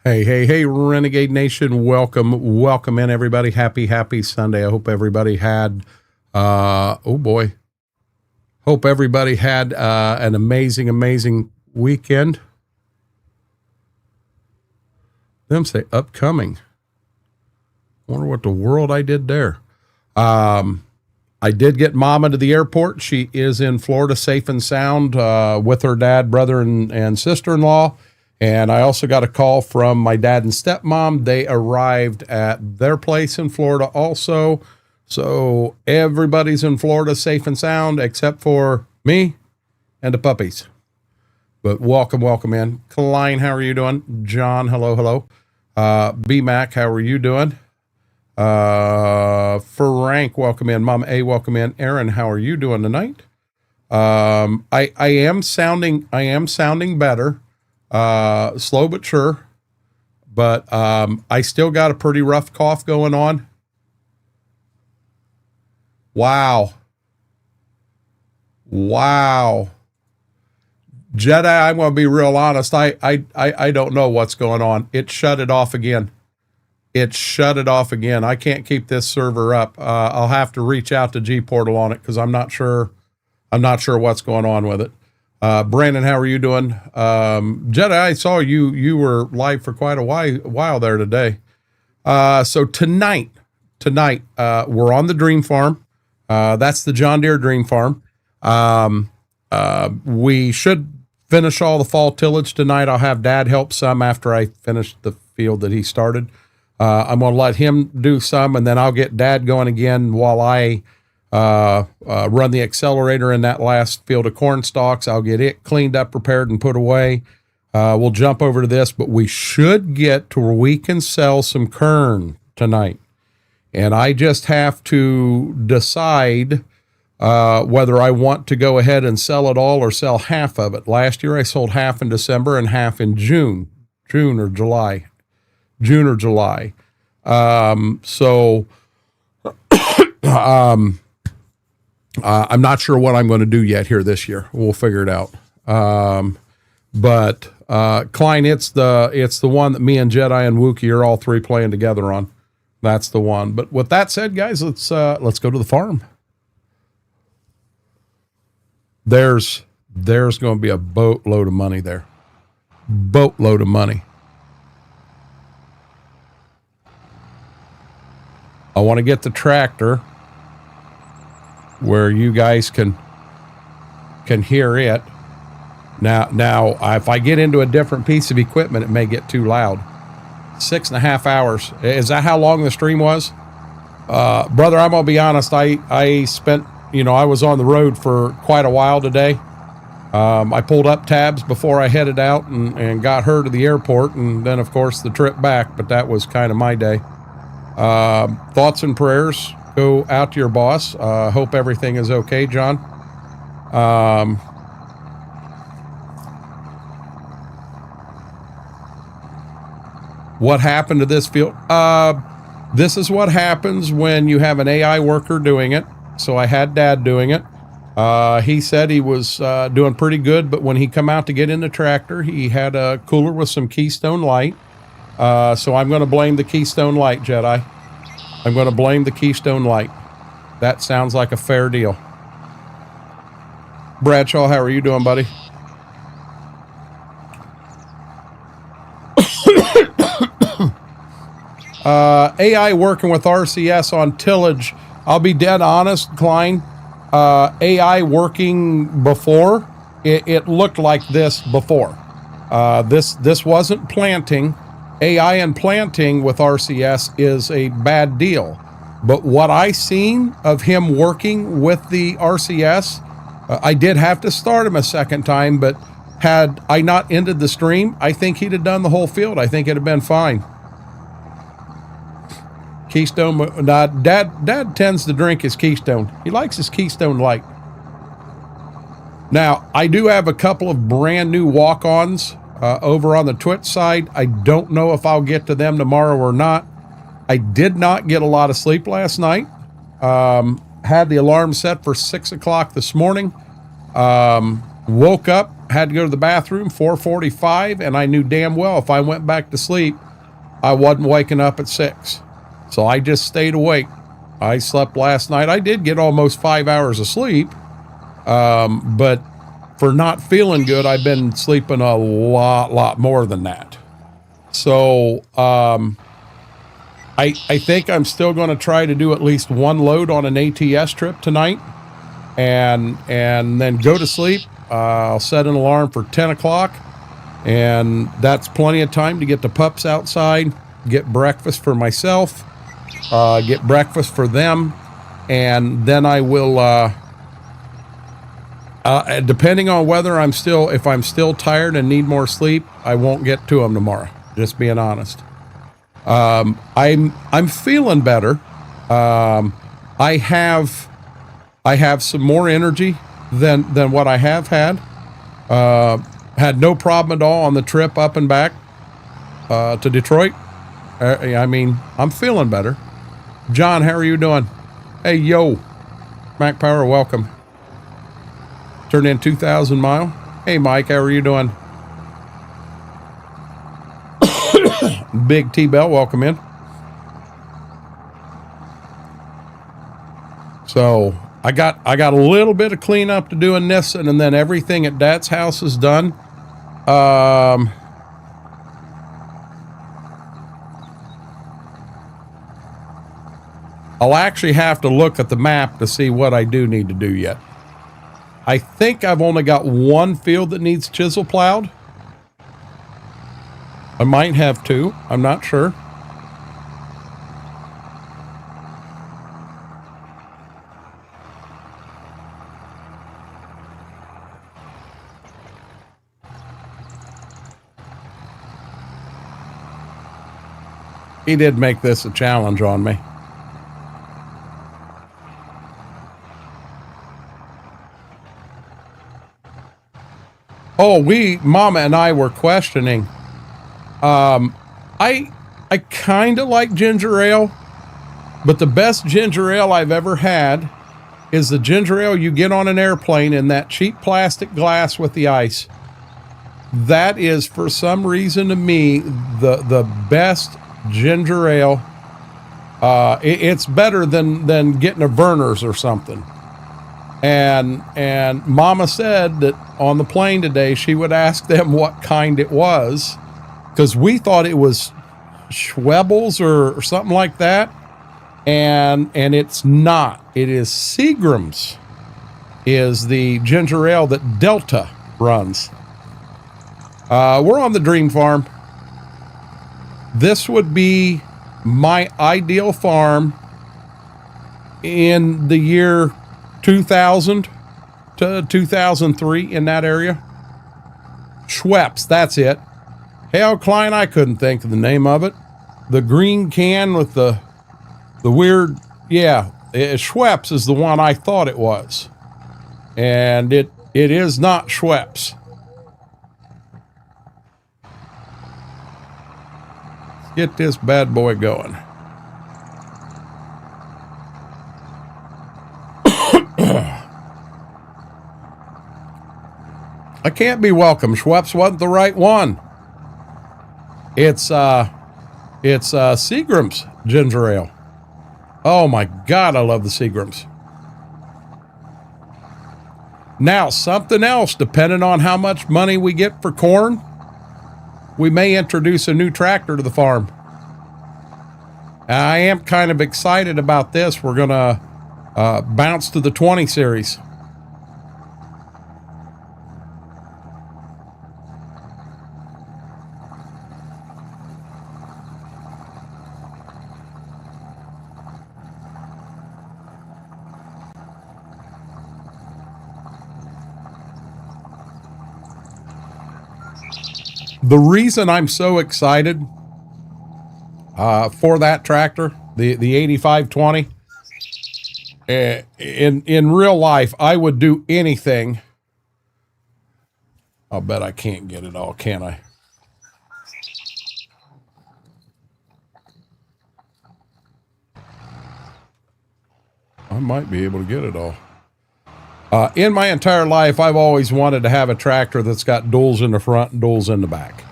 Hey, Renegade Nation. Welcome in, everybody. Happy Sunday. I hope everybody had, hope everybody had an amazing weekend. Them say upcoming. Wonder what the world I did there. I did get Mama to the airport. She is in Florida, safe and sound, with her dad, brother, and sister-in-law. And I also got a call from my dad and stepmom. They arrived at their place in Florida also. So everybody's in Florida safe and sound except for me and the puppies. But welcome in. Klein, how are you doing? John, hello. B-Mac, how are you doing? Frank, welcome in. Mama A, welcome in. Aaron, how are you doing tonight? I am sounding better. Slow but sure, but I still got a pretty rough cough going on. Wow. Jedi, I'm going to be real honest. I don't know what's going on. It shut it off again. I can't keep this server up. I'll have to reach out to G-Portal on it because I'm not sure what's going on with it. Brandon, how are you doing? Jedi, I saw you were live for quite a while there today. So tonight, we're on the Dream Farm. That's the John Deere Dream Farm. We should finish all the fall tillage tonight. I'll have Dad help some after I finish the field that he started. I'm going to let him do some, and then I'll get Dad going again while I run the accelerator in that last field of corn stalks. I'll get it cleaned up, prepared, and put away. We'll jump over to this, but we should get to where we can sell some KERN tonight. And I just have to decide whether I want to go ahead and sell it all or sell half of it. Last year I sold half in December and half in June or July. I'm not sure what I'm going to do yet here this year. We'll figure it out. But Klein, it's the one that me and Jedi and Wookie are all three playing together on. That's the one. But with that said, guys, let's go to the farm. There's going to be a boatload of money there. Boatload of money. I want to get the tractor where you guys can hear it. Now, if I get into a different piece of equipment, it may get too loud. 6.5 hours. Is that how long the stream was? Brother, I'm going to be honest. I spent, I was on the road for quite a while today. I pulled up tabs before I headed out and got her to the airport, and then, of course, the trip back, but that was kind of my day. Thoughts and prayers go out to your boss. Hope everything is okay, John. What happened to this field? This is what happens when you have an AI worker doing it. So I had Dad doing it. He said he was doing pretty good, but when he come out to get in the tractor, he had a cooler with some Keystone Light. So I'm going to blame the Keystone Light, Jedi. I'm going to blame the Keystone Light. That sounds like a fair deal. Bradshaw, how are you doing, buddy? AI working with RCS on tillage. I'll be dead honest, Klein. AI working before, it looked like this before. This wasn't planting. AI and planting with RCS is a bad deal. But what I seen of him working with the RCS, I did have to start him a second time, but had I not ended the stream, I think he'd have done the whole field. I think it'd have been fine. Keystone, Dad tends to drink his Keystone. He likes his Keystone Light. Now, I do have a couple of brand new walk-ons over on the Twitch side. I don't know if I'll get to them tomorrow or not. I did not get a lot of sleep last night. Had the alarm set for 6 o'clock this morning. Woke up, had to go to the bathroom, 4:45, and I knew damn well if I went back to sleep, I wasn't waking up at 6. So I just stayed awake. I slept last night. I did get almost 5 hours of sleep, but for not feeling good, I've been sleeping a lot more than that. So I think I'm still going to try to do at least one load on an ATS trip tonight, and then go to sleep. I'll set an alarm for 10 o'clock, and that's plenty of time to get the pups outside, get breakfast for myself, get breakfast for them, and then I will, depending on whether if I'm still tired and need more sleep, I won't get to them tomorrow, just being honest. I'm feeling better. I have some more energy than what I have had. Had no problem at all on the trip up and back to Detroit. I mean, I'm feeling better. John, how are you doing? Hey, yo, Mac Power, welcome. Turned in 2,000 mile. Hey, Mike, how are you doing? Big T-Bell, welcome in. So I got a little bit of cleanup to do in this, and then everything at Dad's house is done. I'll actually have to look at the map to see what I do need to do yet. I think I've only got one field that needs chisel plowed. I might have two. I'm not sure. He did make this a challenge on me. Oh, Mama and I were questioning. I kind of like ginger ale, but the best ginger ale I've ever had is the ginger ale you get on an airplane in that cheap plastic glass with the ice. That is, for some reason to me, the best ginger ale. It's better than getting a Verner's or something. And Mama said that on the plane today, she would ask them what kind it was, because we thought it was Schwebels or something like that. And it's not. It is Seagram's is the ginger ale that Delta runs. We're on the Dream Farm. This would be my ideal farm in the year 2000 to 2003, in that area. Schweppes, that's it. Hell, Klein, I couldn't think of the name of it. The green can with the weird, yeah, Schweppes is the one I thought it was. And it is not Schweppes. Get this bad boy going. I can't be welcome. Schweppes wasn't the right one. It's Seagram's ginger ale. Oh my God, I love the Seagram's. Now, something else, depending on how much money we get for corn, we may introduce a new tractor to the farm. I am kind of excited about this. We're going to bounce to the 20 series. The reason I'm so excited for that tractor, the 8520, in real life, I would do anything. I'll bet I can't get it all, can I? I might be able to get it all. In my entire life, I've always wanted to have a tractor that's got duals in the front and duals in the back.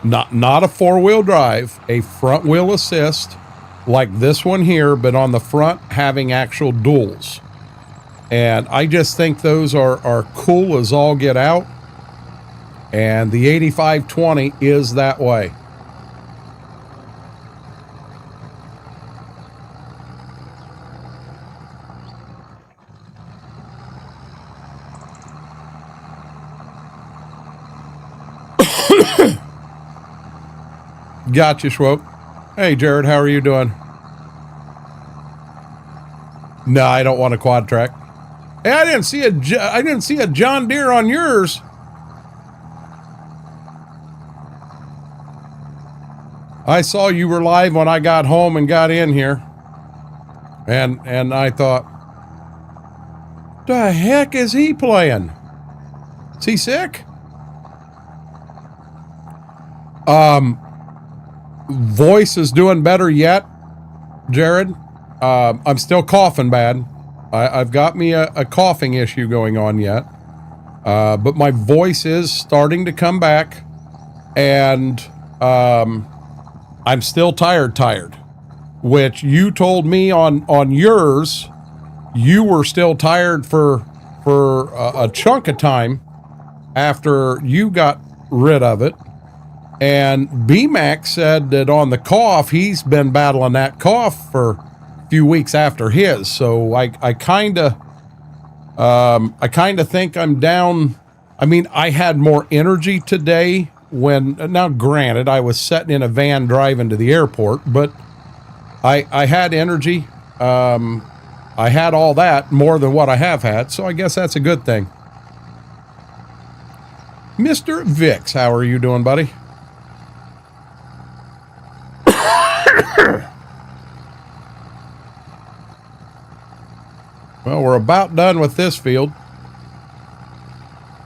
Not a four-wheel drive, a front-wheel assist like this one here, but on the front having actual duals. And I just think those are cool as all get out. And the 8520 is that way. Gotcha, Schwope. Hey, Jared, how are you doing? No, I don't want a quad track. Hey, I didn't see a John Deere on yours. I saw you were live when I got home and got in here. And I thought, the heck is he playing? Is he sick? Voice is doing better yet, Jared. I'm still coughing bad. I've got me a coughing issue going on yet. But my voice is starting to come back. And I'm still tired. Which you told me on yours, you were still tired for a chunk of time after you got rid of it. And BMAC said that on the cough, he's been battling that cough for a few weeks after his. So I kind of think I'm down. I mean, I had more energy today now granted, I was sitting in a van driving to the airport, but I had energy. I had all that more than what I have had. So I guess that's a good thing. Mr. Vix, how are you doing, buddy? Well, we're about done with this field.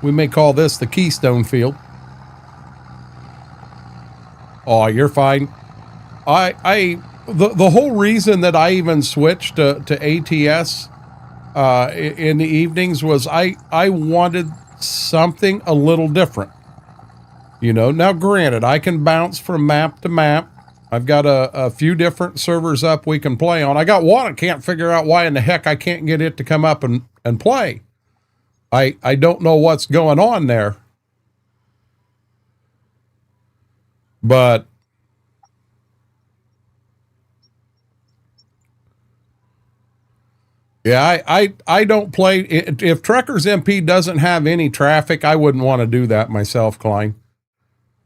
We may call this the Keystone field. Oh, you're fine. The whole reason that I even switched to ATS in the evenings was I wanted something a little different. You know, now granted, I can bounce from map to map. I've got a few different servers up we can play on. I got one, I can't figure out why in the heck I can't get it to come up and play. I don't know what's going on there. But yeah, I don't play. If Trekkers MP doesn't have any traffic, I wouldn't want to do that myself, Klein.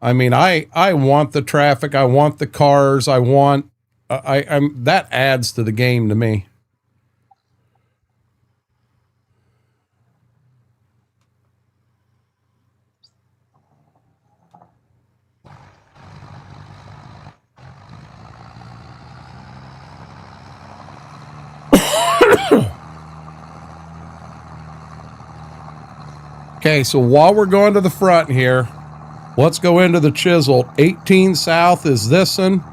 I mean, I want the traffic. I want the cars. I'm that adds to the game to me. Okay, so while we're going to the front here, let's go into the chisel. 18 south is this one,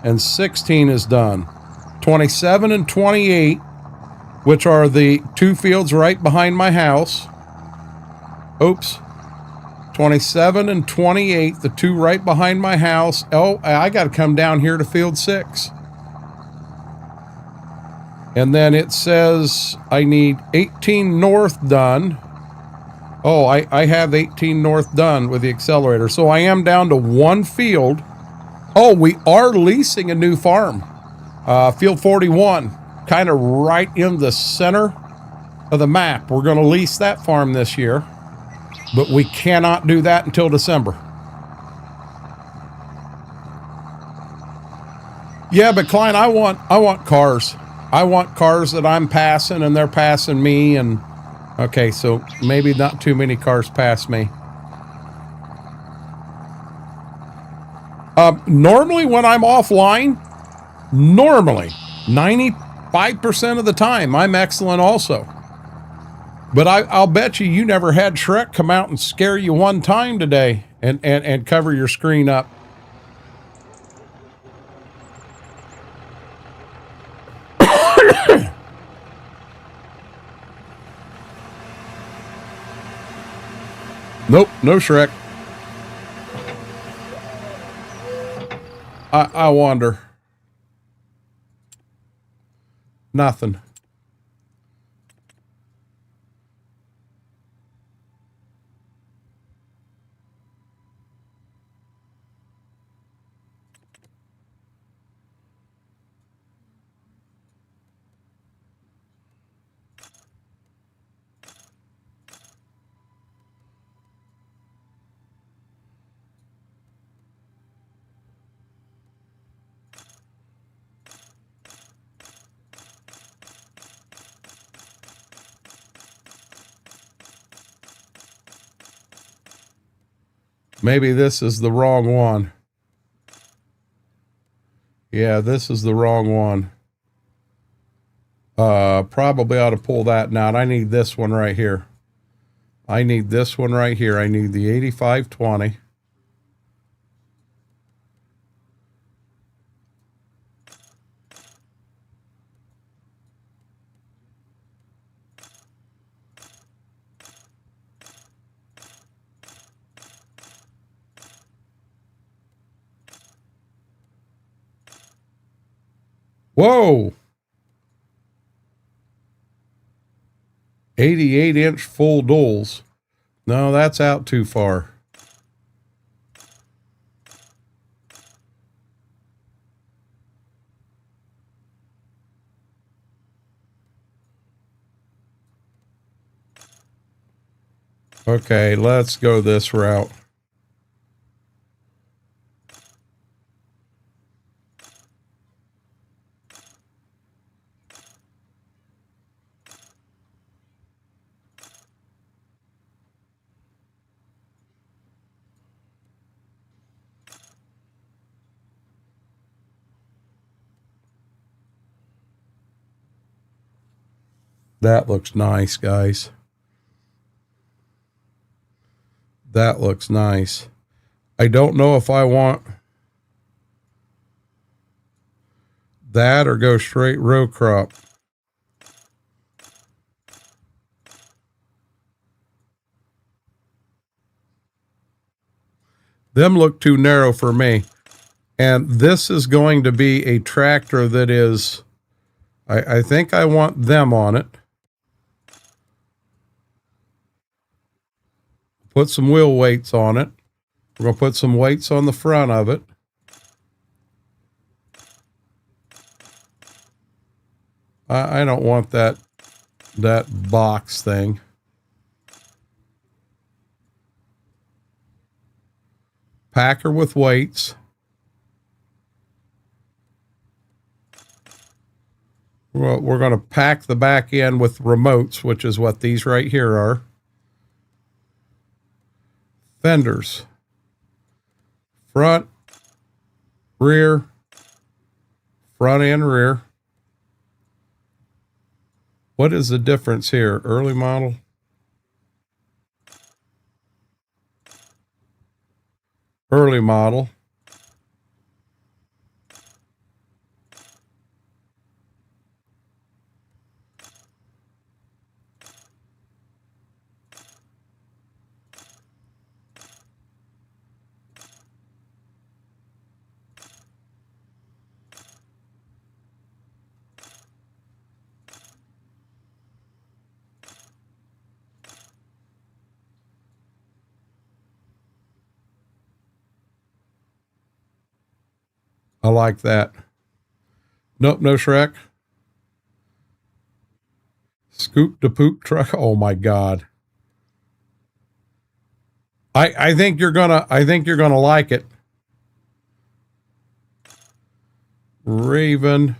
and 16 is done. 27 and 28, which are the two fields right behind my house. Oops. 27 and 28, the two right behind my house. Oh, I got to come down here to field 6. And then it says I need 18 north done. Oh, I have 18 north done with the accelerator. So I am down to one field. Oh, we are leasing a new farm. Field 41, kind of right in the center of the map. We're going to lease that farm this year, but we cannot do that until December. Yeah, but Klein, I want cars. I want cars that I'm passing and they're passing me, and okay, so maybe not too many cars pass me. Normally when I'm offline, 95% of the time, I'm excellent also. But I'll bet you never had Shrek come out and scare you one time today and cover your screen up. Nope, no Shrek. I wonder. Nothing. Maybe this is the wrong one. Yeah, this is the wrong one. Probably ought to pull that out. I need this one right here. I need this one right here. I need the 8520. Whoa! 88-inch full duals. No, that's out too far. Okay, let's go this route. That looks nice, guys. That looks nice. I don't know if I want that or go straight row crop. Them look too narrow for me. And this is going to be a tractor that is, I think I want them on it. Put some wheel weights on it. We're going to put some weights on the front of it. I don't want that box thing. Packer with weights. We're going to pack the back end with remotes, which is what these right here are. Fenders. Front, rear, front and rear. What is the difference here? Early model. Early model. I like that. Nope, no Shrek. Scoop to poop truck. Oh my God. I think you're gonna like it. Raven.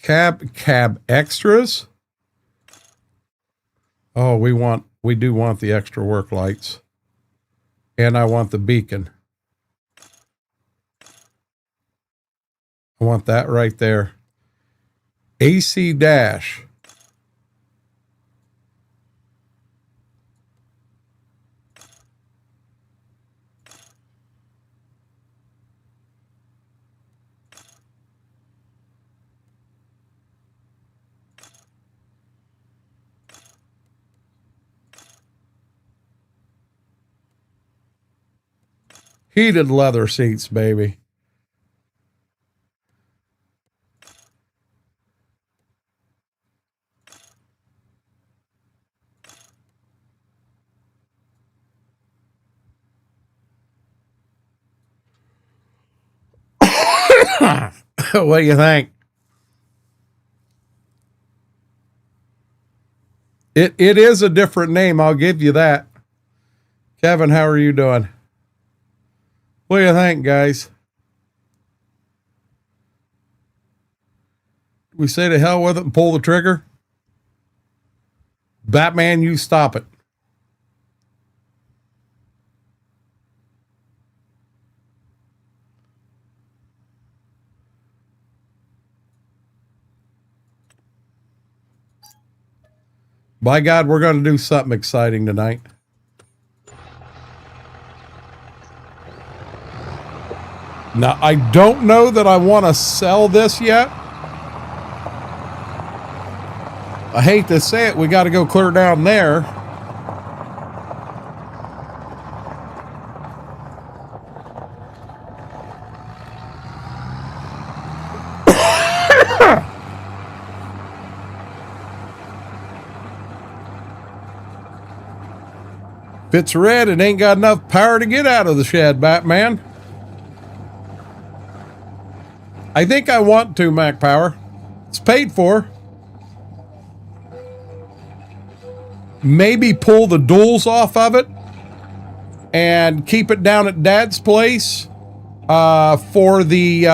Cab extras. Oh, we do want the extra work lights. And I want the beacon. I want that right there. AC dash. Heated leather seats, baby. What do you think? It is a different name, I'll give you that. Kevin, how are you doing? What do you think, guys? We say to hell with it and pull the trigger? Batman, you stop it. By God, we're going to do something exciting tonight. Now, I don't know that I want to sell this yet. I hate to say it, we got to go clear down there. If it's red, it ain't got enough power to get out of the shed, Batman. I think I want to, Mac Power. It's paid for. Maybe pull the duals off of it and keep it down at Dad's place for the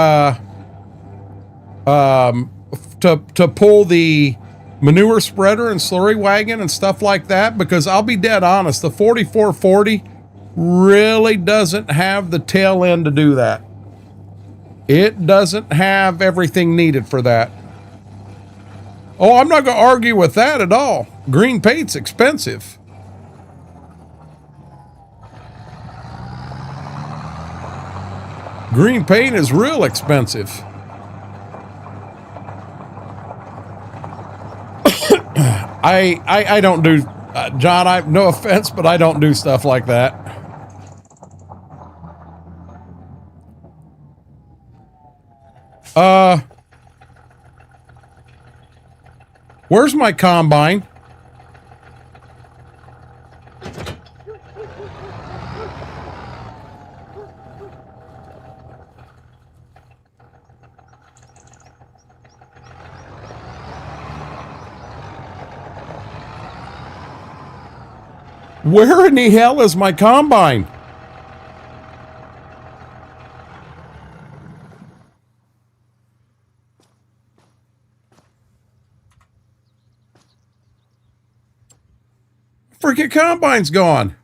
to pull the manure spreader and slurry wagon and stuff like that, because I'll be dead honest, the 4440 really doesn't have the tail end to do that. It doesn't have everything needed for that. Oh, I'm not going to argue with that at all. Green paint's expensive. Green paint is real expensive. I don't do, John, no offense, but I don't do stuff like that. Where's my combine? Where in the hell is my combine? Freaking combine's gone.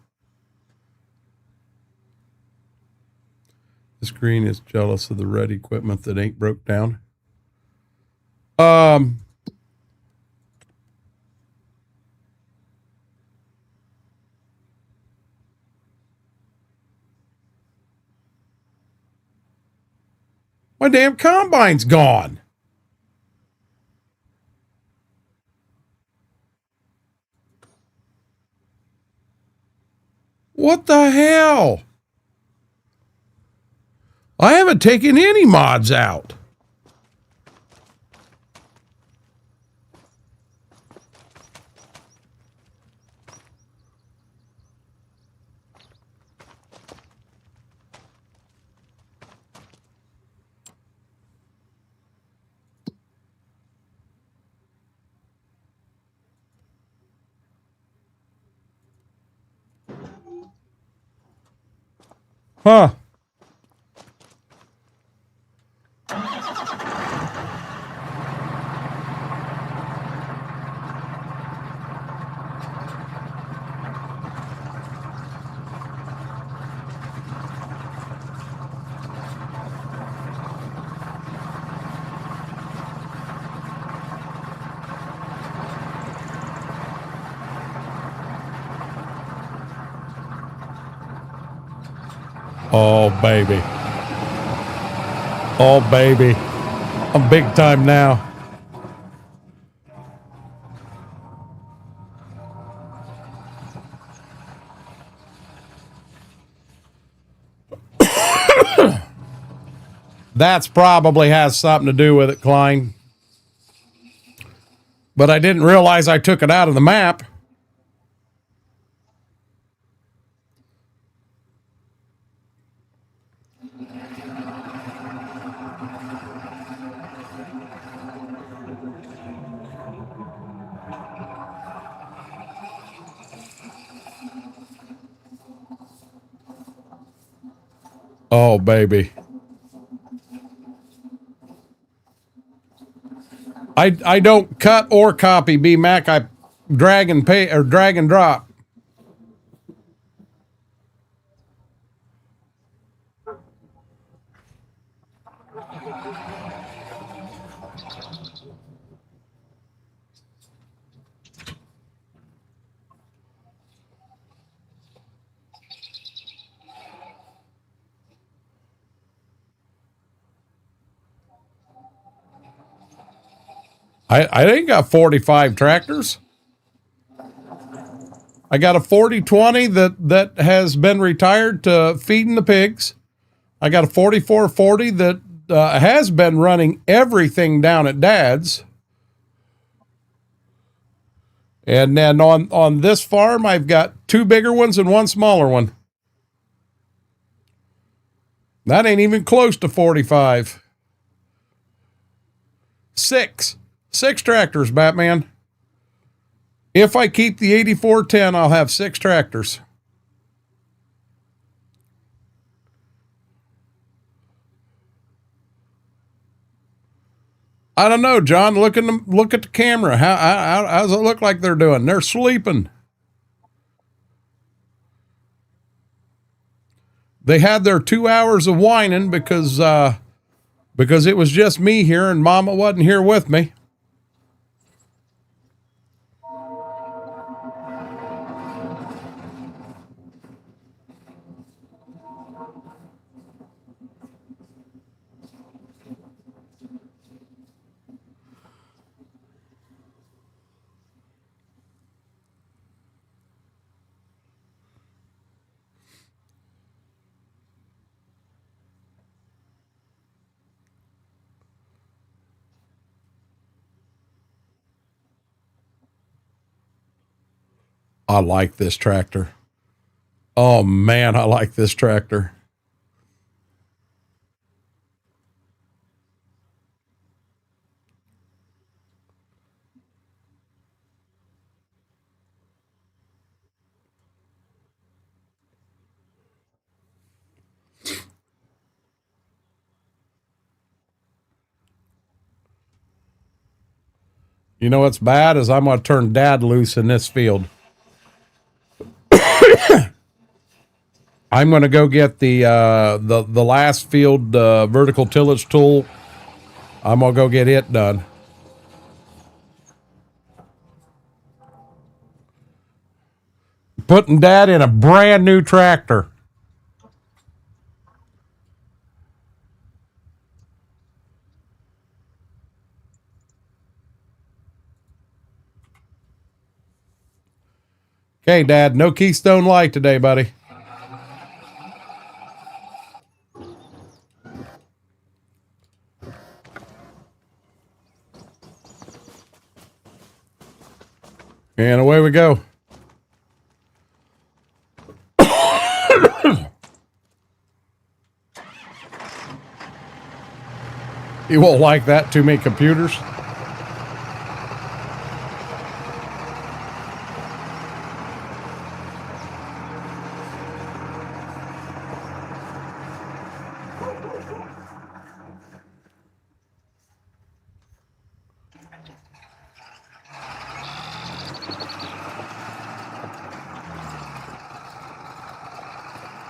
This green is jealous of the red equipment that ain't broke down. My damn combine's gone. What the hell? I haven't taken any mods out. Huh. Oh, baby. Oh, baby. I'm big time now. That's probably has something to do with it, Klein. But I didn't realize I took it out of the map. Oh, baby. I don't cut or copy BMac. I drag and pay or drag and drop. I ain't got 45 tractors. I got a 4020 that has been retired to feeding the pigs. I got a 4440 that has been running everything down at Dad's. And then on this farm, I've got 2 bigger ones and 1 smaller one. That ain't even close to 45. 6 tractors, Batman. If I keep the 8410, I'll have 6 tractors. I don't know, John. Look at the camera. How does it look like they're doing? They're sleeping. They had their 2 hours of whining because it was just me here and Mama wasn't here with me. I like this tractor. Oh man, I like this tractor. You know what's bad is I'm going to turn Dad loose in this field. I'm going to go get the last field vertical tillage tool. I'm going to go get it done. Putting Dad in a brand new tractor. Okay, Dad, no Keystone Light today, buddy. And away we go. You won't like that, too many computers.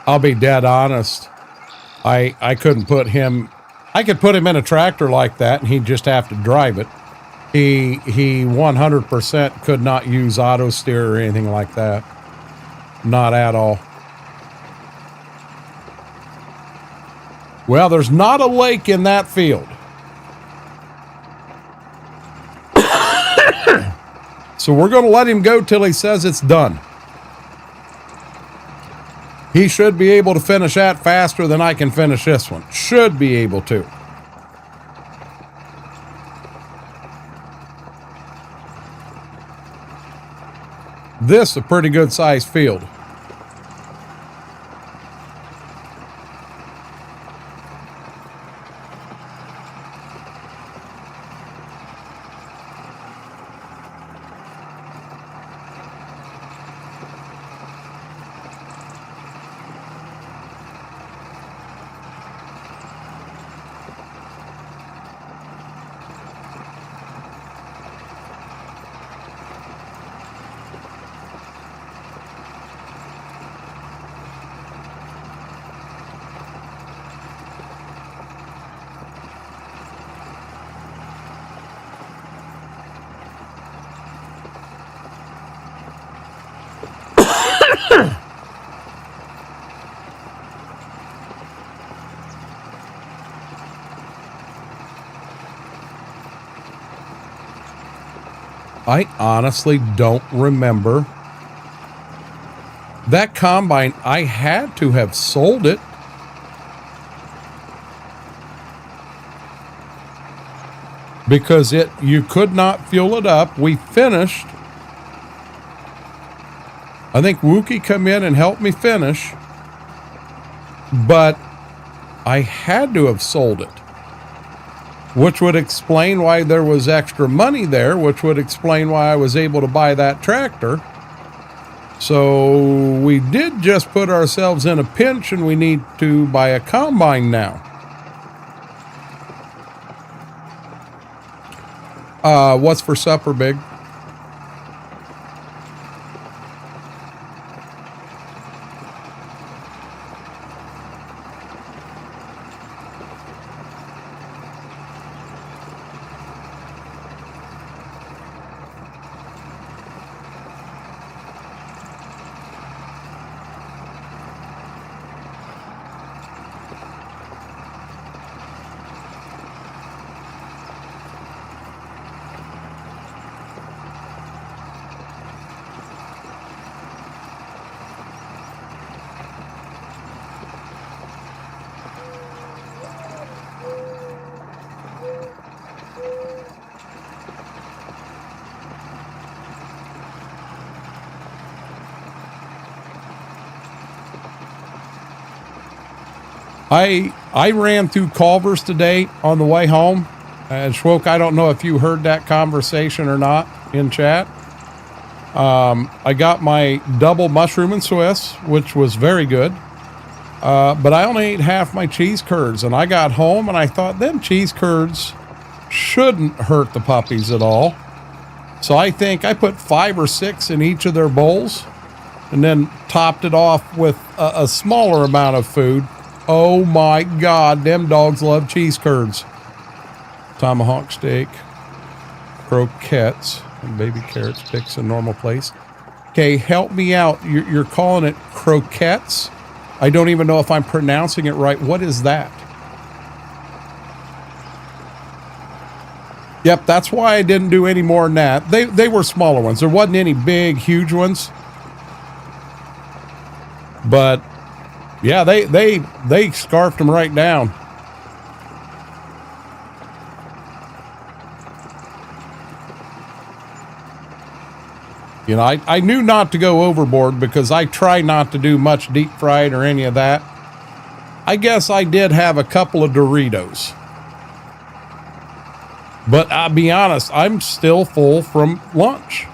I'll be dead honest. I couldn't put him. I could put him in a tractor like that, and he'd just have to drive it. He 100% could not use auto steer or anything like that. Not at all. Well, there's not a lake in that field. So we're going to let him go till he says it's done. He should be able to finish that faster than I can finish this one. Should be able to. This is a pretty good sized field. I honestly don't remember. That combine, I had to have sold it. Because you could not fuel it up. We finished. I think Wookie come in and helped me finish. But I had to have sold it. Which would explain why there was extra money there, which would explain why I was able to buy that tractor. So we did just put ourselves in a pinch, and we need to buy a combine now. What's for supper, Big? I ran through Culver's today on the way home. And Schwoke, I don't know if you heard that conversation or not in chat. I got my double mushroom and Swiss, which was very good. But I only ate half my cheese curds, and I got home and I thought them cheese curds shouldn't hurt the puppies at all. So I think I put 5 or 6 in each of their bowls and then topped it off with a smaller amount of food. Oh my God, them dogs love cheese curds. Tomahawk steak, croquettes, and baby carrots, picks a normal place. Okay, help me out. You're calling it croquettes? I don't even know if I'm pronouncing it right. What is that? Yep, that's why I didn't do any more than that. They were smaller ones. There wasn't any big, huge ones. But yeah, they scarfed them right down. You know, I knew not to go overboard because I try not to do much deep fried or any of that. I guess I did have a couple of Doritos. But I'll be honest, I'm still full from lunch.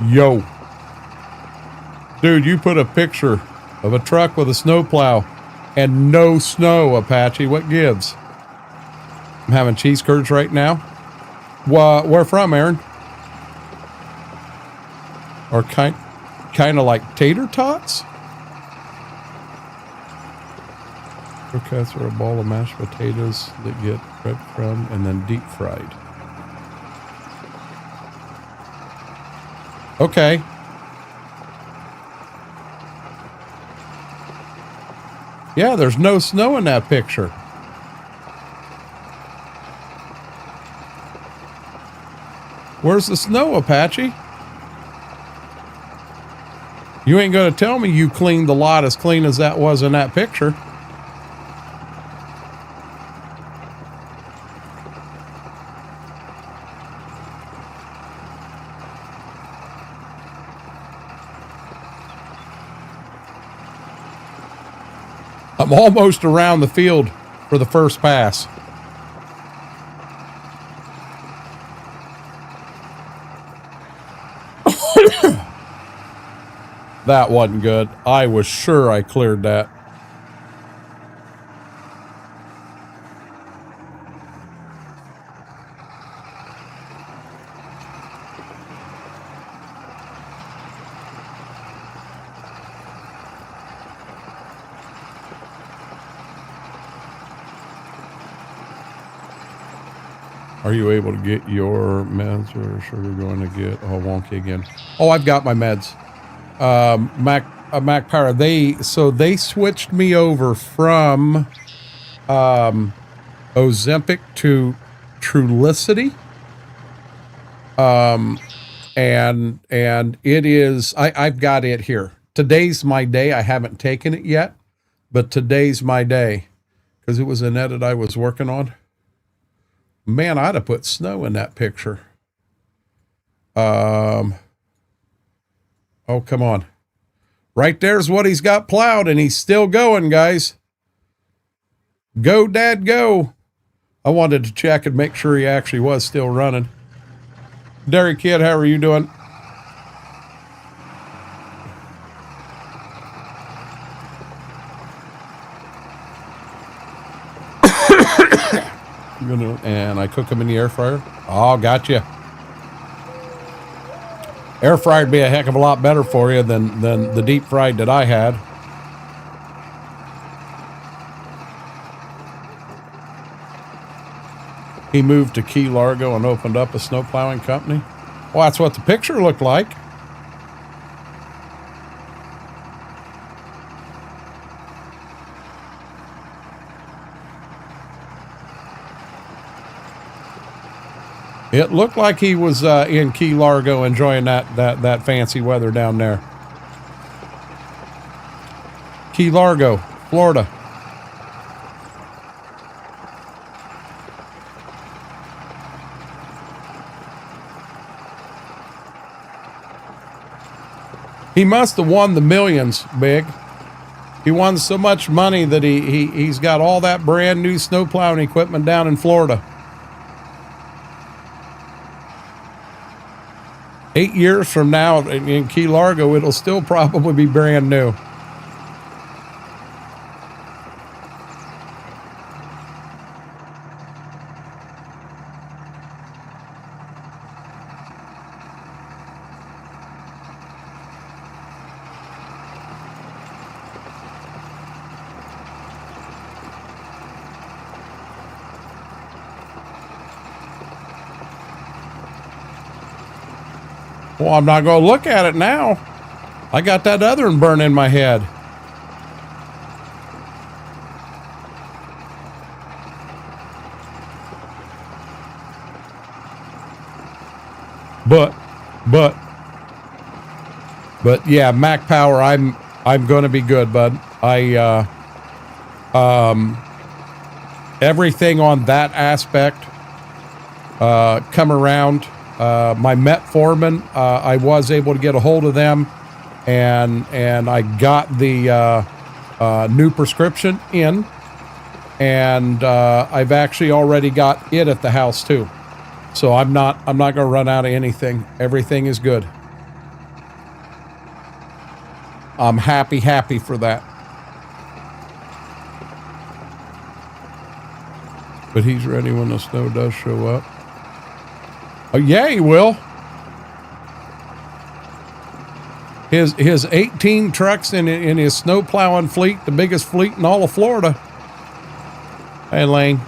Yo. Dude, you put a picture of a truck with a snowplow and no snow, Apache. What gives? I'm having cheese curds right now. Where from, Aaron? Or kind of like tater tots? Croquettes are a ball of mashed potatoes that get breadcrumb and then deep fried. Okay. Yeah, there's no snow in that picture. Where's the snow, Apache? You ain't gonna tell me you cleaned the lot as clean as that was in that picture. I'm almost around the field for the first pass. That wasn't good. I was sure I cleared that. Are you able to get your meds, or is sugar going to get all wonky again? Oh, I've got my meds. Mac Power. They switched me over from Ozempic to Trulicity. And it is, I've got it here. Today's my day. I haven't taken it yet, but today's my day because it was an edit I was working on. Man, I'd have put snow in that picture. Oh, come on. Right there's what he's got plowed, and he's still going, guys. Go, Dad, go. I wanted to check and make sure he actually was still running. Derry Kid, how are you doing? And I cook them in the air fryer. Oh, gotcha. Air fried would be a heck of a lot better for you than the deep fried that I had. He moved to Key Largo and opened up a snow plowing company. Well, that's what the picture looked like. It looked like he was in Key Largo enjoying that fancy weather down there. Key Largo, Florida. He must have won the millions, Big. He won so much money that he's got all that brand new snow plowing equipment down in Florida. 8 years from now in Key Largo, it'll still probably be brand new. Well, I'm not going to look at it now. I got that other one burning in my head. But yeah, Mac Power, I'm going to be good, bud. Everything on that aspect come around. My metformin, I was able to get a hold of them, and I got the new prescription in, and I've actually already got it at the house too. So I'm not going to run out of anything. Everything is good. I'm happy for that. But he's ready when the snow does show up. Oh, yeah, he will. His 18 trucks in his snow plowing fleet, the biggest fleet in all of Florida, Hey, Lane.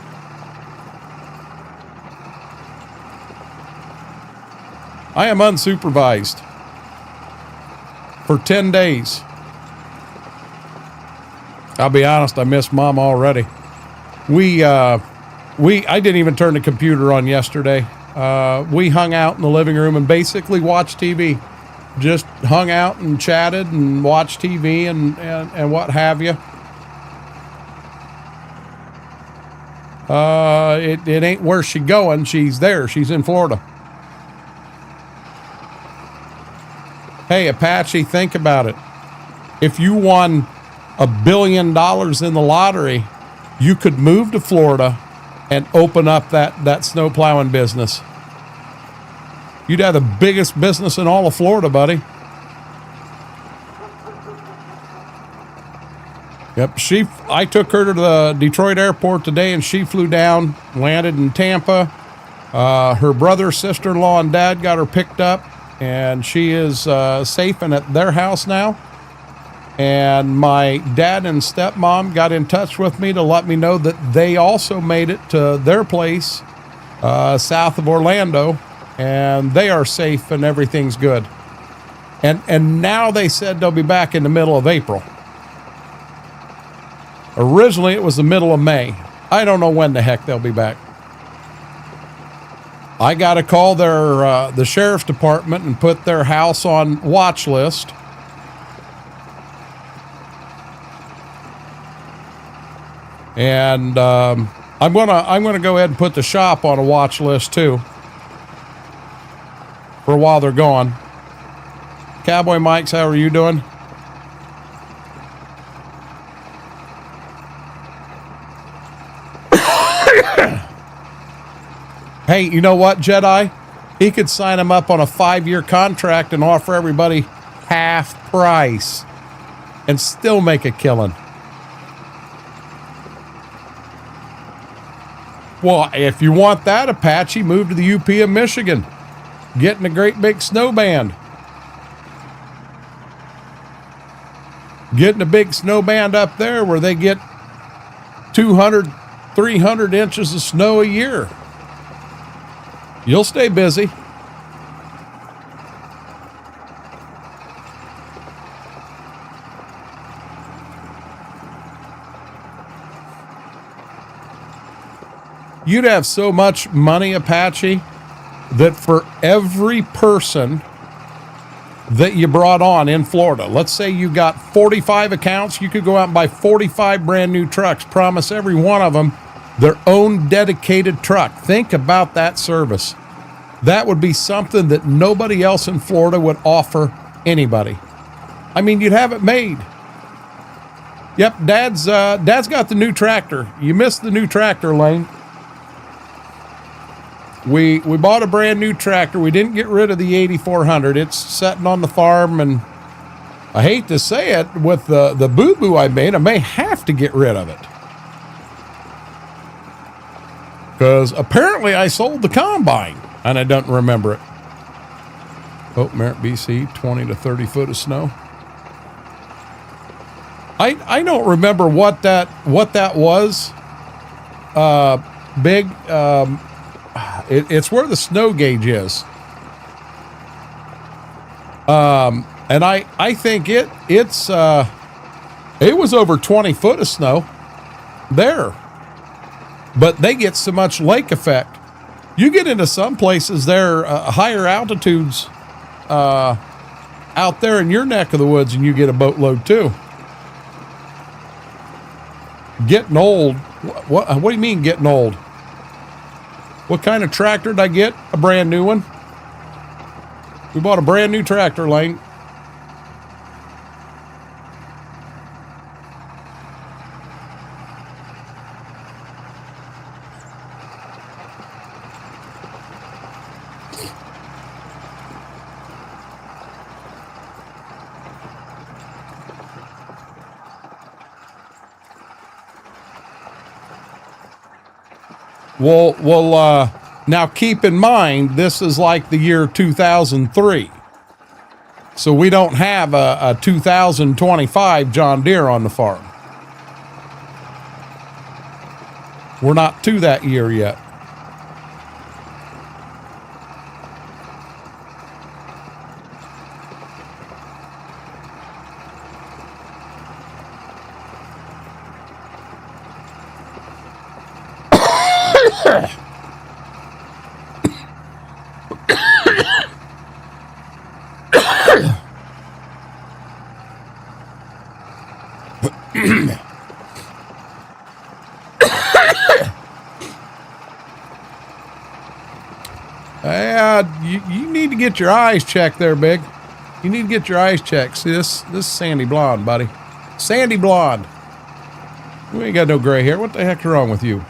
I am unsupervised for 10 days. I'll be honest, I miss Mom already. I didn't even turn the computer on yesterday. We hung out in the living room and basically watched TV. Just hung out and chatted and watched TV and what have you. It ain't where she going. She's there. She's in Florida. Hey, Apache, think about it. If you won $1 billion in the lottery, you could move to Florida and open up that snow plowing business. You'd have the biggest business in all of Florida, buddy. Yep, I took her to the Detroit airport today, and she flew down, landed in Tampa. Her brother, sister-in-law, and dad got her picked up, and she is safe and at their house now. And my dad and stepmom got in touch with me to let me know that they also made it to their place south of Orlando, and they are safe and everything's good. And now they said they'll be back in the middle of April. Originally, it was the middle of May. I don't know when the heck they'll be back. I got to call the sheriff's department and put their house on watch list. And I'm gonna go ahead and put the shop on a watch list too for a while they're gone. Cowboy Mike's, how are you doing? Hey, you know what, Jedi? He could sign him up on a 5-year contract and offer everybody half price and still make a killing. Well, if you want that, Apache, move to the UP of Michigan. Get in a great big snow band. Get in a big snow band up there where they get 200, 300 inches of snow a year. You'll stay busy. You'd have so much money, Apache, that for every person that you brought on in Florida, let's say you got 45 accounts, you could go out and buy 45 brand new trucks, promise every one of them their own dedicated truck. Think about that service. That would be something that nobody else in Florida would offer anybody. I mean, you'd have it made. Yep, Dad's got the new tractor. You missed the new tractor, Lane. We bought a brand new tractor. We didn't get rid of the 8400. It's sitting on the farm, and I hate to say it, with the boo-boo I made, I may have to get rid of it. Because apparently I sold the combine, and I don't remember it. Oh, Merritt, BC, 20 to 30 foot of snow. I don't remember what that was. Big. It's where the snow gauge is. And I think it was over 20 foot of snow there. But they get so much lake effect. You get into some places there, higher altitudes, out there in your neck of the woods, and you get a boatload too. Getting old. What do you mean getting old? What kind of tractor did I get? A brand new one. We bought a brand new tractor, Lane. Well, now keep in mind, this is like the year 2003. So we don't have a 2025 John Deere on the farm. We're not to that year yet. You need to get your eyes checked there, Big. You need to get your eyes checked. See, this is sandy blonde, buddy. Sandy blonde. We ain't got no gray hair. What the heck's wrong with you?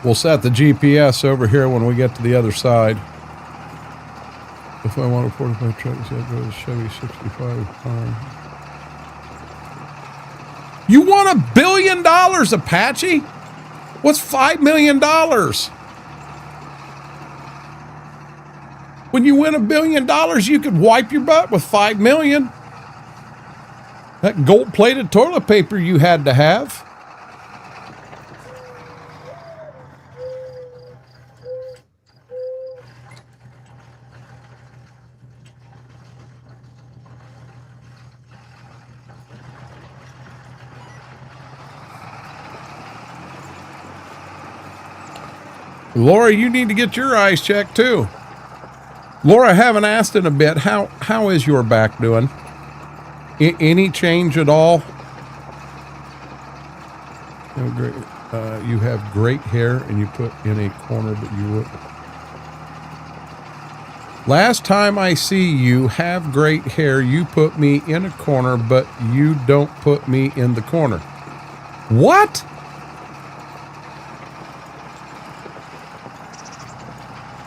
We'll set the GPS over here when we get to the other side. If I want a 45 truck, so go to Chevy 65 Farm. You want $1 billion, Apache? What's $5 million? When you win $1 billion, you could wipe your butt with $5 million. That gold-plated toilet paper you had to have. Laura, you need to get your eyes checked too. Laura, I haven't asked in a bit. How is your back doing? Any change at all? Oh, great. You have great hair, and you put in a corner, but you would. Last time I see you have great hair, you put me in a corner, but you don't put me in the corner. What?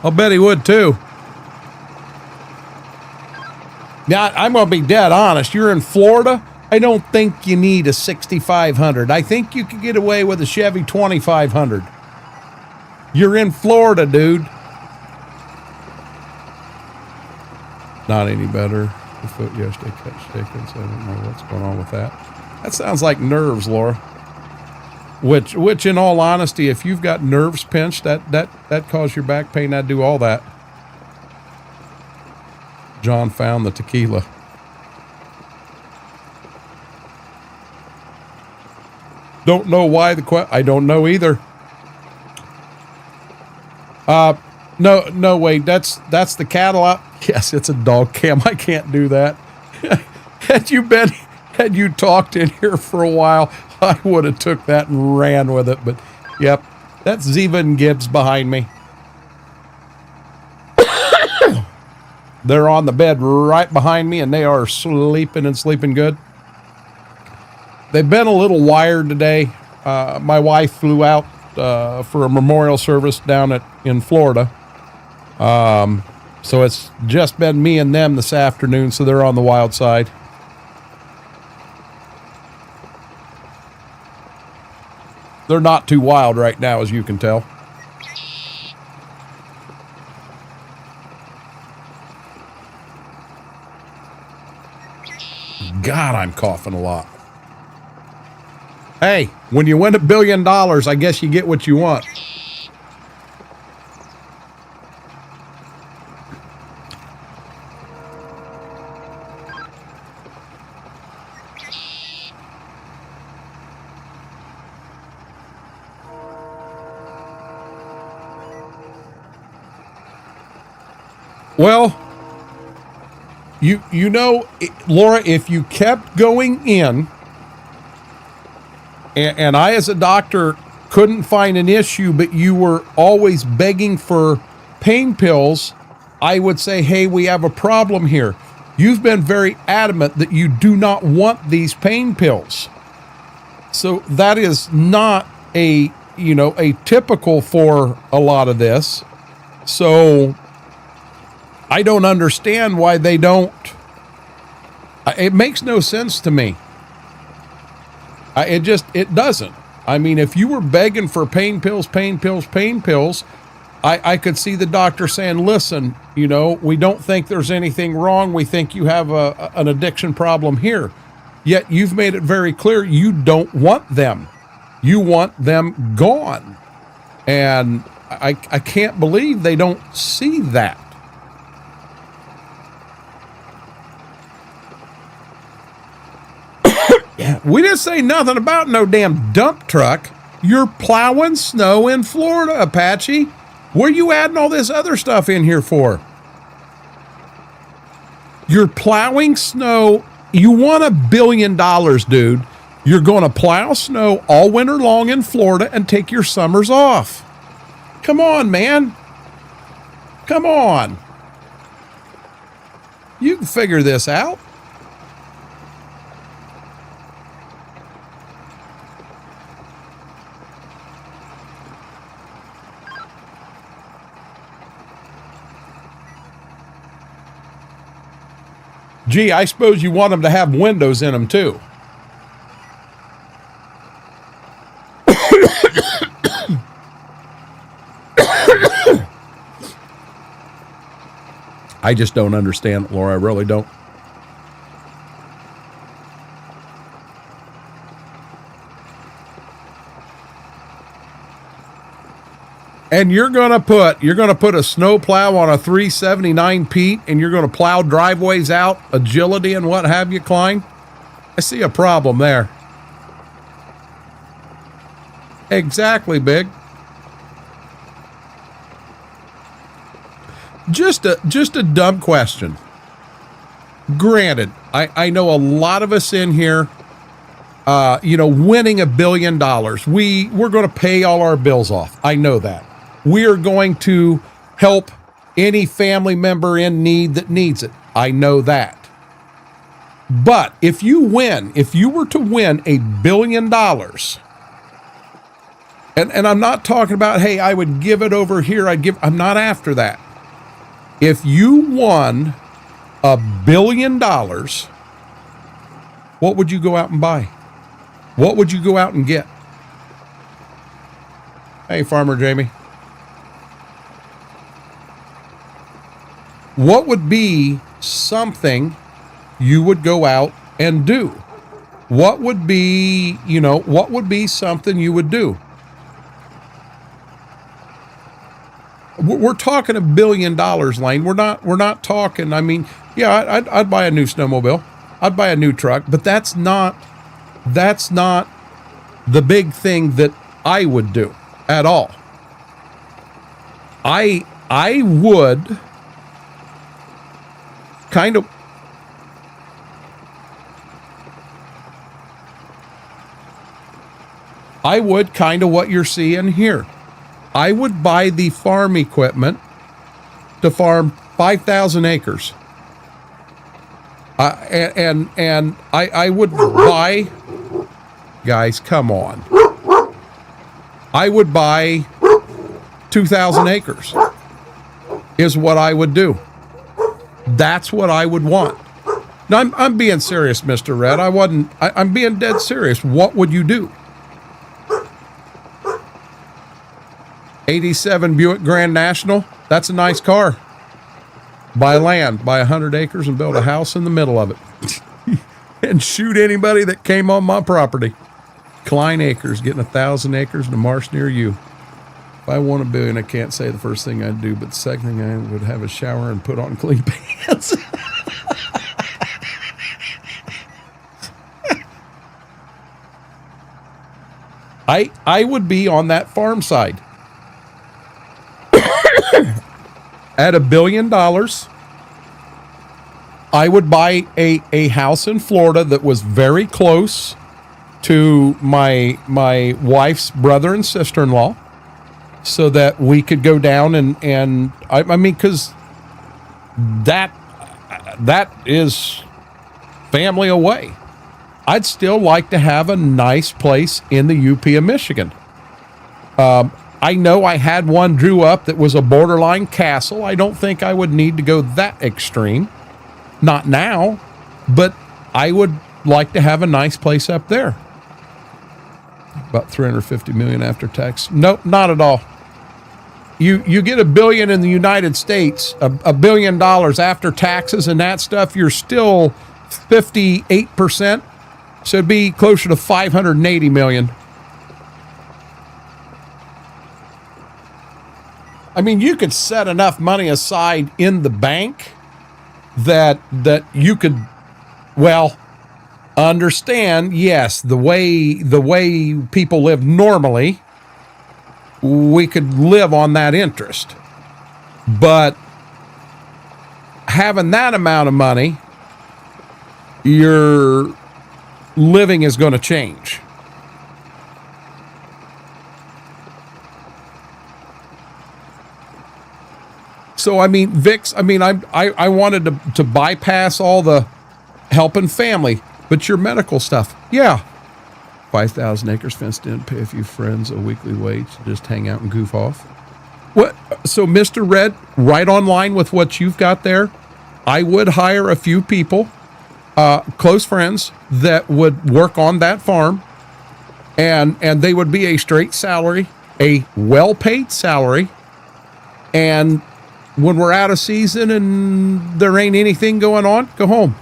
I'll bet he would too. Now, I'm going to be dead honest. You're in Florida. I don't think you need a 6500. I think you could get away with a Chevy 2500. You're in Florida, dude. Not any better. The foot yesterday cut shaken, so I don't know what's going on with that. That sounds like nerves, Laura. Which, in all honesty, if you've got nerves pinched, that causes your back pain. I'd do all that. John found the tequila. Don't know why I don't know either. No, wait, that's the Cadillac. Yes, it's a dog cam. I can't do that. Had you talked in here for a while, I would have took that and ran with it, but yep, that's Ziva and Gibbs behind me. They're on the bed right behind me, and they are sleeping and sleeping good. They've been a little wired today. My wife flew out for a memorial service down in Florida. So it's just been me and them this afternoon, so they're on the wild side. They're not too wild right now, as you can tell. God, I'm coughing a lot. Hey, when you win $1 billion, I guess you get what you want. Well, you know, Laura, if you kept going in, and I as a doctor couldn't find an issue, but you were always begging for pain pills, I would say, hey, we have a problem here. You've been very adamant that you do not want these pain pills. So that is not a typical for a lot of this. So I don't understand why they don't It makes no sense to me. It doesn't. I mean, if you were begging for pain pills, I could see the doctor saying, listen, you know, we don't think there's anything wrong. We think you have an addiction problem here. Yet you've made it very clear you don't want them. You want them gone. And I can't believe they don't see that. We didn't say nothing about no damn dump truck. You're plowing snow in Florida, Apache. What are you adding all this other stuff in here for? You're plowing snow. You want $1 billion, dude. You're going to plow snow all winter long in Florida and take your summers off. Come on, man. Come on. You can figure this out. Gee, I suppose you want them to have windows in them too. I just don't understand it, Laura. I really don't. And you're gonna put a snow plow on a 379 Pete, and you're gonna plow driveways out, agility and what have you, Klein? I see a problem there. Exactly, Big. Just a dumb question. Granted, I know a lot of us in here, winning $1 billion. We're going to pay all our bills off. I know that. We are going to help any family member in need that needs it. I know that. But if you were to win $1 billion, and I'm not talking about, hey, I would give it over here. I'm not after that. If you won $1 billion, what would you go out and buy? What would you go out and get? Hey, Farmer Jamie. What would be something you would go out and do? What would be something you would do? We're talking $1 billion, Lane. We're not talking. I mean, yeah, I'd buy a new snowmobile. I'd buy a new truck, but that's not the big thing that I would do at all. I would kind of what you're seeing here. I would buy the farm equipment to farm 5,000 acres. And I would buy, guys, come on. I would buy 2,000 acres is what I would do. That's what I would want. Now, I'm being serious, Mr. Red. I'm being dead serious. What would you do? 87 Buick Grand National. That's a nice car. Buy land, buy 100 acres and build a house in the middle of it. And shoot anybody that came on my property. Klein Acres, getting 1,000 acres in a marsh near you. If I won $1 billion, I can't say the first thing I'd do, but the second thing I would have a shower and put on clean pants. I would be on that farm side. At $1 billion, I would buy a house in Florida that was very close to my wife's brother and sister-in-law, so that we could go down and I mean, because that is family away. I'd still like to have a nice place in the UP of Michigan. I know I had one drew up that was a borderline castle. I don't think I would need to go that extreme. Not now. But I would like to have a nice place up there. About 350 million after tax. Nope, not at all. You get $1 billion in the United States, $1 billion after taxes and that stuff, you're still 58%. So it'd be closer to 580 million. I mean, you could set enough money aside in the bank that you could, well, understand, yes, the way people live normally, we could live on that interest. But having that amount of money, your living is going to change. So, I mean, Vix, I mean, I wanted to bypass all the helping family, but your medical stuff, yeah. 5,000 acres fenced in, pay a few friends a weekly wage to just hang out and goof off. What? So, Mr. Red, right on line with what you've got there, I would hire a few people, close friends, that would work on that farm, and they would be a straight salary, a well-paid salary, and when we're out of season and there ain't anything going on, go home.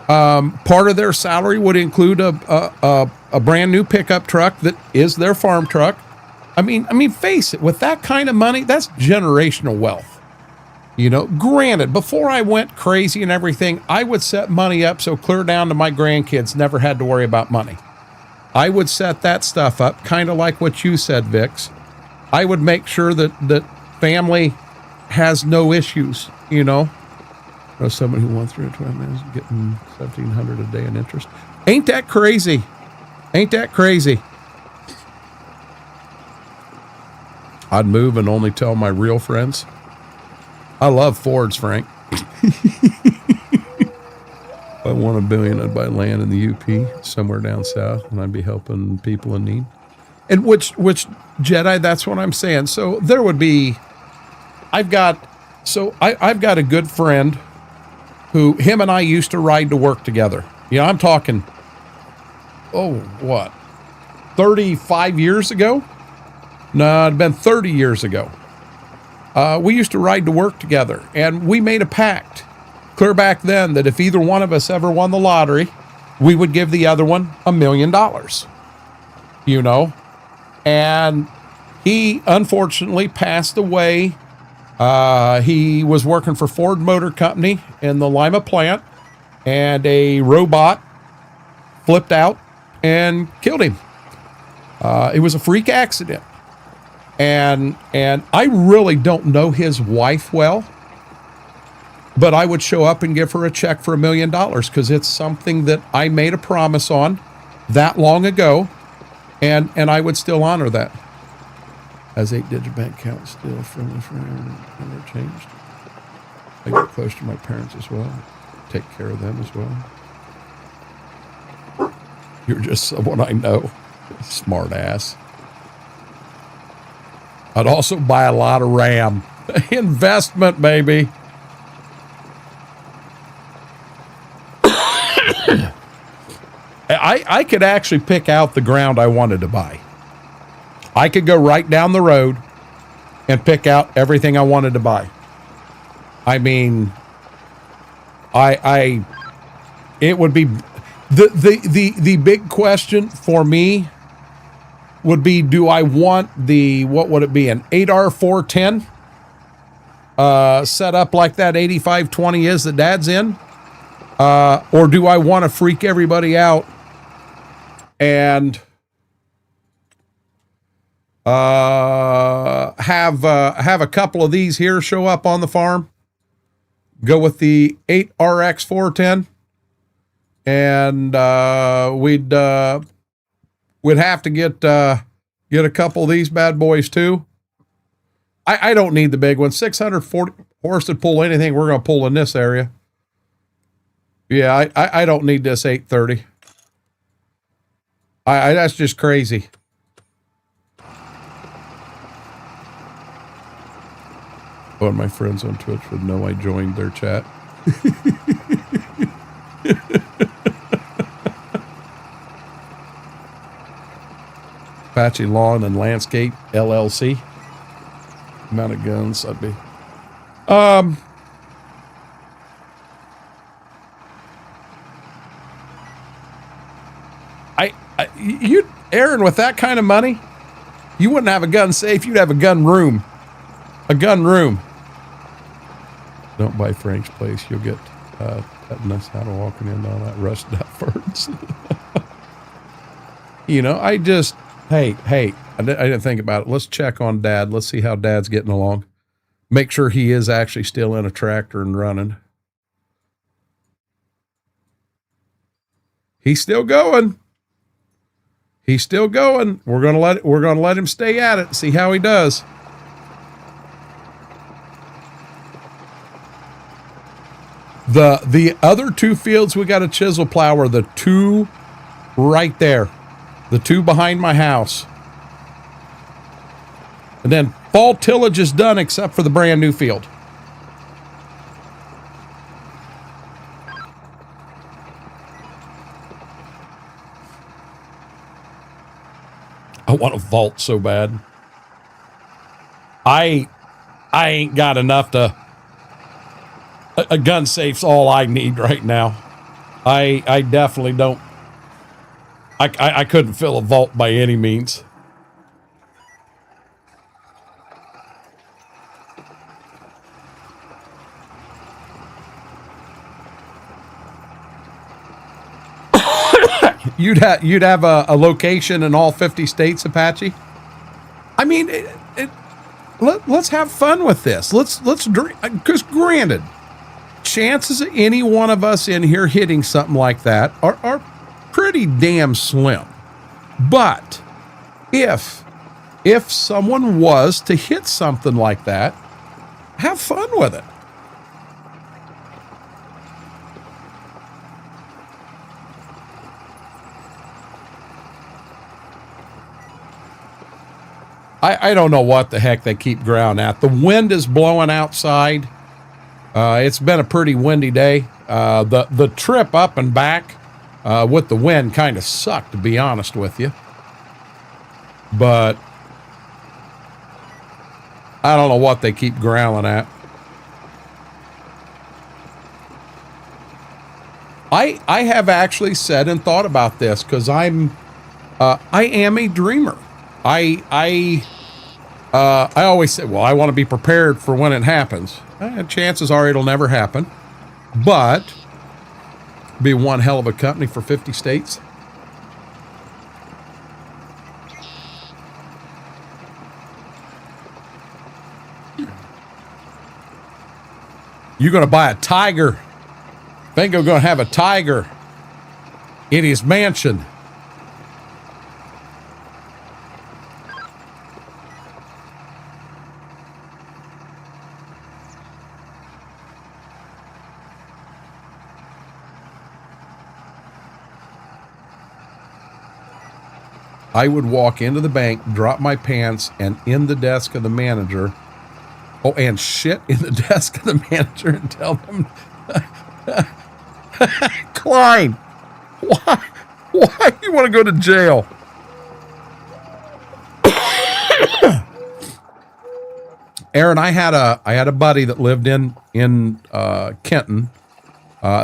Part of their salary would include a brand new pickup truck that is their farm truck. I mean, face it, with that kind of money, that's generational wealth. You know, granted, before I went crazy and everything, I would set money up so clear down to my grandkids never had to worry about money. I would set that stuff up, kind of like what you said, Vix. I would make sure that family has no issues, you know. There's somebody who wants 320 minutes getting 1,700 a day in interest. Ain't that crazy? Ain't that crazy? I'd move and only tell my real friends. I love Fords, Frank. If I want $1 billion, I'd buy land in the UP somewhere down south, and I'd be helping people in need. And which Jedi, that's what I'm saying. So there would be, I've got a good friend who, him and I used to ride to work together. You know, I'm talking, 35 years ago? No, it'd been 30 years ago. We used to ride to work together, and we made a pact clear back then that if either one of us ever won the lottery, we would give the other one $1 million. You know? And he unfortunately passed away. He was working for Ford Motor Company in the Lima plant, and a robot flipped out and killed him. It was a freak accident. And I really don't know his wife well, but I would show up and give her a check for $1 million because it's something that I made a promise on that long ago, and I would still honor that. As 8-digit bank account, still friendly friend, never changed. I get close to my parents as well. Take care of them as well. You're just someone I know. Smart ass. I'd also buy a lot of RAM. Investment, baby. I could actually pick out the ground I wanted to buy. I could go right down the road and pick out everything I wanted to buy. I mean, it would be the big question for me would be, do I want what would it be, an 8R410 set up like that 8520 is that Dad's in? Or do I want to freak everybody out and have a couple of these here show up on the farm? Go with the 8RX410, and we'd have to get a couple of these bad boys too. I don't need the big one. 640 horse to pull anything we're going to pull in this area. Yeah, I don't need this 830. That's just crazy. One of my friends on Twitch would know I joined their chat. Apache Lawn and Landscape LLC. Amount of guns I'd be. You, Aaron, with that kind of money, you wouldn't have a gun safe. You'd have a gun room. A gun room. Don't buy Frank's place. You'll get tetanus out of walking into all that rusted out birds. You know, I just, hey, I didn't think about it. Let's check on Dad. Let's see how Dad's getting along. Make sure he is actually still in a tractor and running. He's still going. He's still going. We're gonna let him stay at it. See how he does. The other two fields we got to chisel plow are the two right there, the two behind my house, and then fall tillage is done except for the brand new field. I want a vault so bad. I ain't got enough to. A gun safe's all I need right now. I definitely don't. I couldn't fill a vault by any means. You'd have a location in all 50 states, Apache. I mean, let's have fun with this. Let's drink, because granted, chances of any one of us in here hitting something like that are pretty damn slim. But if someone was to hit something like that, have fun with it. I don't know what the heck they keep ground at. The wind is blowing outside. It's been a pretty windy day. The trip up and back with the wind kind of sucked, to be honest with you. But I don't know what they keep growling at. I have actually said and thought about this because I am a dreamer. I always say, well, I want to be prepared for when it happens. Chances are it'll never happen, but be one hell of a company for 50 states. You're going to buy a tiger. Bingo going to have a tiger in his mansion. I would walk into the bank, drop my pants, and in the desk of the manager, and shit in the desk of the manager and tell them, Klein, why do you want to go to jail? Aaron, I had a buddy that lived in Kenton.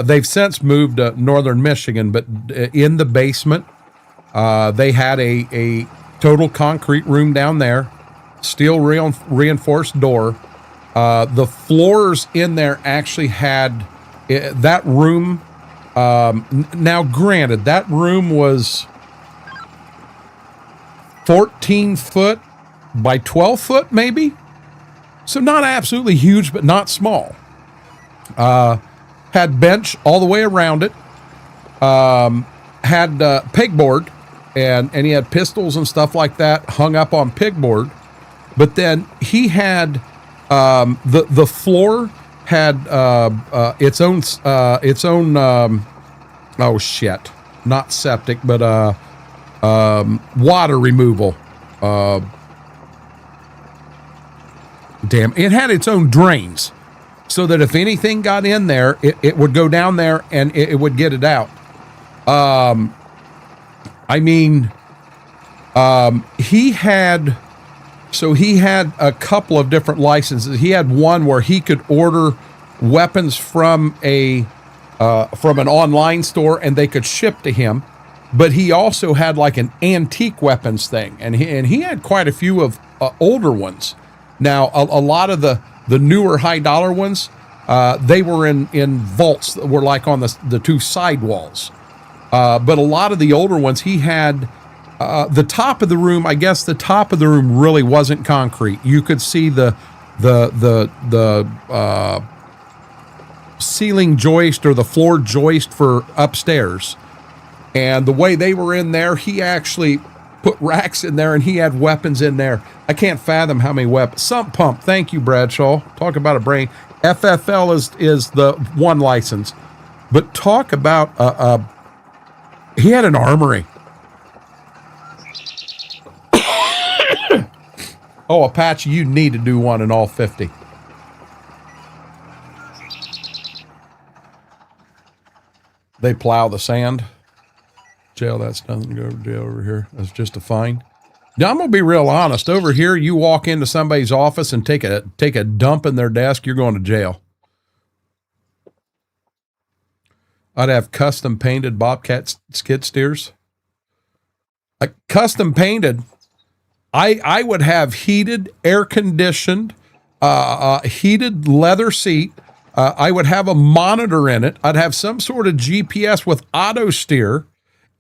They've since moved to northern Michigan, but in the basement, they had a total concrete room down there, steel reinforced door. The floors in there actually had that room. Now, granted, that room was 14 foot by 12 foot, maybe. So not absolutely huge, but not small. Had bench all the way around it. Had pegboard. And he had pistols and stuff like that hung up on pegboard. But then he had the floor had its own oh shit, not septic, but water removal. Damn, it had its own drains, so that if anything got in there, it would go down there and it would get it out. I mean, He had a couple of different licenses. He had one where he could order weapons from an online store and they could ship to him. But he also had like an antique weapons thing, and he had quite a few of older ones. Now, a lot of the newer high dollar ones, they were in vaults that were like on the two side walls. But a lot of the older ones, he had. The top of the room, I guess the top of the room really wasn't concrete. You could see the ceiling joist or the floor joist for upstairs. And the way they were in there, he actually put racks in there and he had weapons in there. I can't fathom how many weapons. Sump pump. Thank you, Bradshaw. Talk about a brain. FFL is the one license. But talk about, he had an armory. Oh, Apache, you need to do one in all 50. They plow the sand. Jail, that's nothing to go to jail over here. That's just a fine. Now, I'm going to be real honest. Over here, you walk into somebody's office and take a dump in their desk, you're going to jail. I'd have custom painted Bobcat skid steers. Custom painted... I would have heated, air-conditioned, heated leather seat. I would have a monitor in it. I'd have some sort of GPS with auto steer,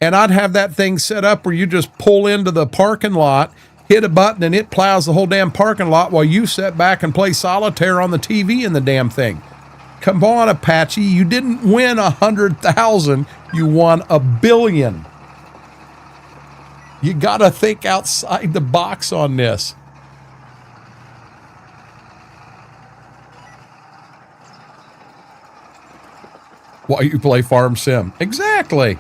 and I'd have that thing set up where you just pull into the parking lot, hit a button, and it plows the whole damn parking lot while you sit back and play solitaire on the TV in the damn thing. Come on, Apache. You didn't win 100,000. You won 1 billion. You got to think outside the box on this. While you play Farm Sim. Exactly.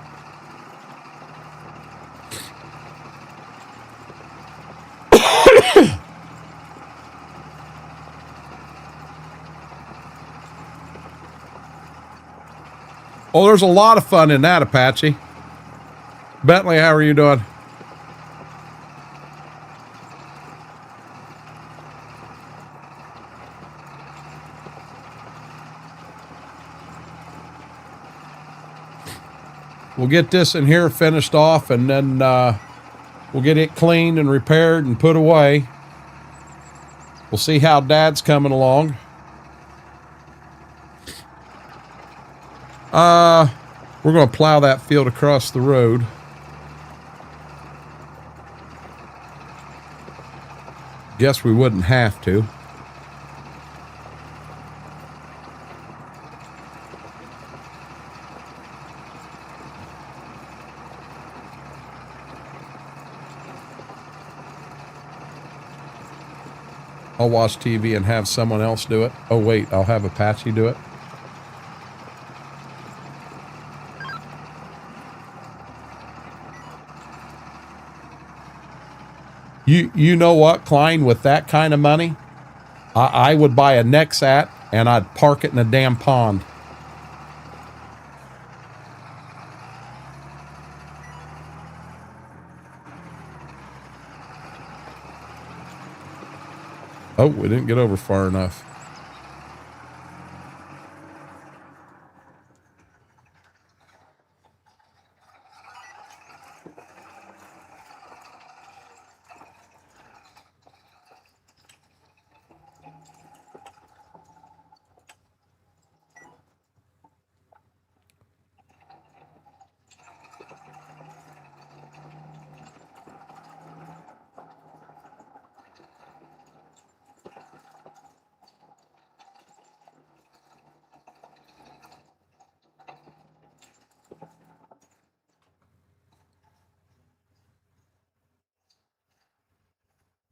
Oh, there's a lot of fun in that, Apache. Bentley, how are you doing? We'll get this in here finished off, and then we'll get it cleaned and repaired and put away. We'll see how Dad's coming along. We're going to plow that field across the road. Guess we wouldn't have to. I'll watch TV and have someone else do it. Oh, wait, I'll have Apache do it. You know what, Klein, with that kind of money, I would buy a Nexat and I'd park it in a damn pond. Oh, we didn't get over far enough.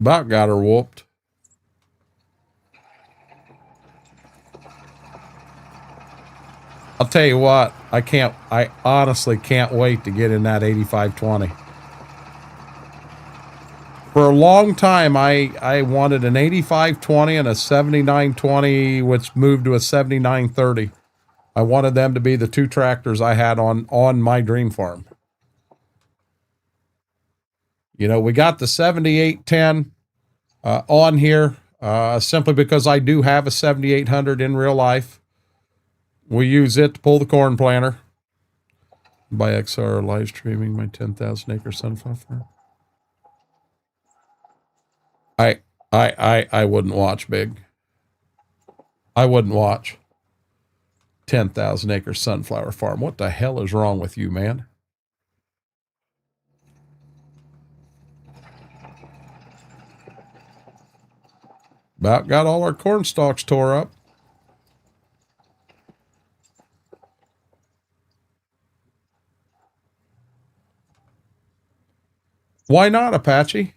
About got her whooped. I'll tell you what, I honestly can't wait to get in that 8520. For a long time, I wanted an 8520 and a 7920, which moved to a 7930. I wanted them to be the two tractors I had on my dream farm. You know, we got the 7810 on here simply because I do have a 7800 in real life. We use it to pull the corn planter. By XR live streaming my 10,000 acre sunflower farm. I wouldn't watch, Big. I wouldn't watch 10,000 acre sunflower farm. What the hell is wrong with you, man? About got all our corn stalks tore up. Why not, Apache?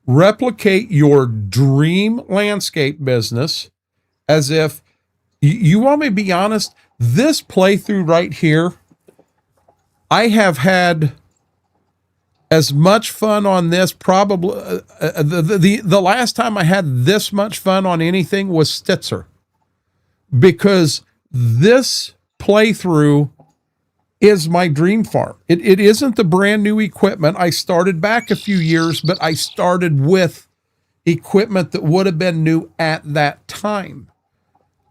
Replicate your dream landscape business as if you want me to be honest. This playthrough right here, I have had as much fun on this probably the last time I had this much fun on anything was Stitzer, because this playthrough is my dream farm. It isn't the brand new equipment. I started back a few years, but I started with equipment that would have been new at that time.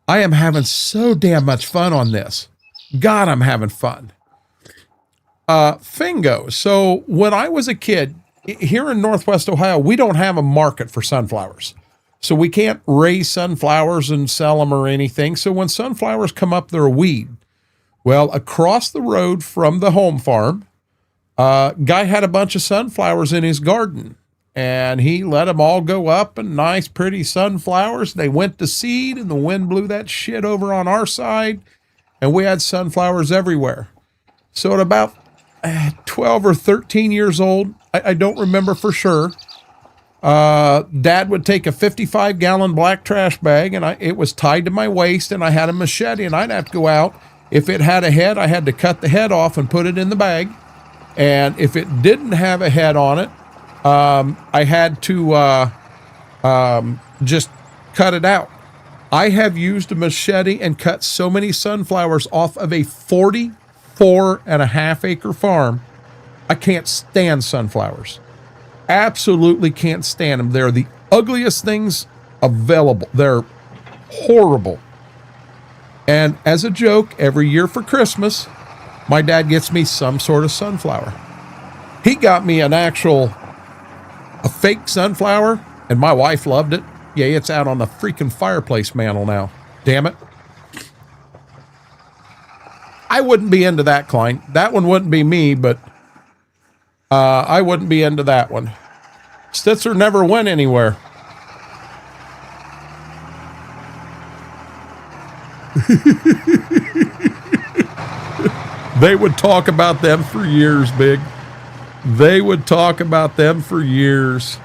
I am having so damn much fun on this. God, I'm having fun. Fingo. So when I was a kid, here in Northwest Ohio, we don't have a market for sunflowers. So we can't raise sunflowers and sell them or anything. So when sunflowers come up, they're a weed. Well, across the road from the home farm, guy had a bunch of sunflowers in his garden, and he let them all go up, and nice, pretty sunflowers. They went to seed, and the wind blew that shit over on our side, and we had sunflowers everywhere. So at about 12 or 13 years old, I don't remember for sure, Dad would take a 55-gallon black trash bag, and it was tied to my waist, and I had a machete, and I'd have to go out. If it had a head, I had to cut the head off and put it in the bag. And if it didn't have a head on it, I had to just cut it out. I have used a machete and cut so many sunflowers off of a 44.5 acre farm. I can't stand sunflowers. Absolutely can't stand them. They're the ugliest things available. They're horrible. And as a joke, every year for Christmas, my dad gets me some sort of sunflower. He got me a fake sunflower, and my wife loved it. Yeah, it's out on the freaking fireplace mantle now. Damn it. I wouldn't be into that, Klein. That one wouldn't be me, but I wouldn't be into that one. Stitzer never went anywhere. They would talk about them for years, Big. They would talk about them for years.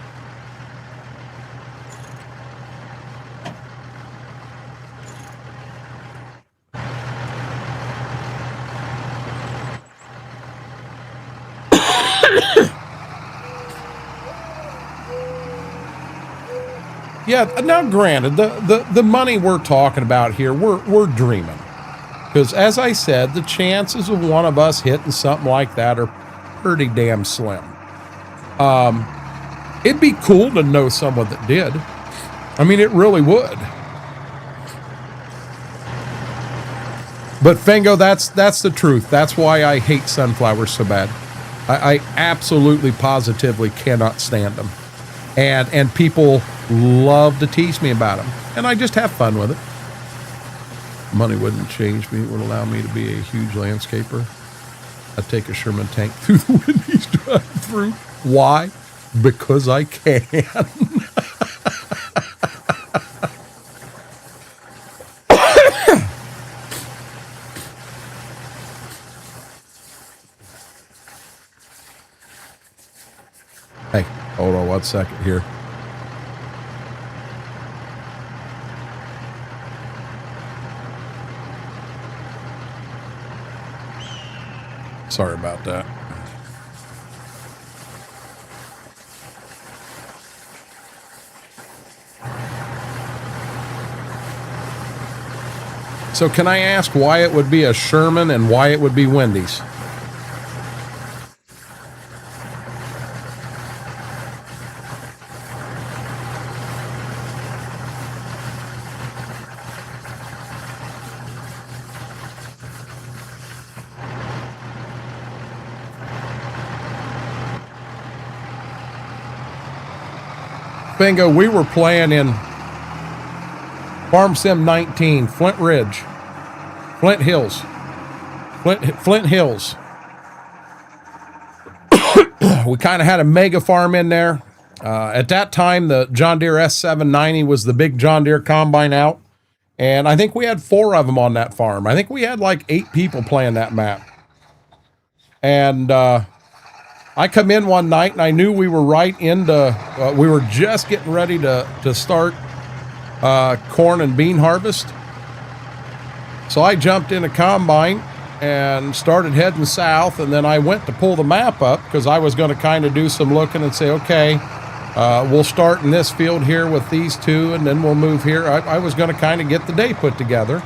Yeah, now granted, the money we're talking about here, we're dreaming. Because as I said, the chances of one of us hitting something like that are pretty damn slim. It'd be cool to know someone that did. I mean, it really would. But Fingo, that's the truth. That's why I hate sunflowers so bad. I absolutely, positively cannot stand them. And people love to tease me about them. And I just have fun with it. Money wouldn't change me. It would allow me to be a huge landscaper. I'd take a Sherman tank through the Wendy's drive-through. Why? Because I can. Hey, hold on 1 second here. Sorry about that. So can I ask why it would be a Sherman and why it would be Wendy's? Bingo, we were playing in Farm Sim 19, Flint Ridge, Flint Hills. Flint Hills. We kind of had a mega farm in there. At that time, the John Deere S790 was the big John Deere combine out. And I think we had 4 of them on that farm. I think we had like 8 people playing that map. And I come in one night and I knew we were right into, we were just getting ready to start corn and bean harvest. So I jumped in a combine and started heading south, and then I went to pull the map up because I was going to kind of do some looking and say, okay, we'll start in this field here with these 2, and then we'll move here. I was going to kind of get the day put together,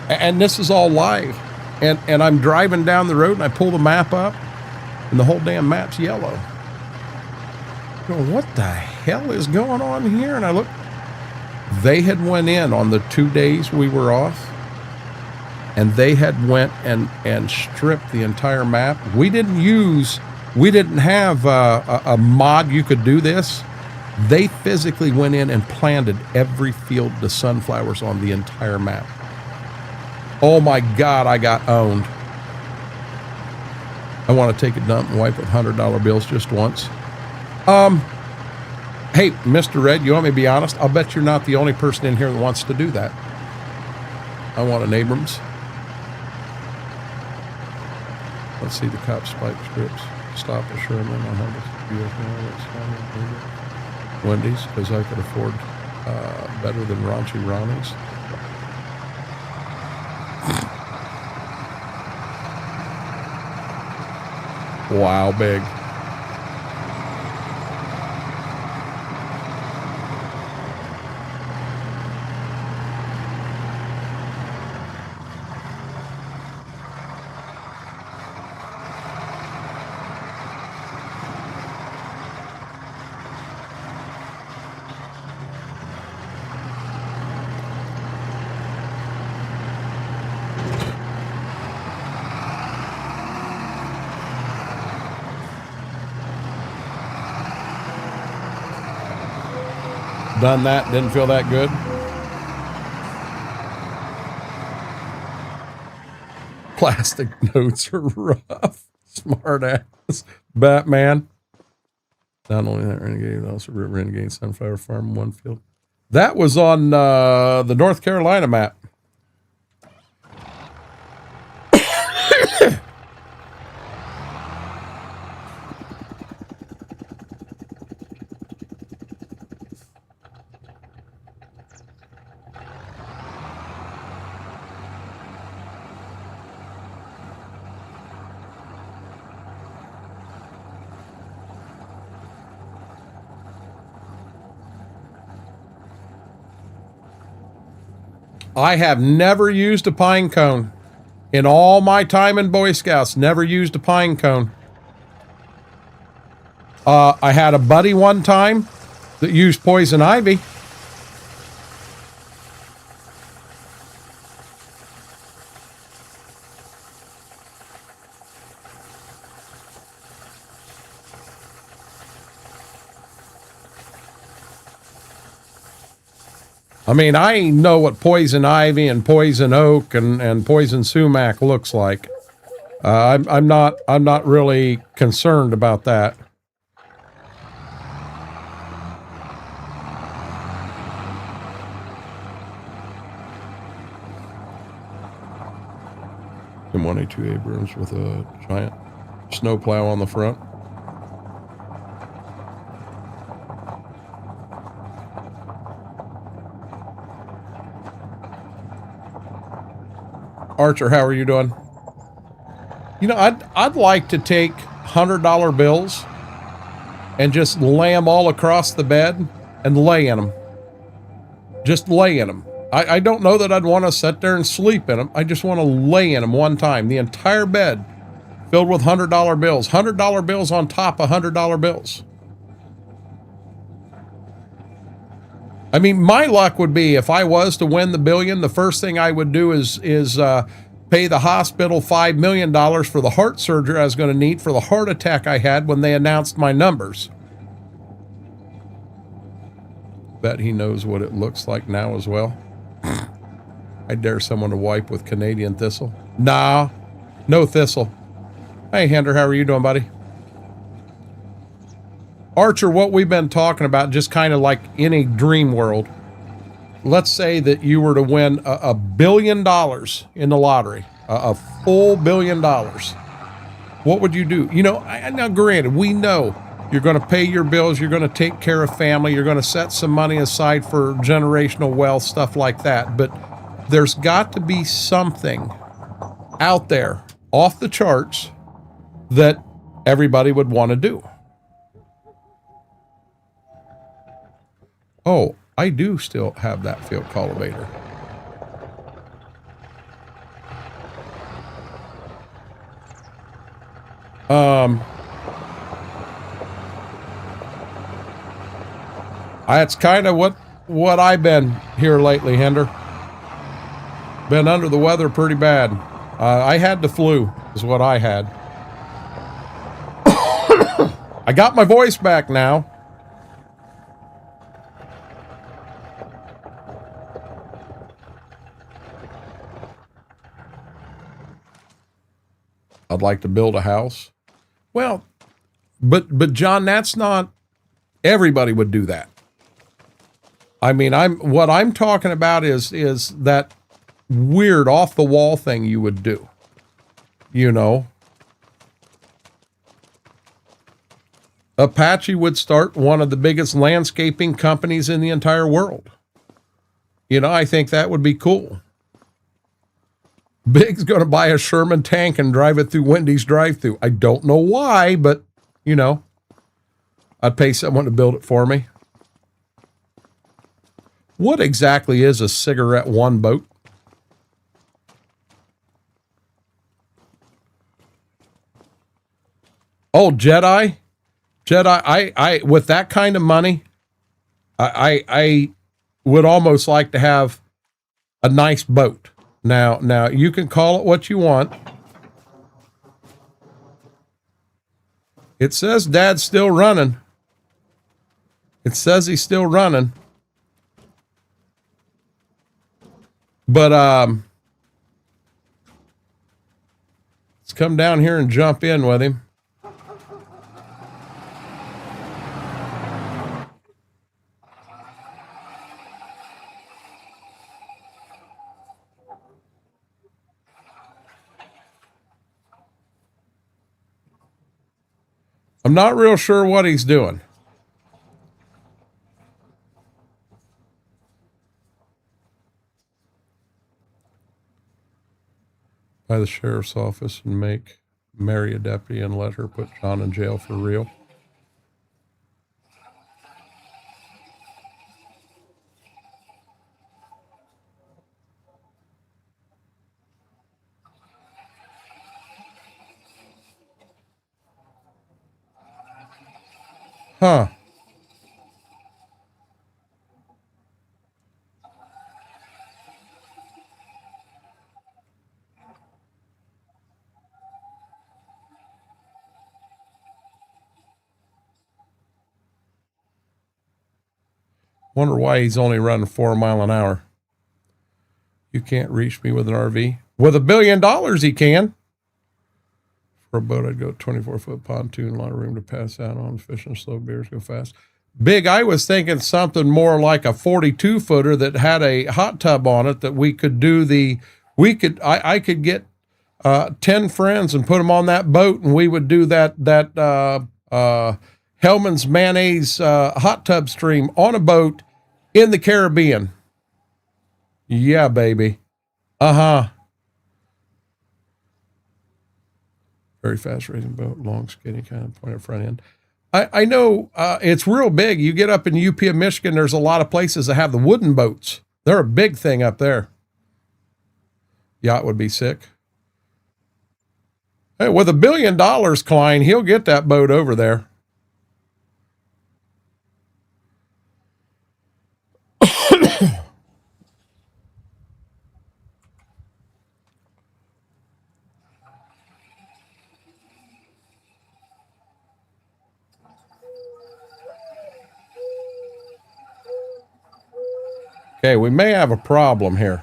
and this is all live. And I'm driving down the road, and I pull the map up, and the whole damn map's yellow. I'm going, what the hell is going on here? And I look, they had went in on the 2 days we were off, and they had went and stripped the entire map. We didn't have a mod you could do this. They physically went in and planted every field to sunflowers on the entire map. Oh my God, I got owned. I want to take a dump and wipe with $100 bills just once. Hey, Mr. Red, you want me to be honest? I'll bet you're not the only person in here that wants to do that. I want an Abrams. Let's see the cop spike strips. Stop a Sherman on Harvest. Wendy's, because I could afford better than raunchy Ronnie's. Wow, big. Done that, didn't feel that good. Plastic notes are rough. Smart ass. Batman. Not only that, Renegade, also Renegade Sunflower Farm, one field. That was on the North Carolina map. I have never used a pine cone. In all my time in Boy Scouts, never used a pine cone. I had a buddy one time that used poison ivy. I mean, I know what poison ivy and poison oak and poison sumac looks like. I'm not really concerned about that. M1A2 Abrams with a giant snowplow on the front. Archer, how are you doing? You know, I'd like to take $100 bills and just lay them all across the bed and lay in them. Just lay in them. I don't know that I'd want to sit there and sleep in them. I just want to lay in them one time. The entire bed filled with $100 bills. $100 bills on top of $100 bills. I mean, my luck would be if I was to win the billion, the first thing I would do is pay the hospital $5 million for the heart surgery I was going to need for the heart attack I had when they announced my numbers. Bet he knows what it looks like now as well. I dare someone to wipe with Canadian thistle. Nah, no thistle. Hey, Hender, how are you doing, buddy? Archer, what we've been talking about, just kind of like in a dream world. Let's say that you were to win $1 billion in the lottery, a full $1 billion. What would you do? You know, now granted, we know you're going to pay your bills, you're going to take care of family, you're going to set some money aside for generational wealth, stuff like that. But there's got to be something out there off the charts that everybody would want to do. Oh, I do still have that field cultivator. That's kind of what I've been here lately, Hender. Been under the weather pretty bad. I had the flu, is what I had. I got my voice back now. I'd like to build a house. Well, but John, that's not everybody would do that. I mean, what I'm talking about is that weird off the wall thing you would do. You know, Apache would start one of the biggest landscaping companies in the entire world. You know, I think that would be cool. Big's going to buy a Sherman tank and drive it through Wendy's drive-thru. I don't know why, but, you know, I'd pay someone to build it for me. What exactly is a cigarette one boat? Oh, Jedi? I with that kind of money, I would almost like to have a nice boat. Now you can call it what you want. It says Dad's still running. It says he's still running. But let's come down here and jump in with him. I'm not real sure what he's doing. By the sheriff's office and marry a deputy and let her put John in jail for real. Huh. Wonder why he's only running 4 miles an hour. You can't reach me with an RV. With $1 billion, he can. For a boat, I'd go 24-foot pontoon, a lot of room to pass out on, fishing slow, beers go fast. Big, I was thinking something more like a 42-footer that had a hot tub on it that we could do I could get 10 friends and put them on that boat, and we would do that Hellman's mayonnaise hot tub stream on a boat in the Caribbean. Yeah, baby. Uh-huh. Very fast racing boat, long, skinny, kind of pointed front end. I know it's real big. You get up in UP of Michigan, there's a lot of places that have the wooden boats. They're a big thing up there. Yacht would be sick. Hey, with $1 billion, Klein, he'll get that boat over there. Okay, we may have a problem here.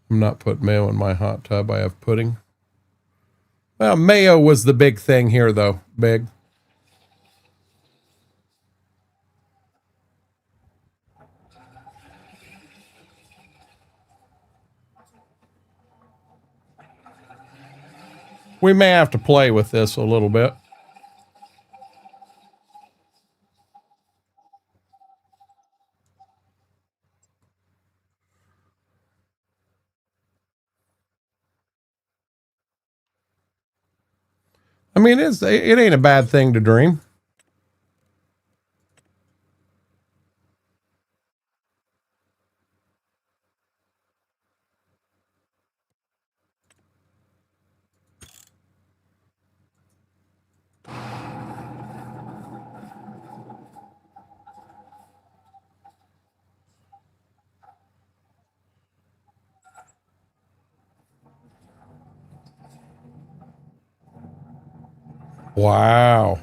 I'm not putting mayo in my hot tub. I have pudding. Well, mayo was the big thing here, though. Big. We may have to play with this a little bit. I mean, it ain't a bad thing to dream. Wow.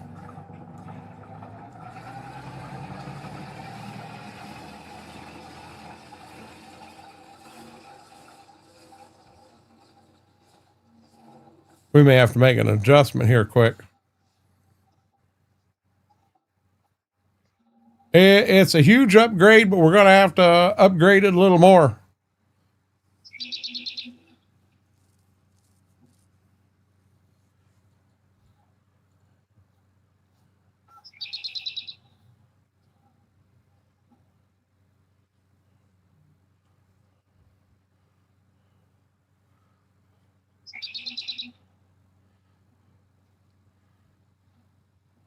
We may have to make an adjustment here quick. It's a huge upgrade, but we're going to have to upgrade it a little more.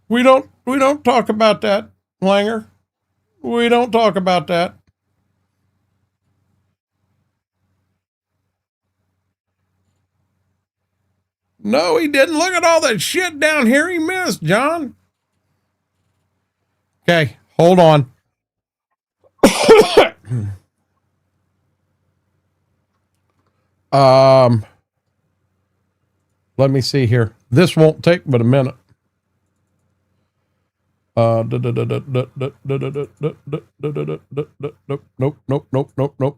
We don't talk about that, Langer. We don't talk about that. No, he didn't. Look at all that shit down here he missed, John. Okay, hold on. Let me see here. This won't take but a minute. Nope,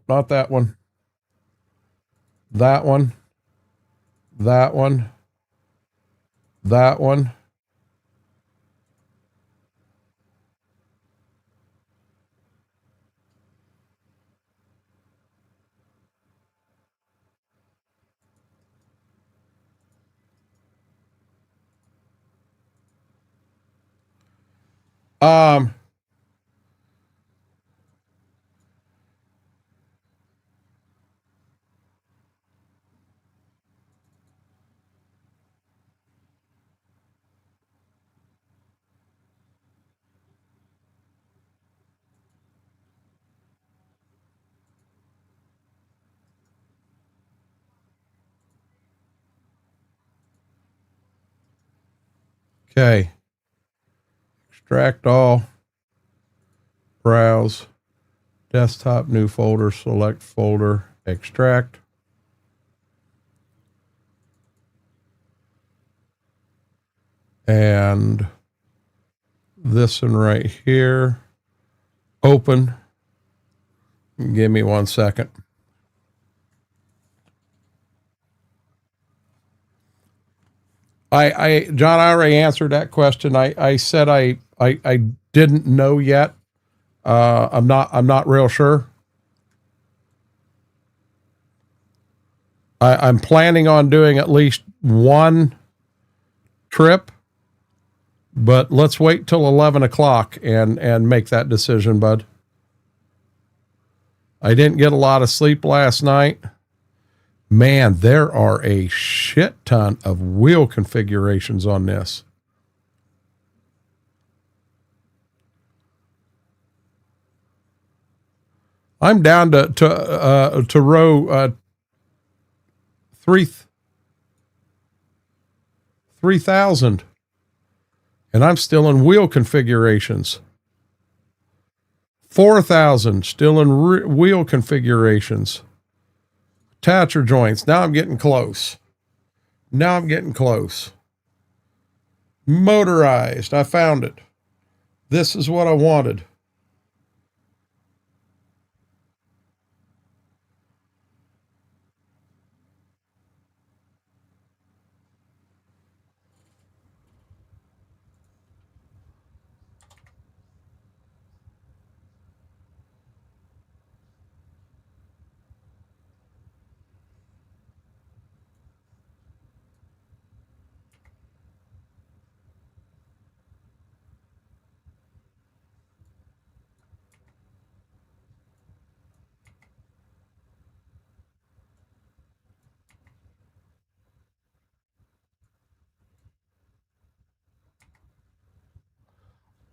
not that one. That one. That one. That one. Okay. Extract all. Browse. Desktop, new folder, select folder, extract. And this one right here. Open. Give me 1 second. John, I already answered that question. I said I didn't know yet. I'm not real sure. I'm planning on doing at least one trip, but let's wait till 11 o'clock and make that decision, bud. I didn't get a lot of sleep last night. Man, there are a shit ton of wheel configurations on this. I'm down to row 3,000. And I'm still in wheel configurations. 4,000, still in wheel configurations. Attachment joints. Now I'm getting close. Now I'm getting close. Motorized. I found it. This is what I wanted.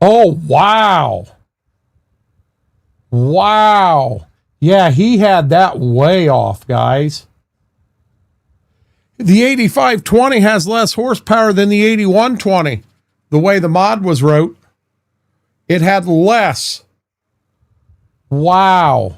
Oh, wow. Wow. Yeah, he had that way off, guys. The 8520 has less horsepower than the 8120. The way the mod was wrote, it had less. Wow.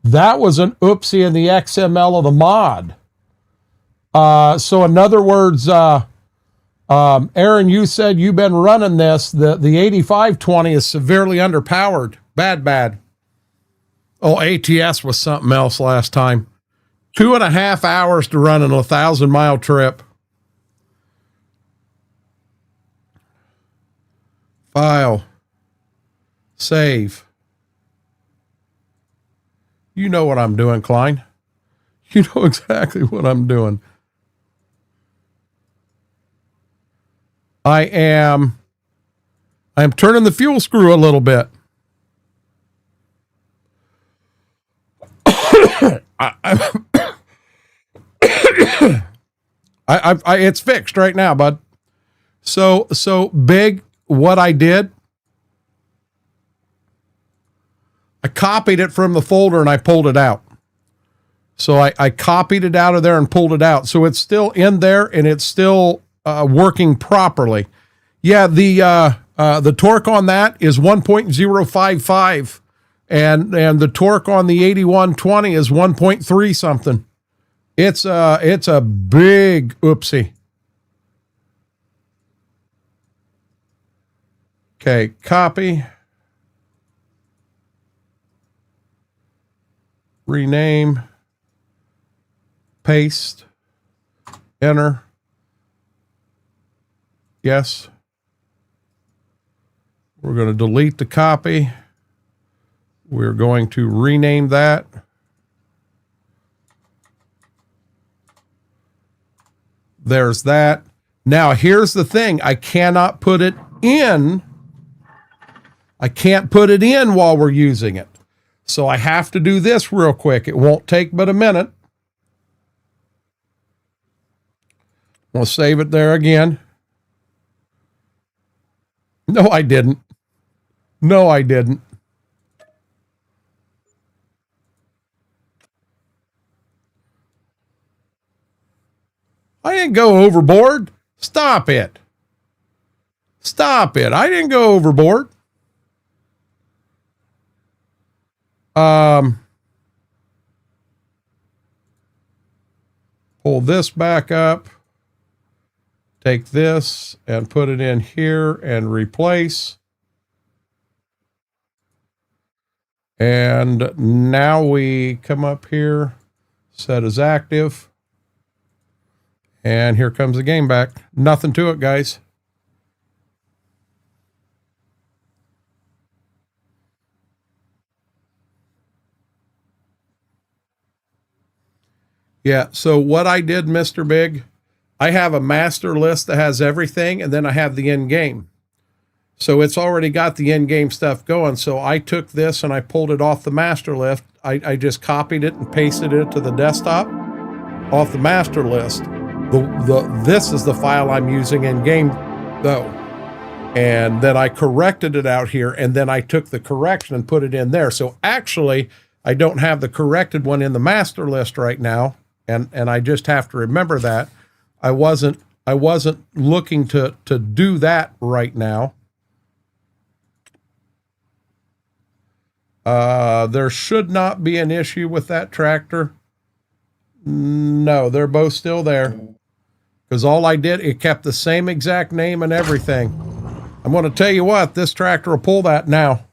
That was an oopsie in the XML of the mod. So in other words, Aaron, you said you've been running this. The 8520 is severely underpowered. Bad. Oh, ATS was something else last time. 2.5 hours to run an 1,000-mile trip. File. Save. You know what I'm doing, Klein. You know exactly what I'm doing. I am turning the fuel screw a little bit. It's fixed right now, bud. So big. What I did, I copied it from the folder and I pulled it out. So I copied it out of there and pulled it out. So it's still in there and it's still working properly. Yeah, the torque on that is 1.055, and the torque on the 8120 is 1.3 something. It's a big oopsie. Okay, copy. Rename. Paste. Enter. Yes. We're going to delete the copy. We're going to rename that. There's that. Now, here's the thing. I cannot put it in. I can't put it in while we're using it. So I have to do this real quick. It won't take but a minute. I'll save it there again. No, I didn't. No, I didn't. I didn't go overboard. Stop it. Stop it. I didn't go overboard. Pull this back up. Take this and put it in here and replace. And now we come up here, set as active. And here comes the game back. Nothing to it, guys. Yeah, so what I did, Mr. Big, I have a master list that has everything, and then I have the end game. So it's already got the end game stuff going. So I took this and I pulled it off the master list. I just copied it and pasted it to the desktop off the master list. This is the file I'm using in game though. And then I corrected it out here, and then I took the correction and put it in there. So actually, I don't have the corrected one in the master list right now, and I just have to remember that. I wasn't looking to do that right now. There should not be an issue with that tractor. No, they're both still there. Because all I did, it kept the same exact name and everything. I'm going to tell you what, this tractor will pull that now.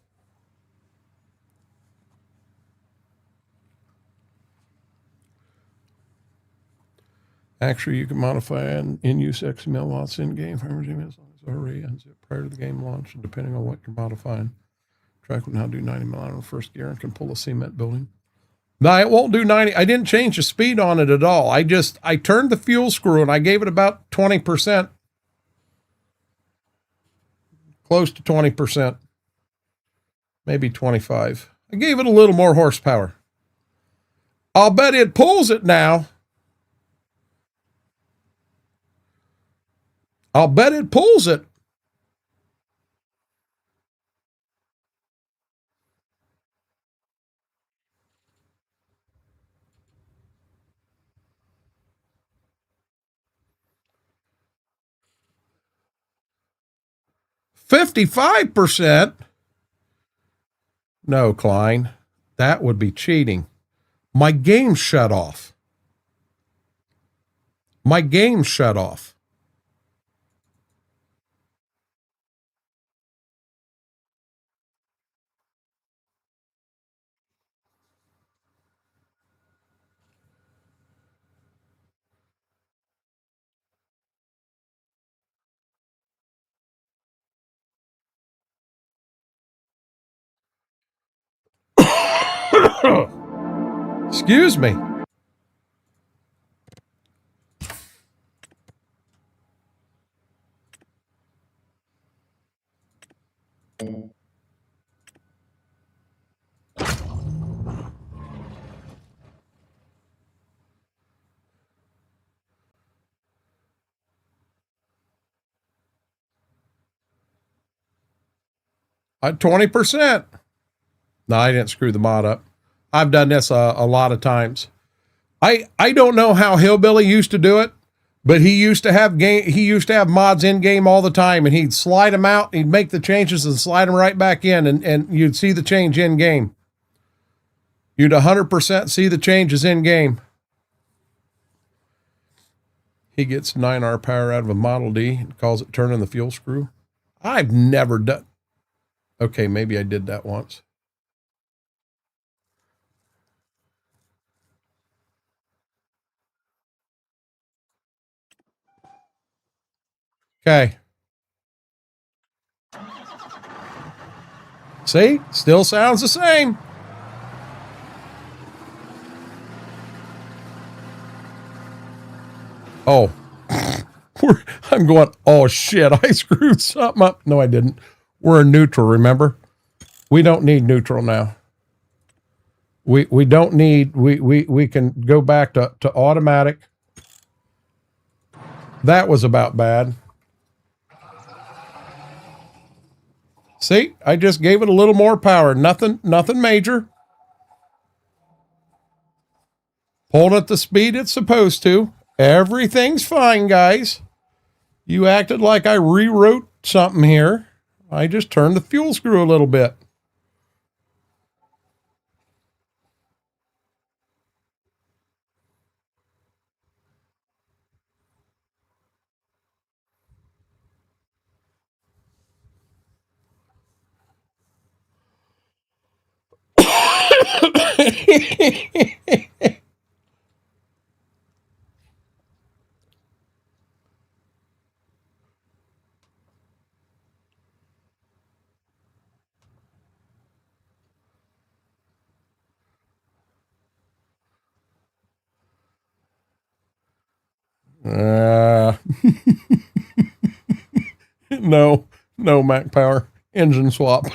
Actually, you can modify an in-use XML lots in-game farmers email as long as already unzip prior to the game launch, and depending on what you're modifying. Track will now do 90 mile an hour first gear and can pull a cement building. No, it won't do 90. I didn't change the speed on it at all. I turned the fuel screw and I gave it about 20%. Close to 20%. Maybe 25. I gave it a little more horsepower. I'll bet it pulls it now. I'll bet it pulls it. $55%? No, Klein. That would be cheating. My game shut off. My game shut off. Excuse me. At 20%. No, I didn't screw the mod up. I've done this a lot of times. I don't know how Hillbilly used to do it, but he used to have mods in game all the time, and he'd slide them out, he'd make the changes and slide them right back in, and you'd see the change in game. You'd 100% see the changes in game. He gets 9R power out of a Model D and calls it turning the fuel screw. I've never done. Okay, maybe I did that once. Okay. See? Still sounds the same. Oh. I'm going, oh shit, I screwed something up. No, I didn't. We're in neutral, remember? We don't need neutral now. We don't need, we can go back to automatic. That was about bad. See, I just gave it a little more power. Nothing major. Pulled at the speed it's supposed to. Everything's fine, guys. You acted like I rewrote something here. I just turned the fuel screw a little bit. No, Mac Power. Engine swap.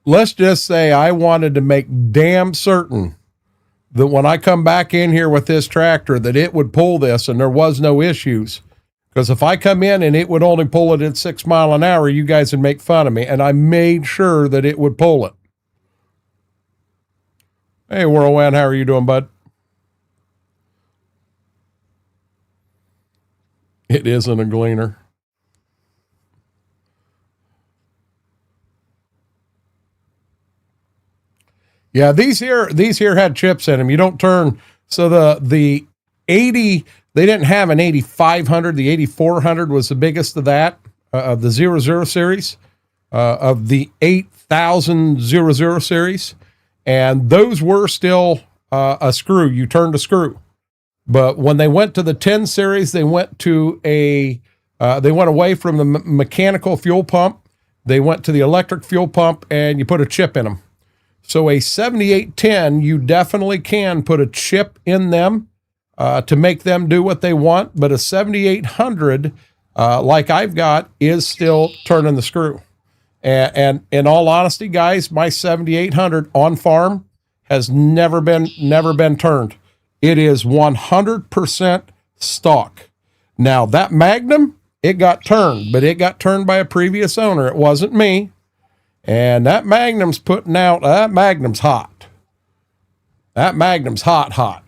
let's just say I wanted to make damn certain that when I come back in here with this tractor that it would pull this and there was no issues. Because if I come in and it would only pull it at 6 miles an hour, you guys would make fun of me. And I made sure that it would pull it. Hey, Whirlwind, how are you doing, bud? It isn't a gleaner. Yeah, these here had chips in them. You don't turn. So the 80, they didn't have an 8500. The 8400 was the biggest of that, of the 00 series, of the 8000 00 series. And those were still a screw. You turned a screw. But when they went to the 10 series, they went to they went away from the mechanical fuel pump. They went to the electric fuel pump, and you put a chip in them. So a 7810, you definitely can put a chip in them to make them do what they want. But a 7800, like I've got, is still turning the screw. And in all honesty, guys, my 7800 on farm has never been turned. It is 100% stock. Now that Magnum, it got turned, but it got turned by a previous owner. It wasn't me. And that Magnum's that Magnum's hot. That Magnum's hot.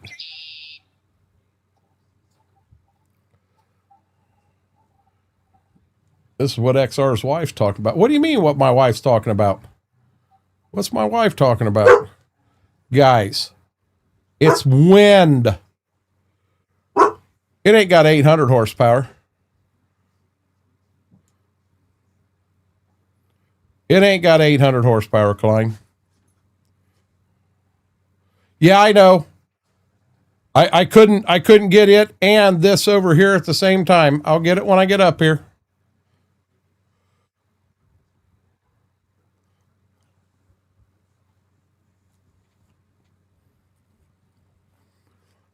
This is what XR's wife's talking about. What do you mean what my wife's talking about? What's my wife talking about? Guys, it's wind. It ain't got 800 horsepower. It ain't got 800 horsepower, Klein. Yeah, I know. I couldn't get it and this over here at the same time. I'll get it when I get up here.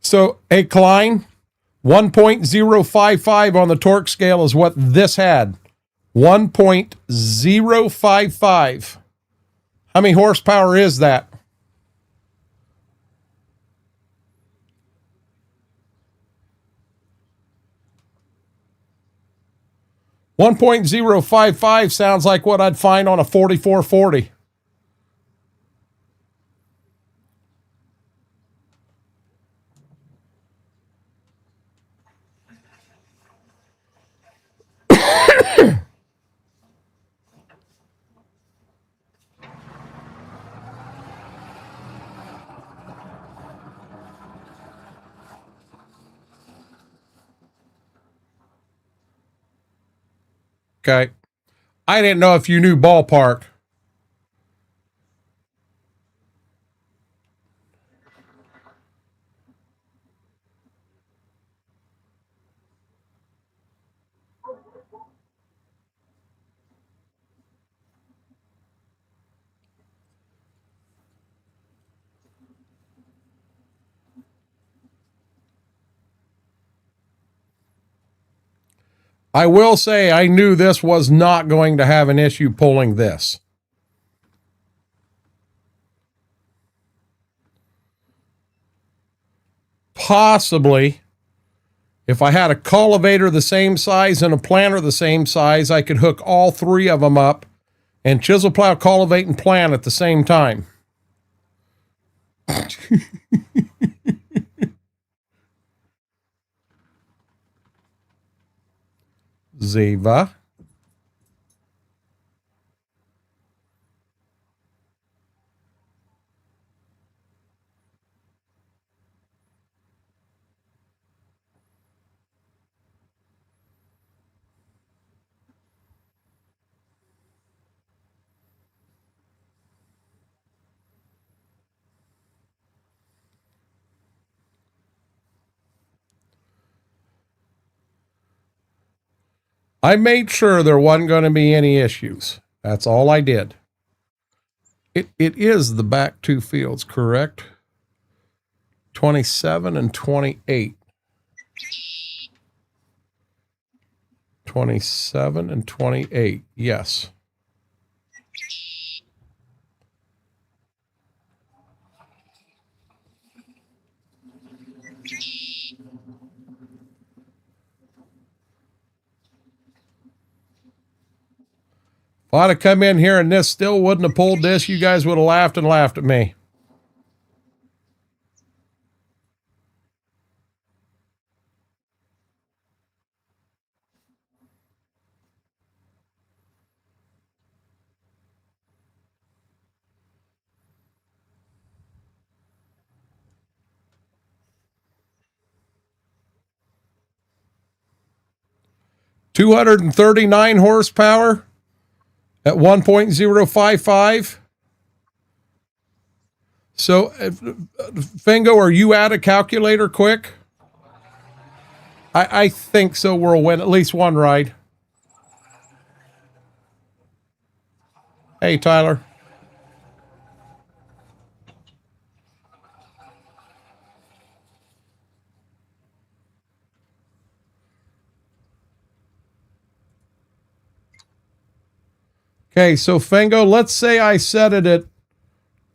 So, hey, Klein, 1.055 on the torque scale is what this had. 1.055. How many horsepower is that? .055 sounds like what I'd find on a 4440. Okay. I didn't know if you knew ballpark. I will say I knew this was not going to have an issue pulling this. Possibly, if I had a cultivator the same size and a planter the same size, I could hook all three of them up and chisel plow, cultivate, and plant at the same time. Ziva. I made sure there wasn't going to be any issues. That's all I did. It is the back two fields, correct? 27 and 28. 27 and 28. Yes. If I'd have come in here and this still wouldn't have pulled this, you guys would have laughed and laughed at me. $239 horsepower at 1.055. So, Fingo, are you at a calculator quick? I think so. We'll win at least one ride. Hey, Tyler. Okay, so Fingo, let's say I set it at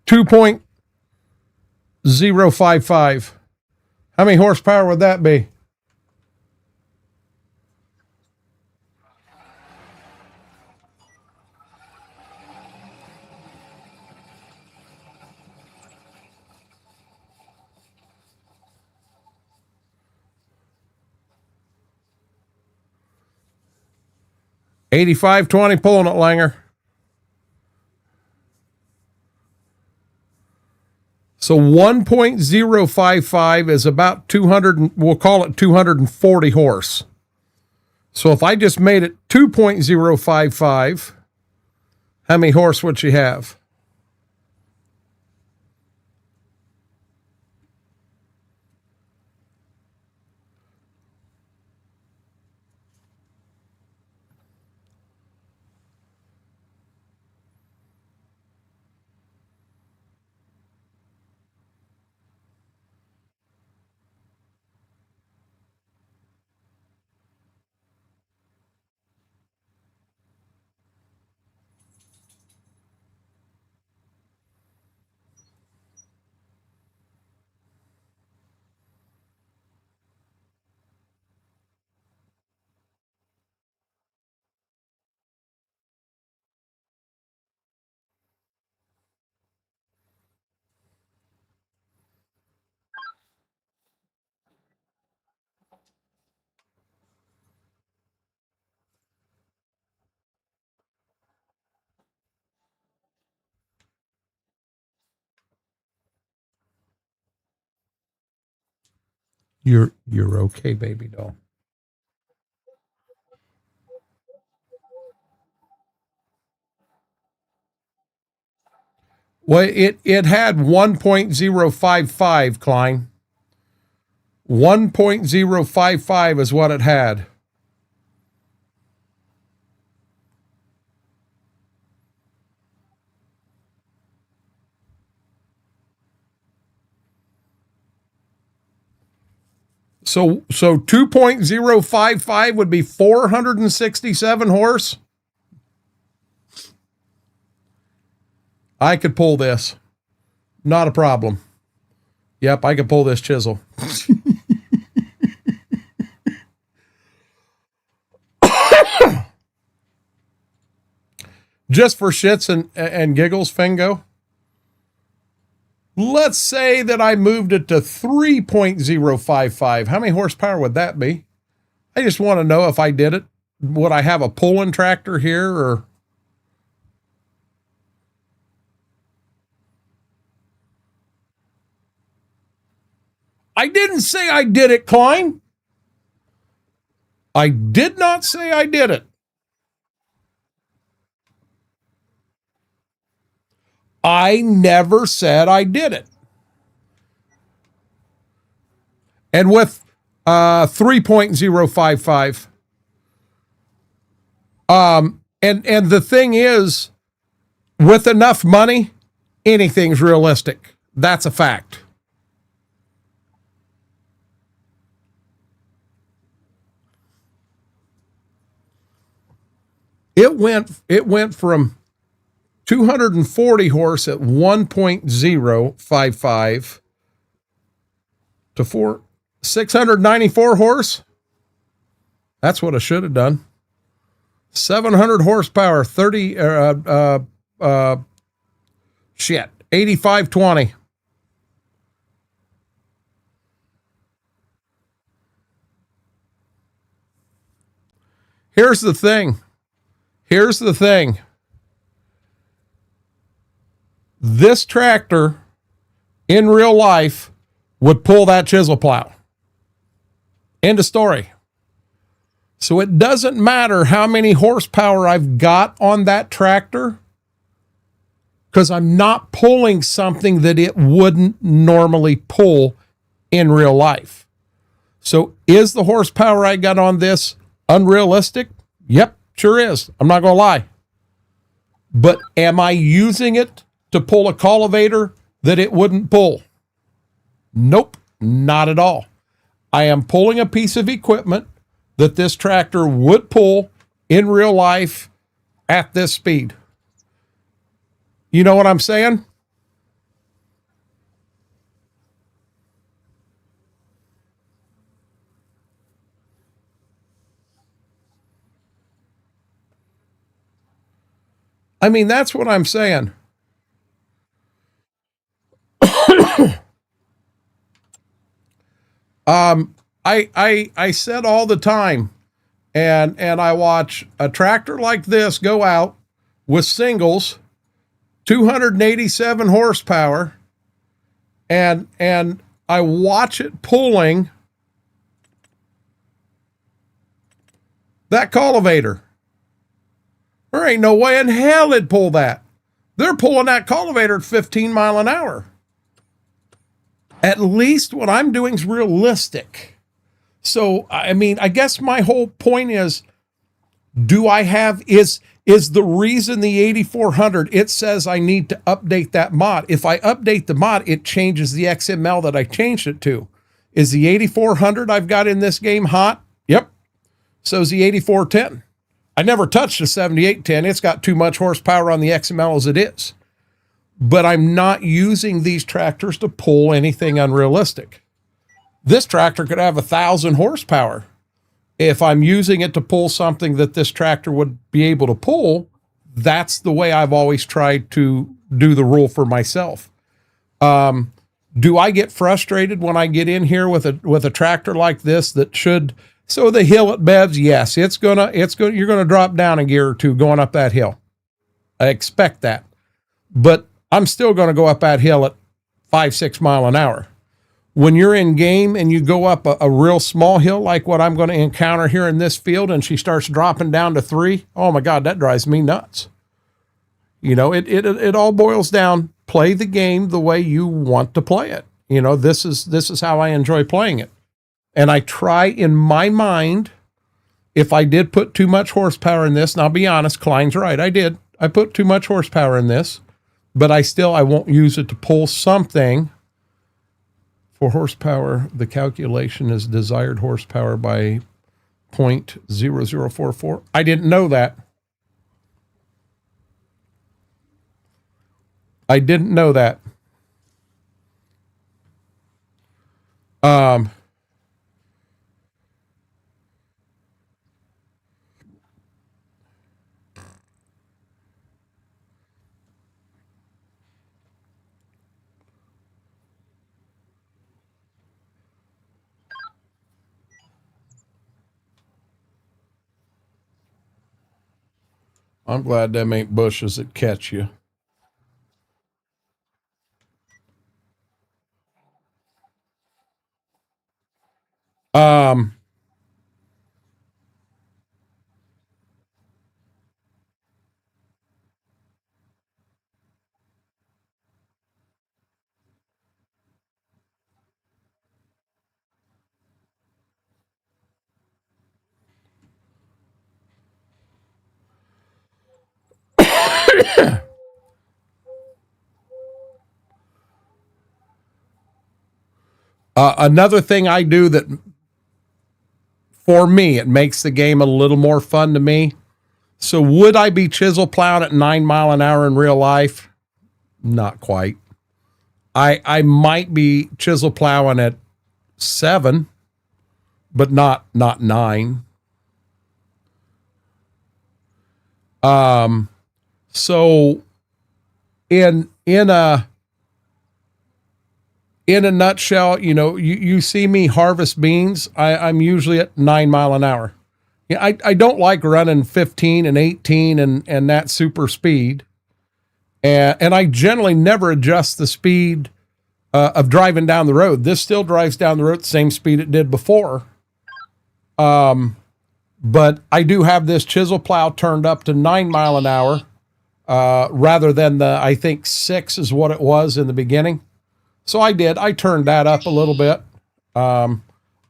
2.055. How many horsepower would that be? $85.20 pulling it, Langer. So 1.055 is about 200, we'll call it 240 horse. So if I just made it 2.055, how many horse would she have? You're okay, baby doll. Well, it had 1.055, Klein. 1.055 is what it had. So 2.055 would be 467 horse. I could pull this. Not a problem. Yep, I could pull this chisel. Just for shits and giggles, Fingo. Let's say that I moved it to 3.055. How many horsepower would that be? I just want to know if I did it. Would I have a pulling tractor here or... I didn't say I did it, Klein. I did not say I did it. I never said I did it. And with 3.055. And the thing is, with enough money, anything's realistic. That's a fact. It went from 240 horse at 1.055 to 694 horse. That's what I should have done. 700 horsepower, 8520. Here's the thing. This tractor in real life would pull that chisel plow. End of story. So it doesn't matter how many horsepower I've got on that tractor, because I'm not pulling something that it wouldn't normally pull in real life. So is the horsepower I got on this unrealistic? Yep, sure is. I'm not going to lie. But am I using it to pull a cultivator that it wouldn't pull? Nope, not at all. I am pulling a piece of equipment that this tractor would pull in real life at this speed. You know what I'm saying? I mean, that's what I'm saying. I said all the time, and I watch a tractor like this go out with singles, 287 horsepower, and I watch it pulling that cultivator. There ain't no way in hell it'd pull that. They're pulling that cultivator at 15 mile an hour. At least what I'm doing is realistic. So, I mean, I guess my whole point is, is the reason the 8400, it says I need to update that mod. If I update the mod, it changes the XML that I changed it to. Is the 8400 I've got in this game hot? Yep. So is the 8410. I never touched the 7810. It's got too much horsepower on the XML as it is. But I'm not using these tractors to pull anything unrealistic. This tractor could have 1,000 horsepower. If I'm using it to pull something that this tractor would be able to pull, that's the way I've always tried to do the rule for myself. Do I get frustrated when I get in here with a tractor like this that should? So the hill at Bev's, yes, you're gonna drop down a gear or two going up that hill. I expect that, but I'm still going to go up that hill at 5-6 mile an hour. When you're in game and you go up a real small hill, like what I'm going to encounter here in this field, and she starts dropping down to 3, oh my God, that drives me nuts. You know, it all boils down, play the game the way you want to play it. You know, this is how I enjoy playing it. And I try in my mind, if I did put too much horsepower in this, and I'll be honest, Klein's right, I put too much horsepower in this, but I won't use it to pull something. For horsepower, the calculation is desired horsepower by 0.0044. I didn't know that. I'm glad them ain't bushes that catch you. Another thing I do that, for me, it makes the game a little more fun to me. So would I be chisel plowing at 9 mile an hour in real life? Not quite. I might be chisel plowing at 7, but not 9. So in a nutshell, you know, you see me harvest beans, I'm usually at 9 mile an hour. Yeah, I don't like running 15 and 18 and that super speed. And I generally never adjust the speed of driving down the road. This still drives down the road the same speed it did before. But I do have this chisel plow turned up to 9 mile an hour rather than I think 6 is what it was in the beginning. So I turned that up a little bit.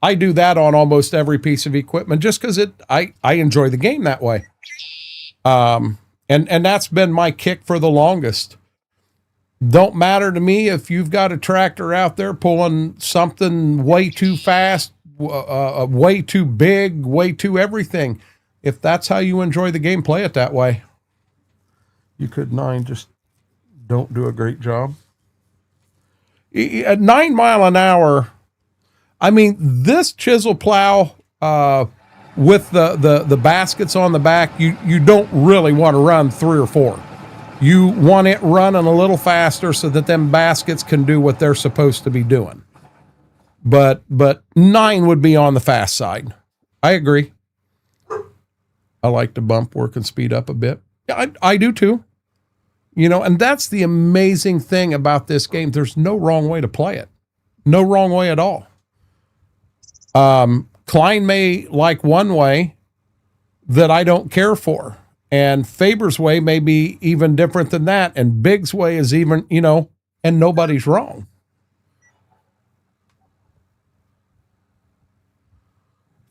I do that on almost every piece of equipment just because I enjoy the game that way. And that's been my kick for the longest. Don't matter to me if you've got a tractor out there pulling something way too fast, way too big, way too everything. If that's how you enjoy the game, play it that way. You could 9, just don't do a great job. At 9 mile an hour, I mean, this chisel plow with the baskets on the back, you don't really want to run 3 or 4. You want it running a little faster so that them baskets can do what they're supposed to be doing. But 9 would be on the fast side. I agree. I like to bump work and speed up a bit. Yeah, I do too. You know, and that's the amazing thing about this game. There's no wrong way to play it. No wrong way at all. Klein may like one way that I don't care for. And Faber's way may be even different than that. And Big's way is even, you know, and nobody's wrong.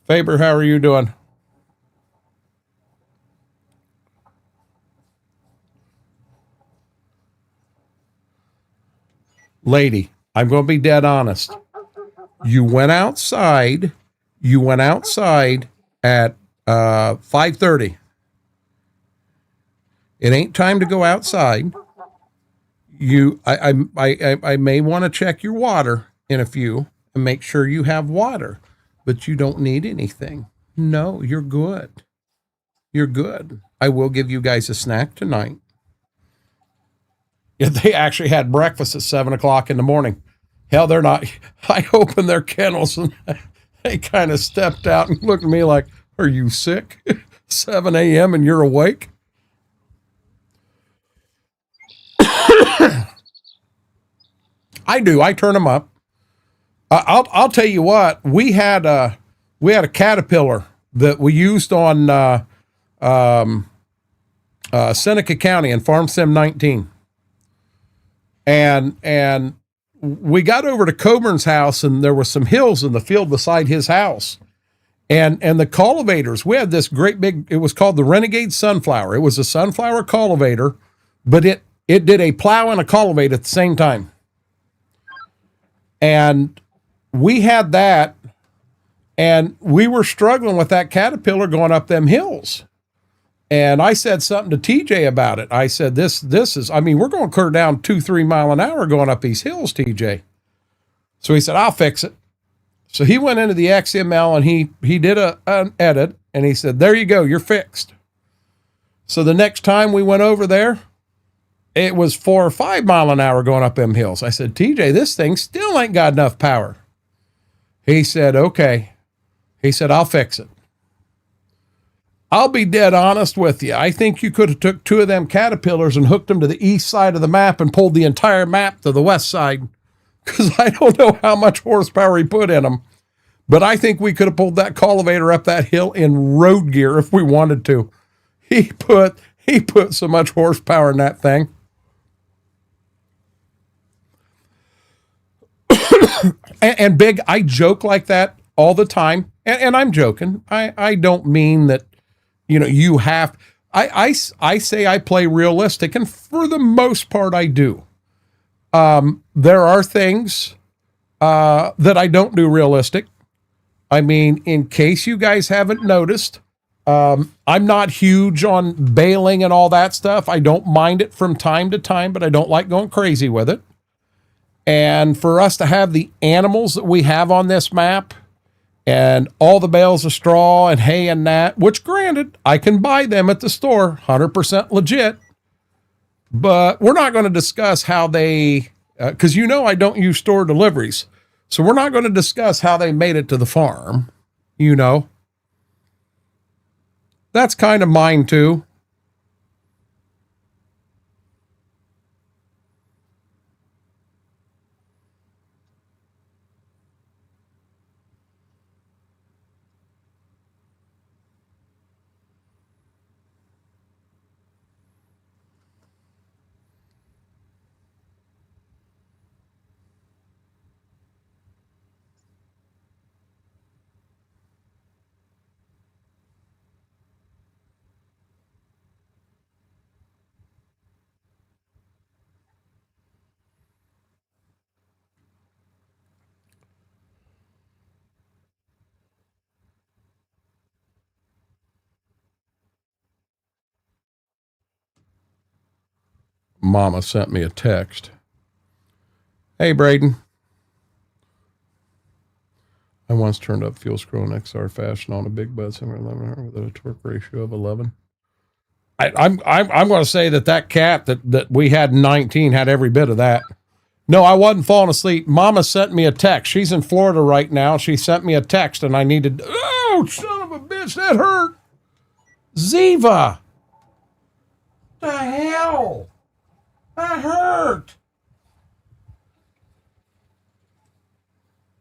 Faber, how are you doing? Lady, I'm going to be dead honest. You went outside at 5:30. It ain't time to go outside. I may want to check your water in a few and make sure you have water, but you don't need anything. No, you're good. You're good. I will give you guys a snack tonight. Yeah, they actually had breakfast at 7:00 in the morning. Hell, they're not. I opened their kennels and they kind of stepped out and looked at me like, "Are you sick? 7 a.m. and you're awake?" I do. I turn them up. I'll tell you what. We had a Caterpillar that we used on Seneca County in Farm Sim 19. And we got over to Coburn's house, and there were some hills in the field beside his house. And the cultivators, we had this great big, it was called the Renegade Sunflower. It was a sunflower cultivator, but it did a plow and a cultivate at the same time. And we had that, and we were struggling with that Caterpillar going up them hills. And I said something to TJ about it. I said, this is, I mean, we're going to clear down 2-3 mile an hour going up these hills, TJ. So he said, I'll fix it. So he went into the XML and he did an edit, and he said, there you go, you're fixed. So the next time we went over there, it was 4 or 5 mile an hour going up them hills. I said, TJ, this thing still ain't got enough power. He said, okay. He said, I'll fix it. I'll be dead honest with you. I think you could have took 2 of them Caterpillars and hooked them to the east side of the map and pulled the entire map to the west side, because I don't know how much horsepower he put in them. But I think we could have pulled that cultivator up that hill in road gear if we wanted to. He put so much horsepower in that thing. and Big, I joke like that all the time. And I'm joking. I don't mean that, you know, you have, I say I play realistic, and for the most part I do. There are things that I don't do realistic. I mean, in case you guys haven't noticed, I'm not huge on baling and all that stuff. I don't mind it from time to time, but I don't like going crazy with it. And for us to have the animals that we have on this map, and all the bales of straw and hay and that, which granted, I can buy them at the store, 100% legit. But we're not going to discuss how they, because I don't use store deliveries. So we're not going to discuss how they made it to the farm. That's kind of mine too. Mama sent me a text. Hey, Braden. I once turned up fuel scroll in XR fashion on a big bud somewhere 1100 with a torque ratio of 11. I'm going to say that cat that we had in 19 had every bit of that. No, I wasn't falling asleep. Mama sent me a text. She's in Florida right now. She sent me a text, and I needed. Oh, son of a bitch, that hurt. Ziva. The hell? That hurt.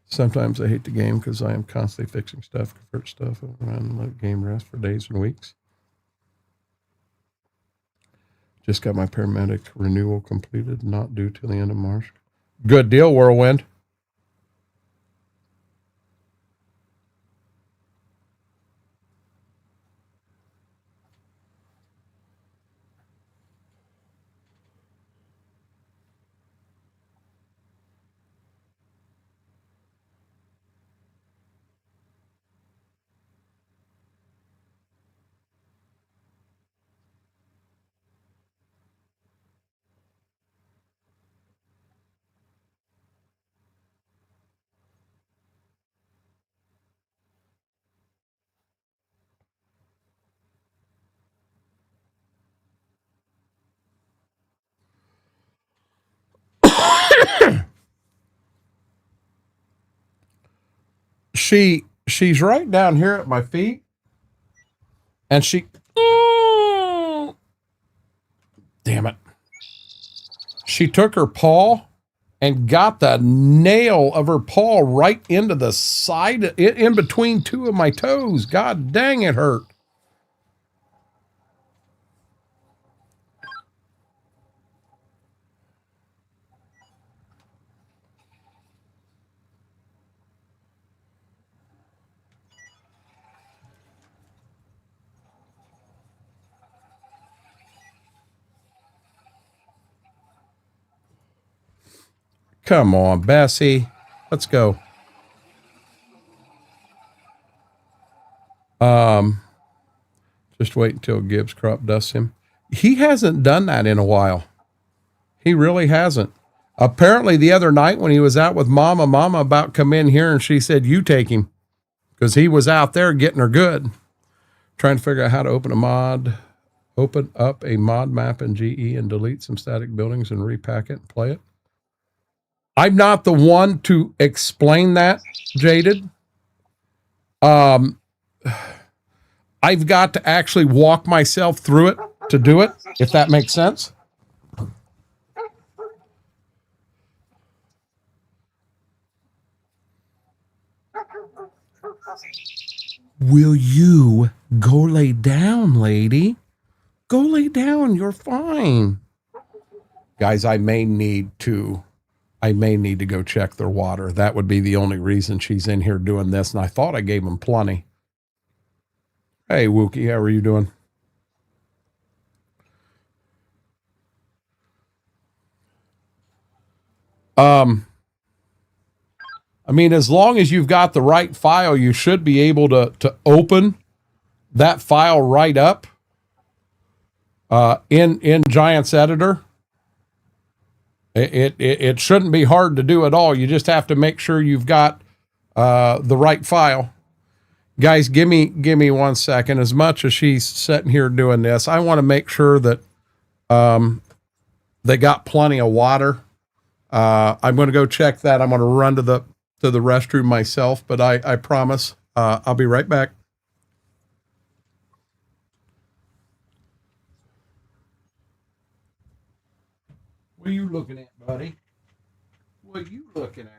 Sometimes I hate the game because I am constantly fixing stuff, convert stuff, and let game rest for days and weeks. Just got my paramedic renewal completed, not due till the end of March. Good deal, Whirlwind. She's right down here at my feet, and damn it. She took her paw and got the nail of her paw right into the side, in between two of my toes. God dang, it hurt. Come on, Bessie. Let's go. Just wait until Gibbs crop dusts him. He hasn't done that in a while. He really hasn't. Apparently the other night when he was out with Mama about come in here and she said, you take him. Because he was out there getting her good. Trying to figure out how to open up a mod map in GE and delete some static buildings and repack it and play it. I'm not the one to explain that, Jaded. I've got to actually walk myself through it to do it, if that makes sense. Will you go lay down, lady? Go lay down. You're fine. Guys, I may need to go check their water. That would be the only reason she's in here doing this. And I thought I gave them plenty. Hey, Wookie, how are you doing? I mean, as long as you've got the right file, you should be able to open that file right up in Giants Editor. It shouldn't be hard to do at all. You just have to make sure you've got the right file. Guys, give me 1 second. As much as she's sitting here doing this, I want to make sure that they got plenty of water. I'm going to go check that. I'm going to run to the restroom myself, but I promise I'll be right back. What are you looking at, buddy? What are you looking at?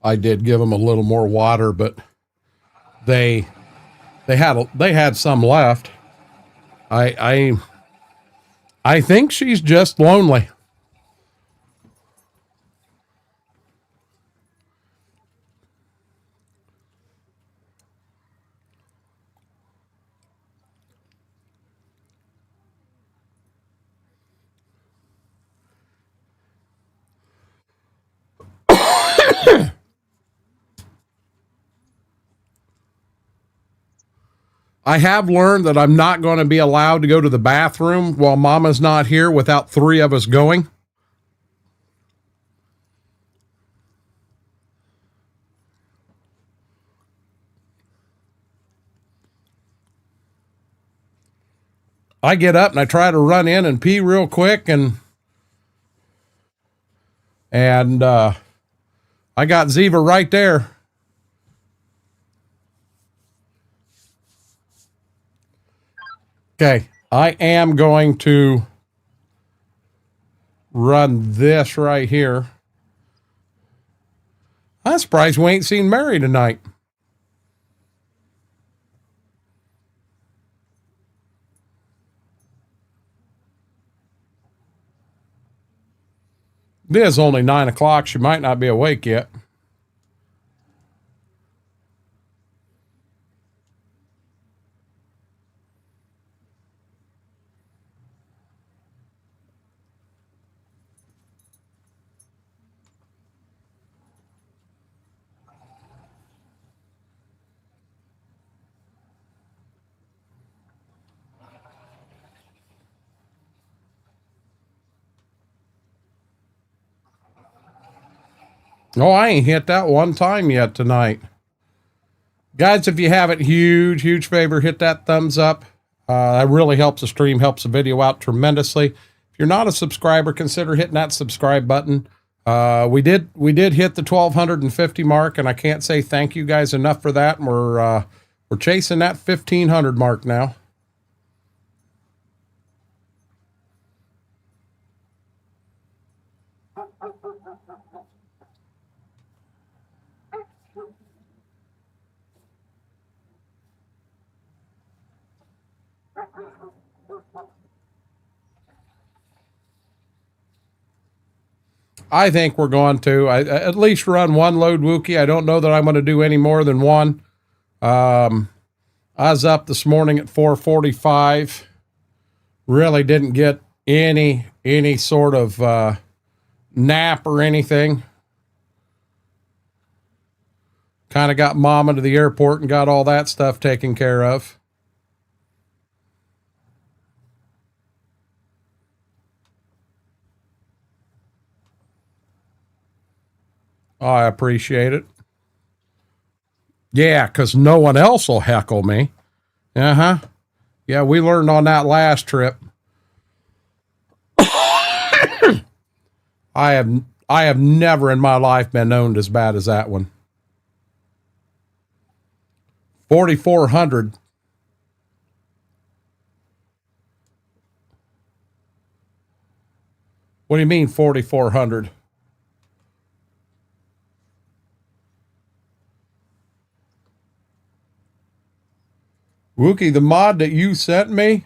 I did give them a little more water, but they had some left. I I think she's just lonely. I have learned that I'm not going to be allowed to go to the bathroom while Mama's not here without 3 of us going. I get up and I try to run in and pee real quick, and I got Ziva right there. Okay, I am going to run this right here. I'm surprised we ain't seen Mary tonight. It is only 9 o'clock. She might not be awake yet. No, I ain't hit that one time yet tonight. Guys, if you haven't, huge favor, hit that thumbs up. That really helps the stream, helps the video out tremendously. If you're not a subscriber, consider hitting that subscribe button. We did hit the 1,250 mark, and I can't say thank you guys enough for that. And we're chasing that 1,500 mark now. I think we're going to at least run one load Wookie. I don't know that I'm going to do any more than one. I was up this morning at 4:45. Really didn't get any sort of nap or anything. Kind of got Mama to the airport and got all that stuff taken care of. I appreciate it. Yeah, because no one else will heckle me. Uh-huh. Yeah, we learned on that last trip. I have never in my life been owned as bad as that one. 4,400. What do you mean 4,400? Wookie, the mod that you sent me.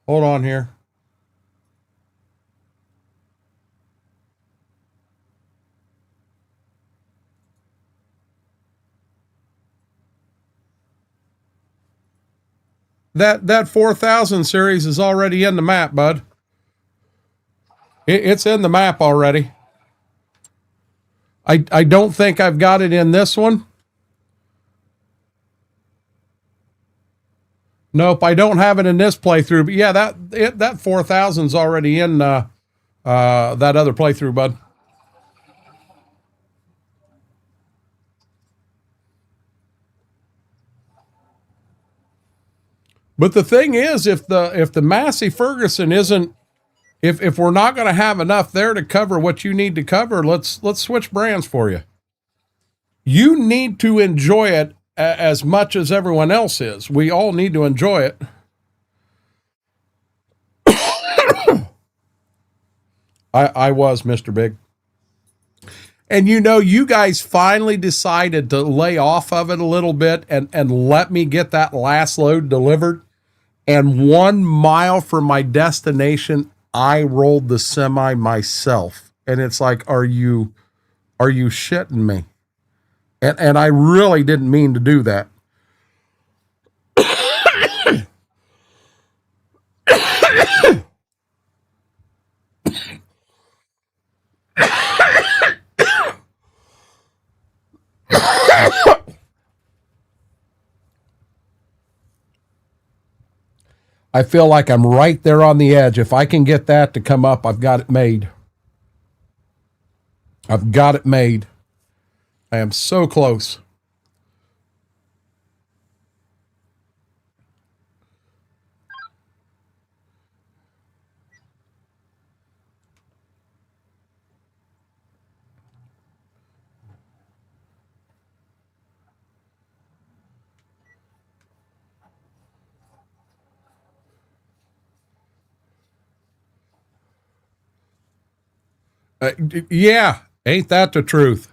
Hold on here. That 4,000 series is already in the map, bud. It's in the map already. I don't think I've got it in this one. Nope, I don't have it in this playthrough. But yeah, that 4,000's already in that other playthrough, bud. But the thing is, if the Massey Ferguson isn't, if we're not going to have enough there to cover what you need to cover, let's switch brands for you. You need to enjoy it as much as everyone else is. We all need to enjoy it. I was, Mr. Big. And you guys finally decided to lay off of it a little bit and let me get that last load delivered. And 1 mile from my destination, I rolled the semi myself. And it's like, are you shitting me? And I really didn't mean to do that. I feel like I'm right there on the edge. If I can get that to come up, I've got it made. I've got it made. I am so close. Yeah, ain't that the truth?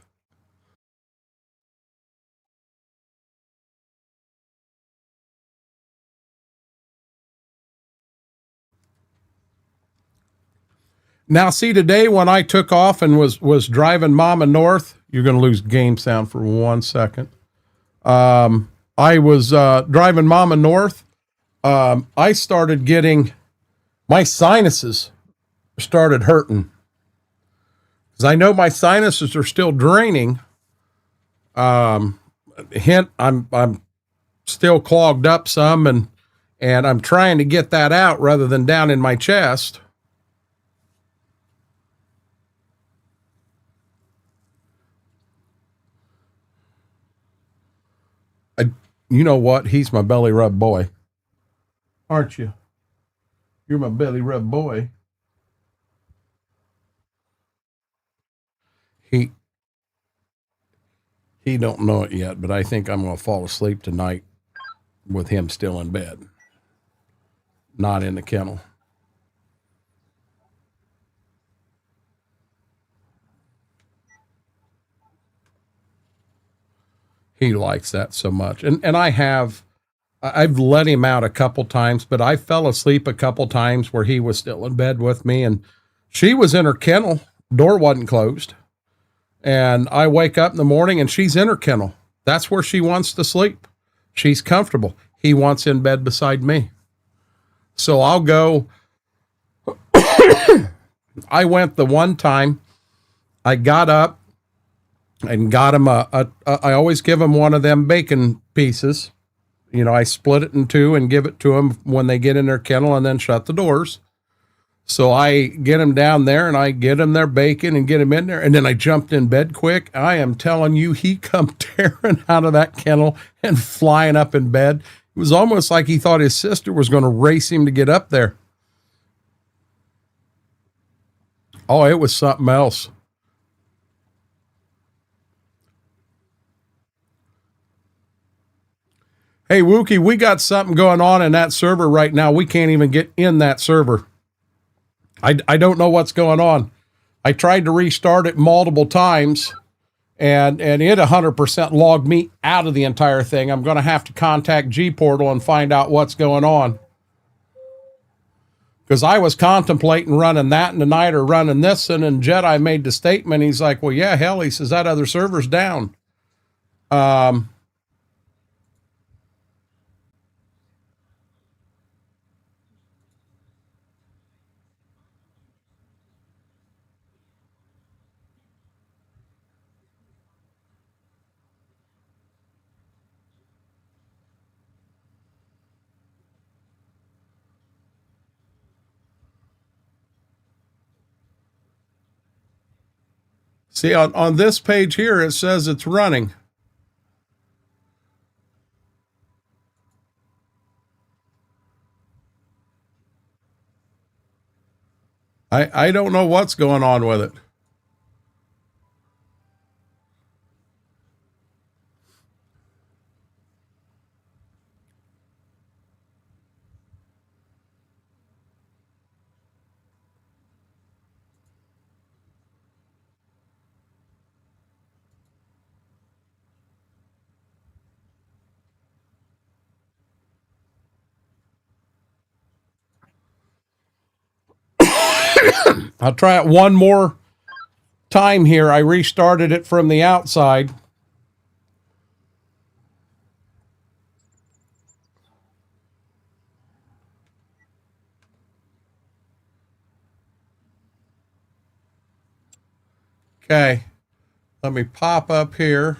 Now, see, today when I took off and was driving Mama north, you're going to lose game sound for 1 second. I was driving Mama north. I started getting my sinuses started hurting because I know my sinuses are still draining. Hint, I'm still clogged up some, and I'm trying to get that out rather than down in my chest. I, you know what? He's my belly rub boy, aren't you? You're my belly rub boy. He he don't know it yet, but I think I'm going to fall asleep tonight with him still in bed, not in the kennel. He likes that so much, and I've let him out a couple times, but I fell asleep a couple times where he was still in bed with me, and she was in her kennel, door wasn't closed, and I wake up in the morning and she's in her kennel. That's where she wants to sleep. She's comfortable. He wants in bed beside me. So I'll go. I went the one time I got up and got him I always give him one of them bacon pieces. You know, I split it in two and give it to them when they get in their kennel and then shut the doors. So I get him down there and I get him their bacon and get him in there. And then I jumped in bed quick. I am telling you, he come tearing out of that kennel and flying up in bed. It was almost like he thought his sister was going to race him to get up there. Oh, it was something else. Hey, Wookie, we got something going on in that server right now. We can't even get in that server. I don't know what's going on. I tried to restart it multiple times, and it 100% logged me out of the entire thing. I'm going to have to contact G Portal and find out what's going on. Because I was contemplating running that tonight or running this, and then Jedi made the statement. He's like, well, yeah, hell, he says that other server's down. Um, See, on this page here, it says it's running. I don't know what's going on with it. I'll try it one more time here. I restarted it from the outside. Okay, let me pop up here.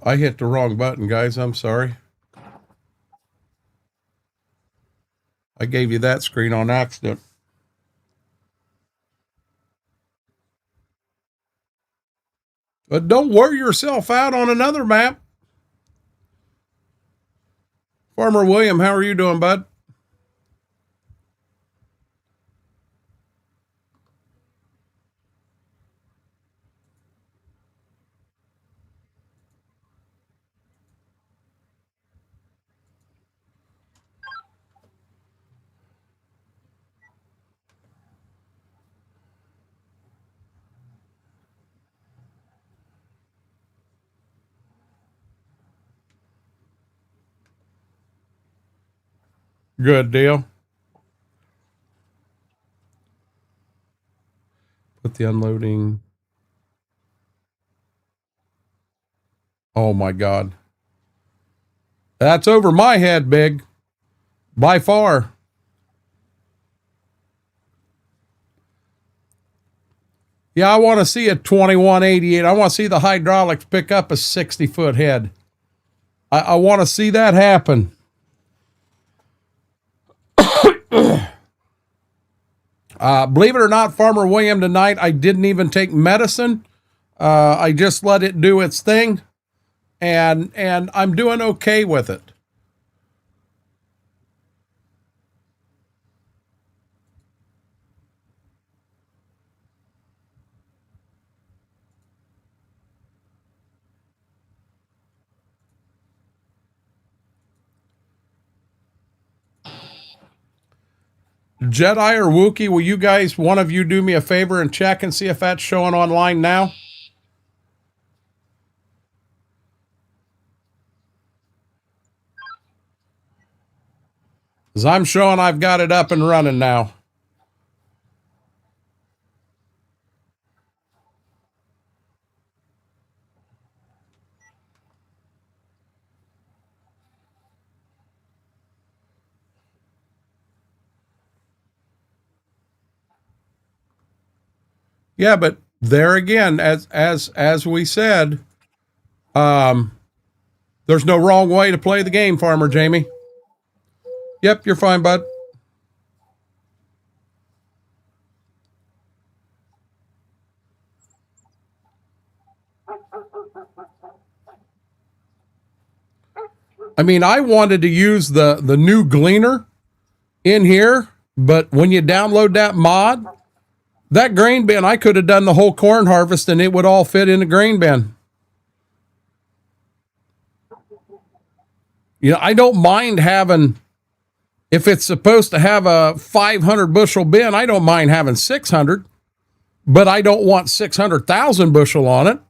I hit the wrong button, guys. I'm sorry. I gave you that screen on accident. But don't wear yourself out on another map. Farmer William, how are you doing, bud? Good deal. Put the unloading. Oh my God. That's over my head, big. By far. Yeah, I want to see a 2188. I want to see the hydraulics pick up a 60-foot head. I want to see that happen. Believe it or not, Farmer William, tonight I didn't even take medicine. I just let it do its thing, and I'm doing okay with it. Jedi or Wookie, will you guys, one of you, do me a favor and check and see if that's showing online now? Because I'm showing I've got it up and running now. Yeah, but there again, as we said, there's no wrong way to play the game, Farmer Jamie. Yep, you're fine, bud. I mean, I wanted to use the new gleaner in here, but when you download that mod, that grain bin, I could have done the whole corn harvest and it would all fit in the grain bin. You know, I don't mind having, if it's supposed to have a 500 bushel bin, I don't mind having 600, but I don't want 600,000 bushel on it.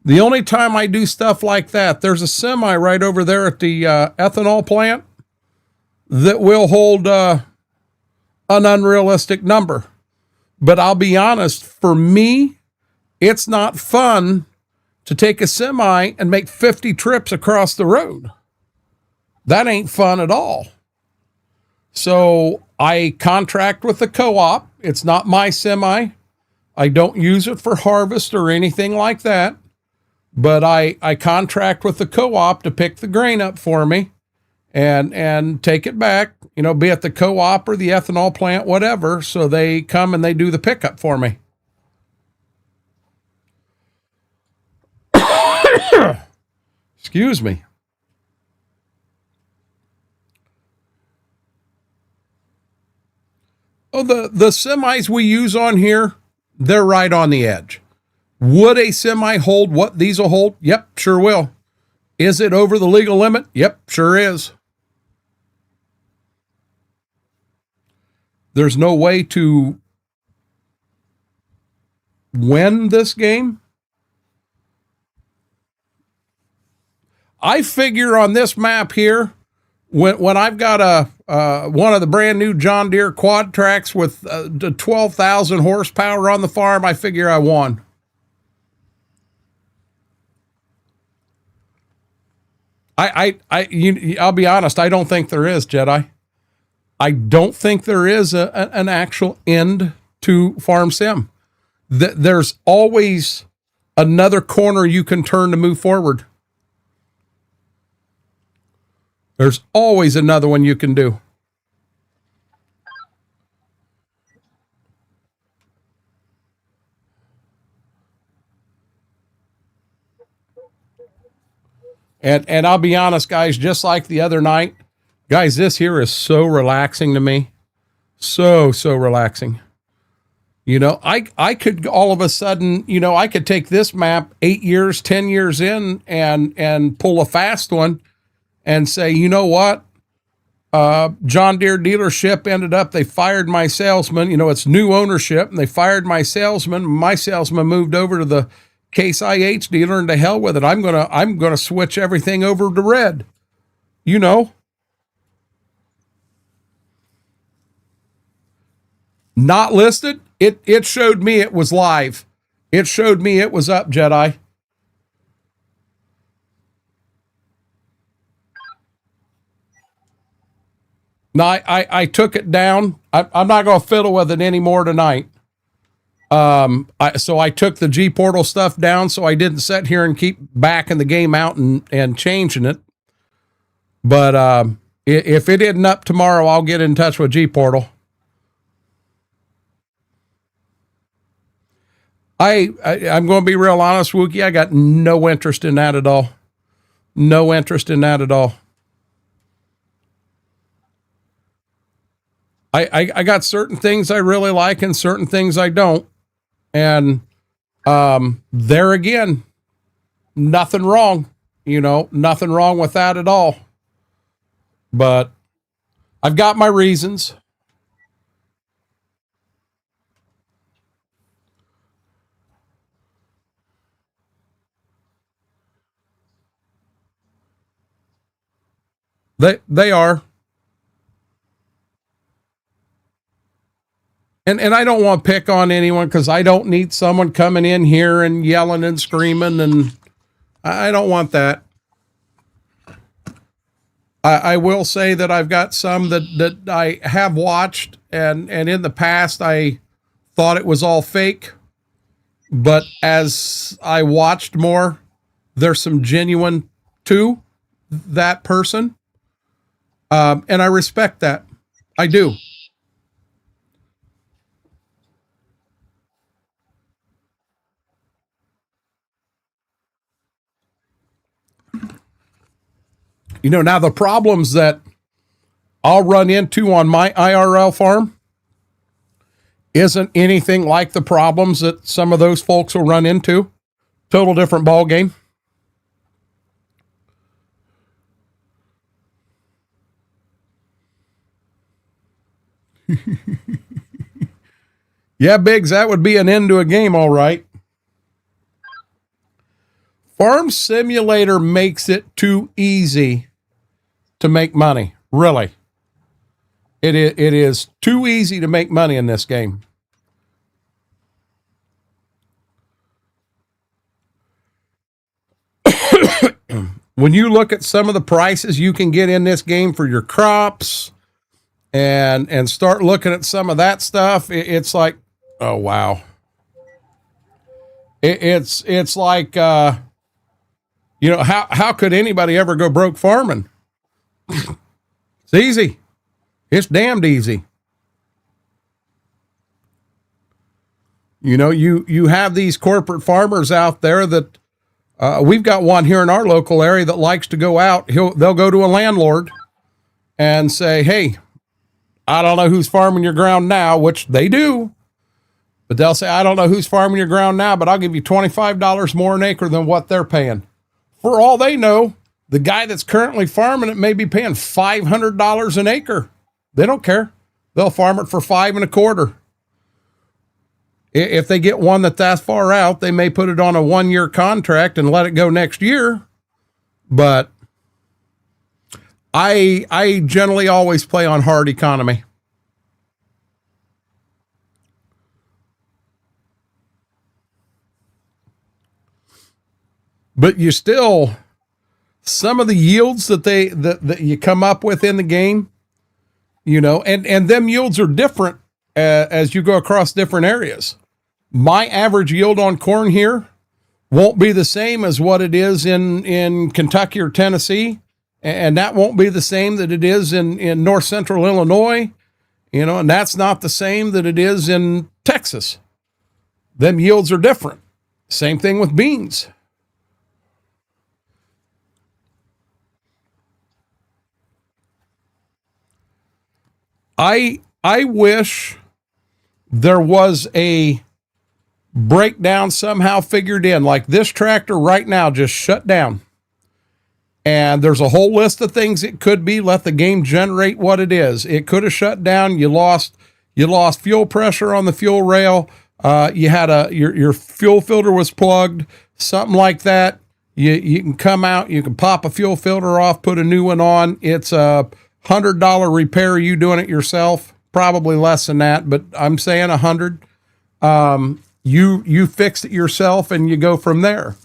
The only time I do stuff like that, there's a semi right over there at the ethanol plant that will hold an unrealistic number. But I'll be honest, for me, it's not fun to take a semi and make 50 trips across the road. That ain't fun at all. So I contract with the co-op. It's not my semi. I don't use it for harvest or anything like that. But I contract with the co-op to pick the grain up for me and take it back, you know, be it the co-op or the ethanol plant, whatever. So they come and they do the pickup for me. Excuse me. Oh, the semis we use on here, they're right on the edge. Would a semi hold what these will hold? Yep, sure will. Is it over the legal limit? Yep, sure is. There's no way to win this game. I figure on this map here, when I've got one of the brand new John Deere quad tracks with 12,000 horsepower on the farm, I figure I won. I'll be honest, I don't think there is, Jedi. I don't think there is an actual end to Farm Sim. There's always another corner you can turn to move forward. There's always another one you can do. And I'll be honest, guys, just like the other night, guys, this here is so relaxing to me. So relaxing. You know, I could all of a sudden, you know, I could take this map 8 years, 10 years in and pull a fast one and say, you know what? John Deere dealership ended up, they fired my salesman. You know, it's new ownership, and they fired my salesman. My salesman moved over to the Case IH dealer, and to hell with it. I'm gonna switch everything over to red. You know. Not listed. It showed me it was live. It showed me it was up, Jedi. No, I took it down. I'm not going to fiddle with it anymore tonight. So I took the G Portal stuff down, so I didn't sit here and keep backing the game out and changing it. But if it isn't up tomorrow, I'll get in touch with G Portal. I'm going to be real honest, Wookie. I got no interest in that at all. No interest in that at all. I got certain things I really like and certain things I don't. And there again, nothing wrong. You know, nothing wrong with that at all. But I've got my reasons. They are. And I don't want to pick on anyone, because I don't need someone coming in here and yelling and screaming, and I don't want that. I will say that I've got some that I have watched, and in the past I thought it was all fake, but as I watched more, there's some genuine to that person. And I respect that. I do. You know, now the problems that I'll run into on my IRL farm isn't anything like the problems that some of those folks will run into. Total different ball game. Yeah, Biggs, that would be an end to a game, all right. Farm Simulator makes it too easy to make money. Really. It is too easy to make money in this game. When you look at some of the prices you can get in this game for your crops and start looking at some of that stuff, it's like, oh, wow. It's like, you know, how could anybody ever go broke farming? It's easy. It's damned easy. You know, you have these corporate farmers out there that we've got one here in our local area that likes to go out. They'll go to a landlord and say, hey, I don't know who's farming your ground now, which they do. But they'll say, I don't know who's farming your ground now, but I'll give you $25 more an acre than what they're paying. For all they know, the guy that's currently farming it may be paying $500 an acre. They don't care. They'll farm it for $5.25. If they get one that's far out, they may put it on a 1-year contract and let it go next year. But I generally always play on hard economy. But you still, some of the yields that you come up with in the game, you know, and them yields are different as you go across different areas. My average yield on corn here won't be the same as what it is in Kentucky or Tennessee, and that won't be the same that it is in north central Illinois, you know, and that's not the same that it is in Texas. Them yields are different. Same thing with beans. I wish there was a breakdown somehow figured in, like this tractor right now just shut down. And there's a whole list of things it could be. Let the game generate what it is. It could have shut down. You lost fuel pressure on the fuel rail. You had your fuel filter was plugged, something like that. You can come out, you can pop a fuel filter off, put a new one on. It's a $100 repair. You doing it yourself, probably less than that, but I'm saying $100. You fix it yourself and you go from there.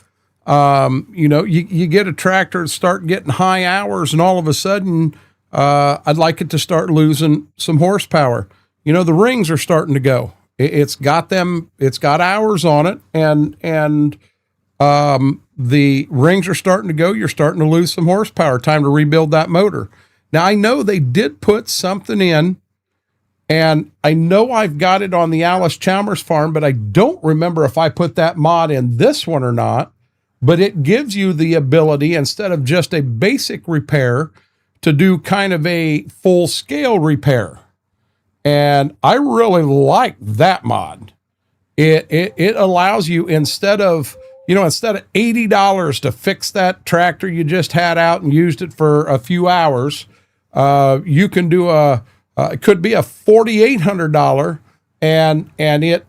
You get a tractor to start getting high hours, and all of a sudden, I'd like it to start losing some horsepower. The rings are starting to go. It's got hours on it, and the rings are starting to go. You're starting to lose some horsepower. Time to rebuild that motor. Now, I know they did put something in, and I know I've got it on the Alice Chalmers farm, but I don't remember if I put that mod in this one or not. But it gives you the ability, instead of just a basic repair, to do kind of a full scale repair. And I really like that mod. It allows you, instead of $80 to fix that tractor you just had out and used it for a few hours, you can do it could be a $4,800, and it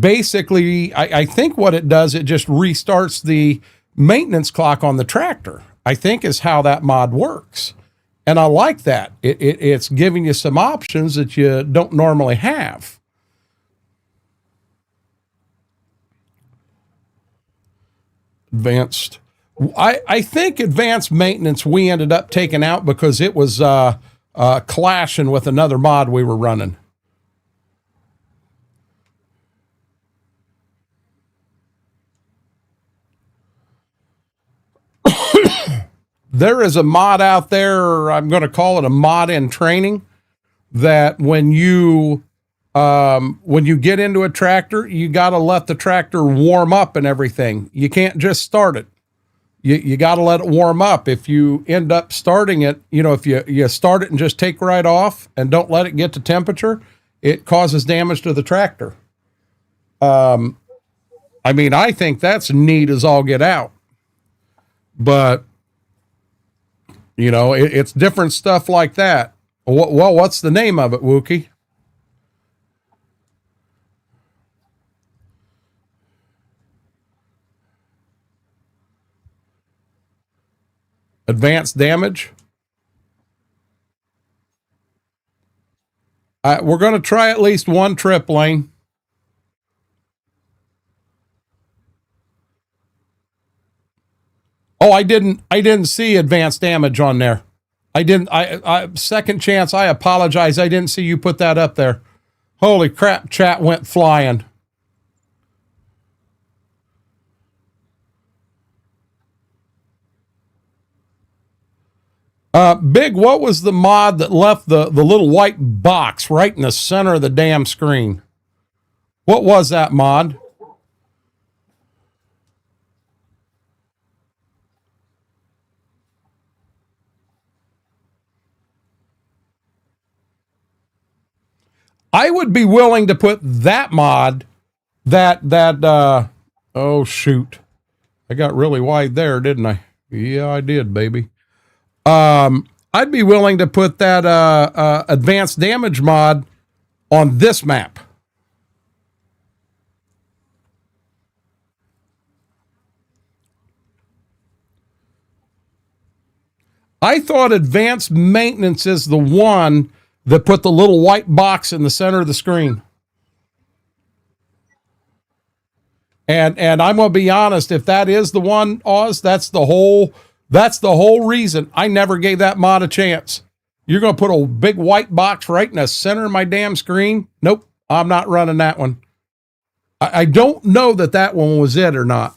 basically, I think what it does, it just restarts the maintenance clock on the tractor, I think is how that mod works. And I like that. It's giving you some options that you don't normally have. Advanced. I think advanced maintenance we ended up taking out because it was clashing with another mod we were running. There is a mod out there, I'm going to call it a mod in training, that when you get into a tractor, you got to let the tractor warm up and everything. You can't just start it. You got to let it warm up. If you end up starting it, if you start it and just take right off and don't let it get to temperature, it causes damage to the tractor. I think that's neat as all get out. But it's different stuff like that. Well, what's the name of it, Wookie? Advanced damage. We're going to try at least one trip, Lane. Oh, I didn't see advanced damage on there. Second chance, I apologize. I didn't see you put that up there. Holy crap, chat went flying. Big, what was the mod that left the little white box right in the center of the damn screen? What was that mod? I would be willing to put that mod, oh shoot. I got really wide there, didn't I? Yeah, I did, baby. I'd be willing to put that advanced damage mod on this map. I thought advanced maintenance is the one that put the little white box in the center of the screen. And I'm going to be honest, if that is the one, Oz, that's the whole reason I never gave that mod a chance. You're going to put a big white box right in the center of my damn screen? Nope, I'm not running that one. I don't know that one was it or not.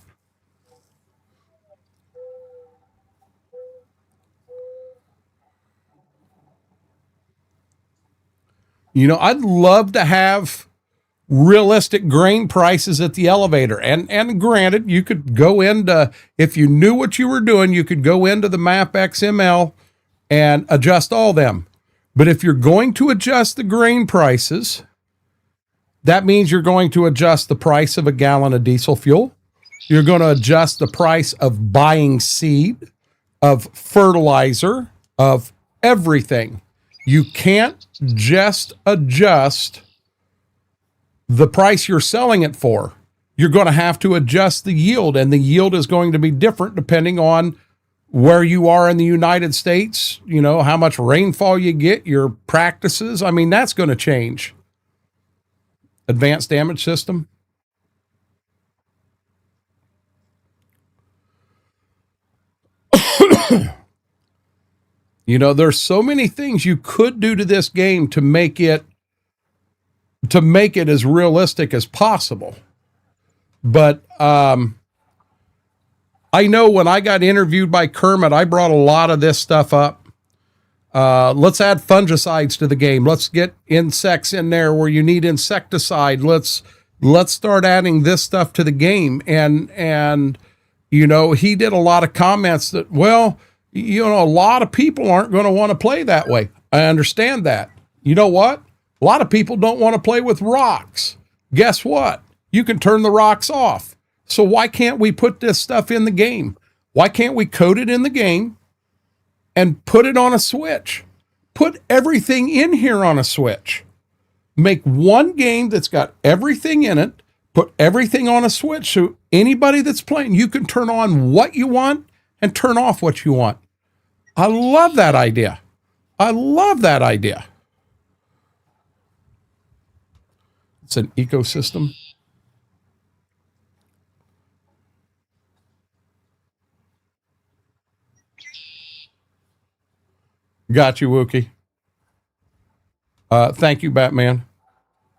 I'd love to have realistic grain prices at the elevator. And granted, you could go into, if you knew what you were doing, you could go into the map XML and adjust all them. But if you're going to adjust the grain prices, that means you're going to adjust the price of a gallon of diesel fuel. You're going to adjust the price of buying seed, of fertilizer, of everything. You can't just adjust the price you're selling it for. You're going to have to adjust the yield, and the yield is going to be different depending on where you are in the United States, you know, how much rainfall you get, your practices. I mean, that's going to change. Advanced damage system. You know, there's so many things you could do to this game to make it as realistic as possible. But I know when I got interviewed by Kermit, I brought a lot of this stuff up. Let's add fungicides to the game. Let's get insects in there where you need insecticide. Let's start adding this stuff to the game. And you know, he did a lot of comments that, well, you know, a lot of people aren't going to want to play that way. I understand that. You know what? A lot of people don't want to play with rocks. Guess what? You can turn the rocks off. So why can't we put this stuff in the game? Why can't we code it in the game and put it on a switch? Put everything in here on a switch. Make one game that's got everything in it, put everything on a switch so anybody that's playing, you can turn on what you want and turn off what you want. I love that idea. I love that idea. It's an ecosystem. Got you, Wookie. Thank you, Batman.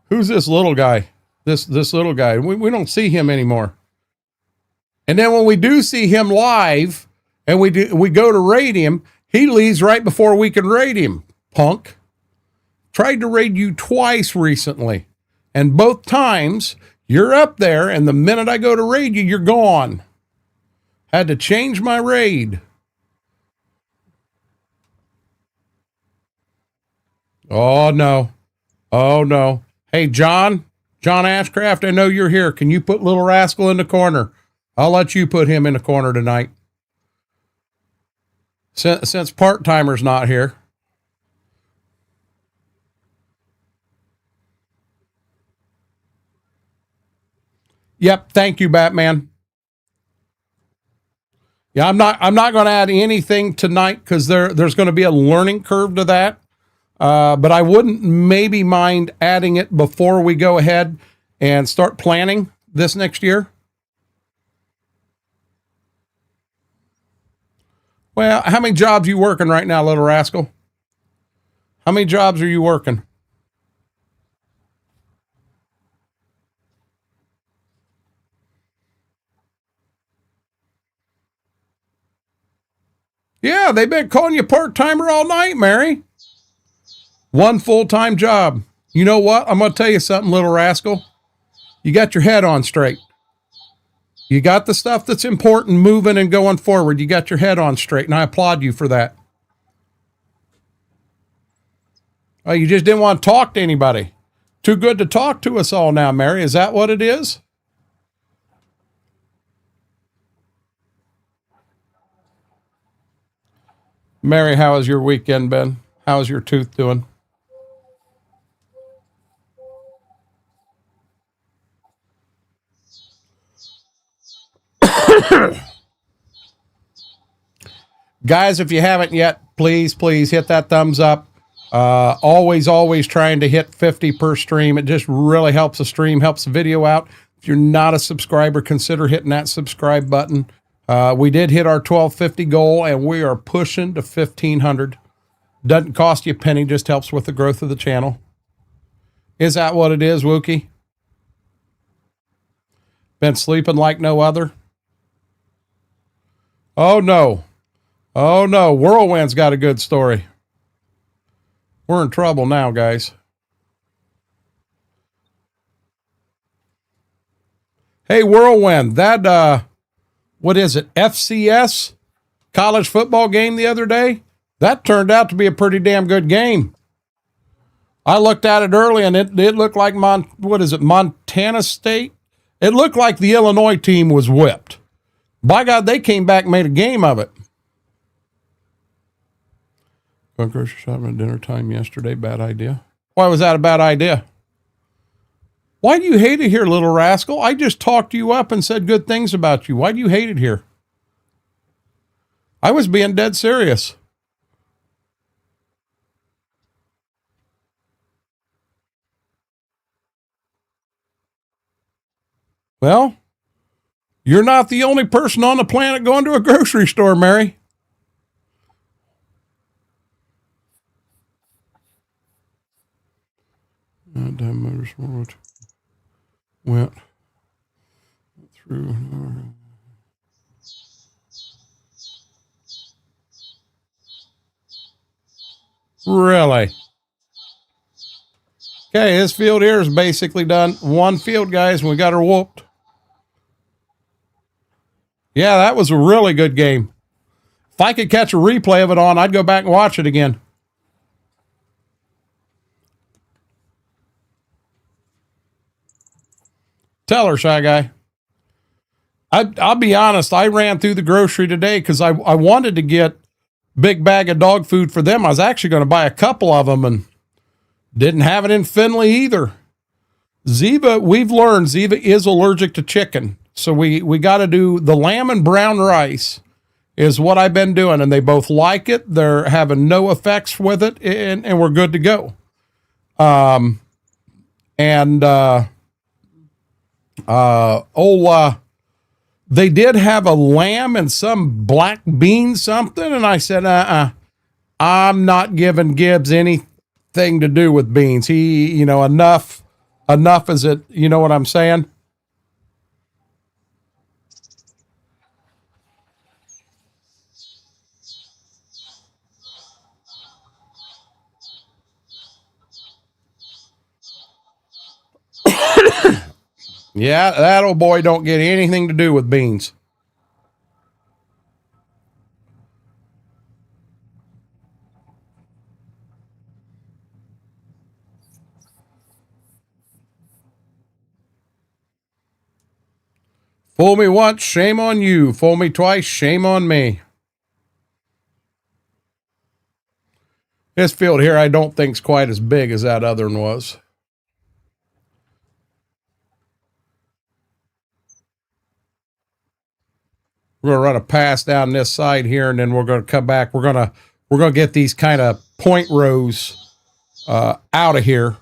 Who's this little guy? This little guy. We don't see him anymore. And then when we do see him live and we go to raid him, he leaves right before we can raid him. Punk. Tried to raid you twice recently. And both times you're up there, and the minute I go to raid you, you're gone. Had to change my raid. Oh, no. Oh, no. Hey, John Ashcraft, I know you're here. Can you put Little Rascal in the corner? I'll let you put him in the corner tonight. Since part-timer's not here. Yep, thank you, Batman. Yeah, I'm not going to add anything tonight because there's going to be a learning curve to that. But I wouldn't maybe mind adding it before we go ahead and start planning this next year. Well, how many jobs are you working right now, Little Rascal? How many jobs are you working? Yeah, they've been calling you part-timer all night, Mary. One full-time job. You know what? I'm going to tell you something, Little Rascal. You got your head on straight. You got the stuff that's important moving and going forward. You got your head on straight, and I applaud you for that. Oh, you just didn't want to talk to anybody. Too good to talk to us all now, Mary. Is that what it is? Mary, how has your weekend been? How's your tooth doing? Guys, if you haven't yet, please hit that thumbs up. Always trying to hit 50 per stream. It just really helps the stream, helps the video out. If you're not a subscriber, consider hitting that subscribe button. We did hit our 1250 goal, and we are pushing to 1500. Doesn't cost you a penny, just helps with the growth of the channel. Is that what it is, Wookie? Been sleeping like no other? Oh, no. Oh, no. Whirlwind's got a good story. We're in trouble now, guys. Hey, Whirlwind, that, what is it, FCS college football game the other day? That turned out to be a pretty damn good game. I looked at it early, and it looked like Montana State? It looked like the Illinois team was whipped. By God, they came back and made a game of it. Going grocery shopping at dinner time yesterday, bad idea. Why was that a bad idea? Why do you hate it here, little rascal? I just talked you up and said good things about you. Why do you hate it here? I was being dead serious. Well, you're not the only person on the planet going to a grocery store, Mary. Motorsport went through. Really? Okay, this field here is basically done. One field, guys, and we got her whooped. Yeah, that was a really good game. If I could catch a replay of it on, I'd go back and watch it again. Tell her, Shy Guy. I'll be honest, I ran through the grocery today because I wanted to get big bag of dog food for them. I was actually going to buy a couple of them and didn't have it in Findlay either. Ziva, we've learned Ziva is allergic to chicken. So we got to do the lamb and brown rice is what I've been doing. And they both like it. They're having no effects with it, and we're good to go. They did have a lamb and some black bean something. And I said, I'm not giving Gibbs anything to do with beans. He, enough is it, you know what I'm saying? Yeah, that old boy don't get anything to do with beans. Fool me once, shame on you. Fool me twice, shame on me. This field here I don't think's quite as big as that other one was. We're going to run a pass down this side here, and then we're going to come back. We're going to get these kind of point rows out of here.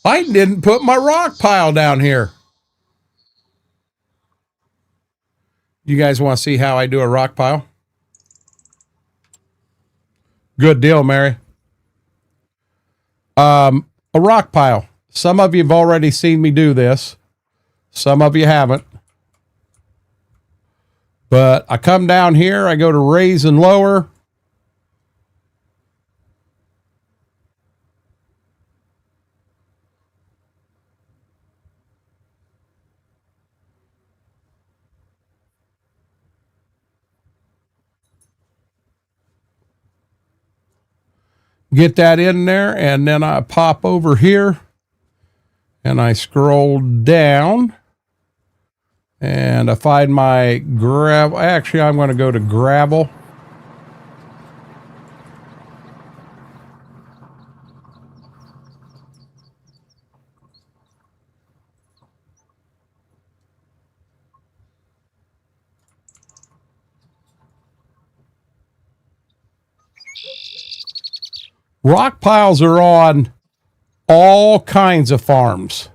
I didn't put my rock pile down here. You guys want to see how I do a rock pile? Good deal, Mary. A rock pile. Some of you have already seen me do this. Some of you haven't. But I come down here, I go to raise and lower. Get that in there, and then I pop over here, and I scroll down, and I find my gravel. Actually, I'm going to go to gravel. Rock piles are on all kinds of farms.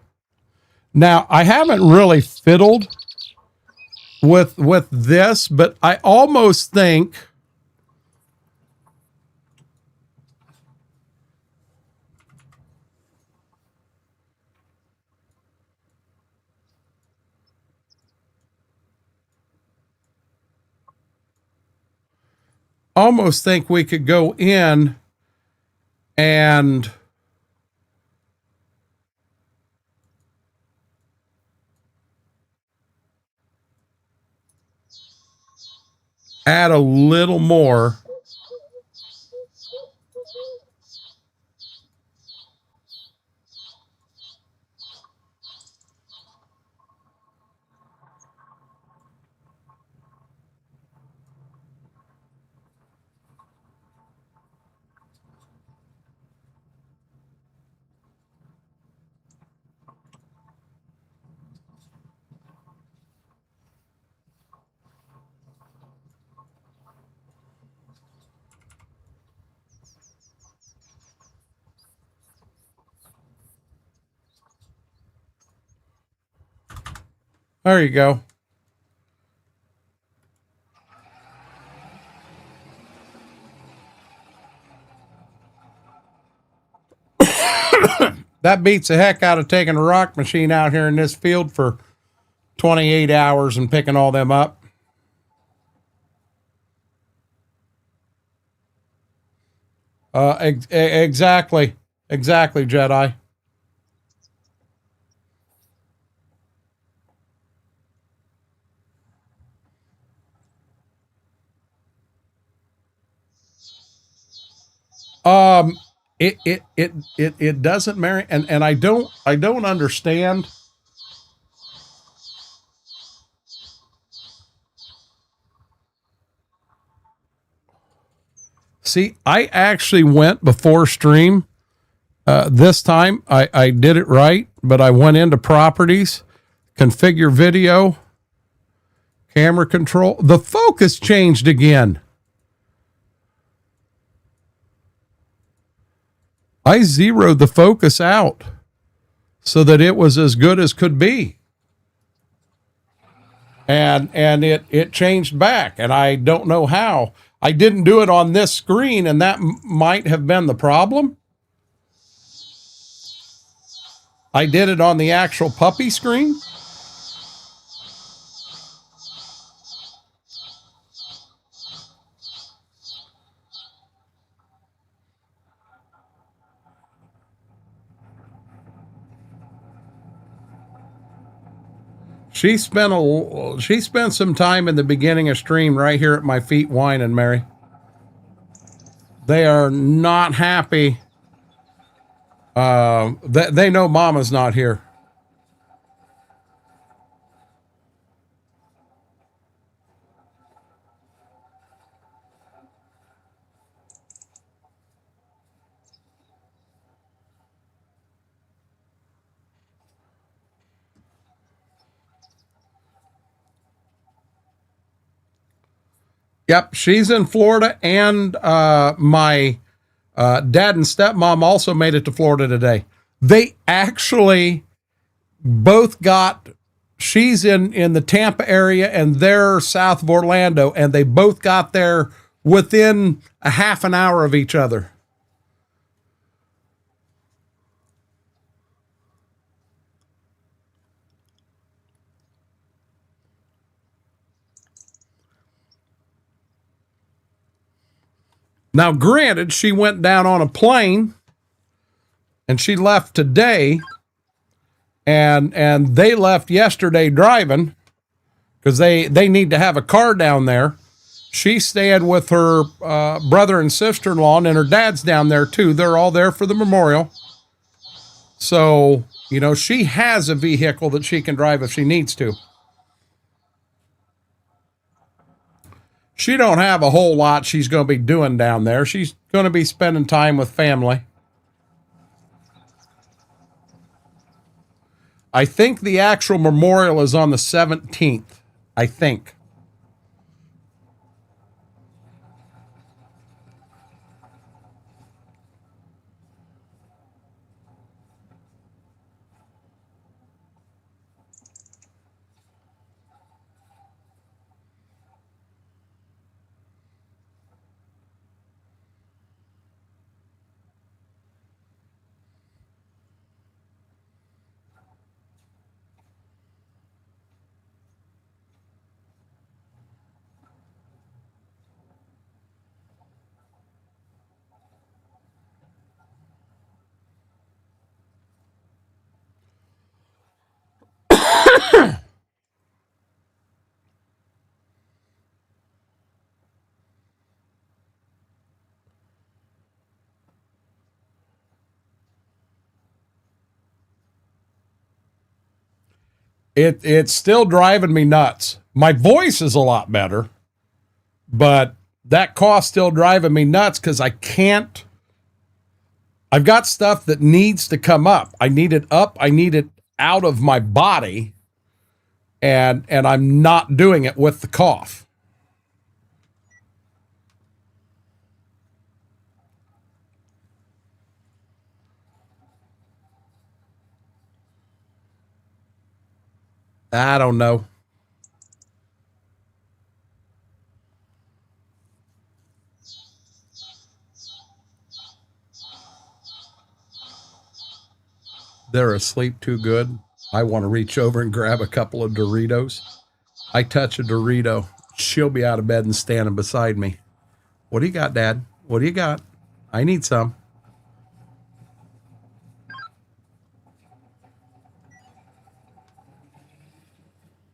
Now, I haven't really fiddled with this, but I almost think we could go in and add a little more. There you go. That beats the heck out of taking a rock machine out here in this field for 28 hours and picking all them up. Exactly, Jedi. Um, it doesn't marry, and I don't understand. See, I actually went before stream. This time I did it right, but I went into properties, configure video, camera control. The focus changed again. I zeroed the focus out so that it was as good as could be. And it changed back, and I don't know how. I didn't do it on this screen, and that might have been the problem. I did it on the actual puppy screen. She spent some time in the beginning of stream right here at my feet whining, Mary. They are not happy. They know Mama's not here. Yep, she's in Florida, and my dad and stepmom also made it to Florida today. They actually both got, she's in the Tampa area and they're south of Orlando, and they both got there within a half an hour of each other. Now, granted, she went down on a plane and she left today, and they left yesterday driving because they need to have a car down there. She's staying with her brother and sister-in-law, and her dad's down there too. They're all there for the memorial. So, you know, she has a vehicle that she can drive if she needs to. She don't have a whole lot she's going to be doing down there. She's going to be spending time with family. I think the actual memorial is on the 17th. I think. It's still driving me nuts. My voice is a lot better, but that cough's still driving me nuts because I can't. I've got stuff that needs to come up. I need it up. I need it out of my body, and I'm not doing it with the cough. I don't know. They're asleep too good. I want to reach over and grab a couple of Doritos. I touch a Dorito, she'll be out of bed and standing beside me. What do you got, Dad? What do you got? I need some.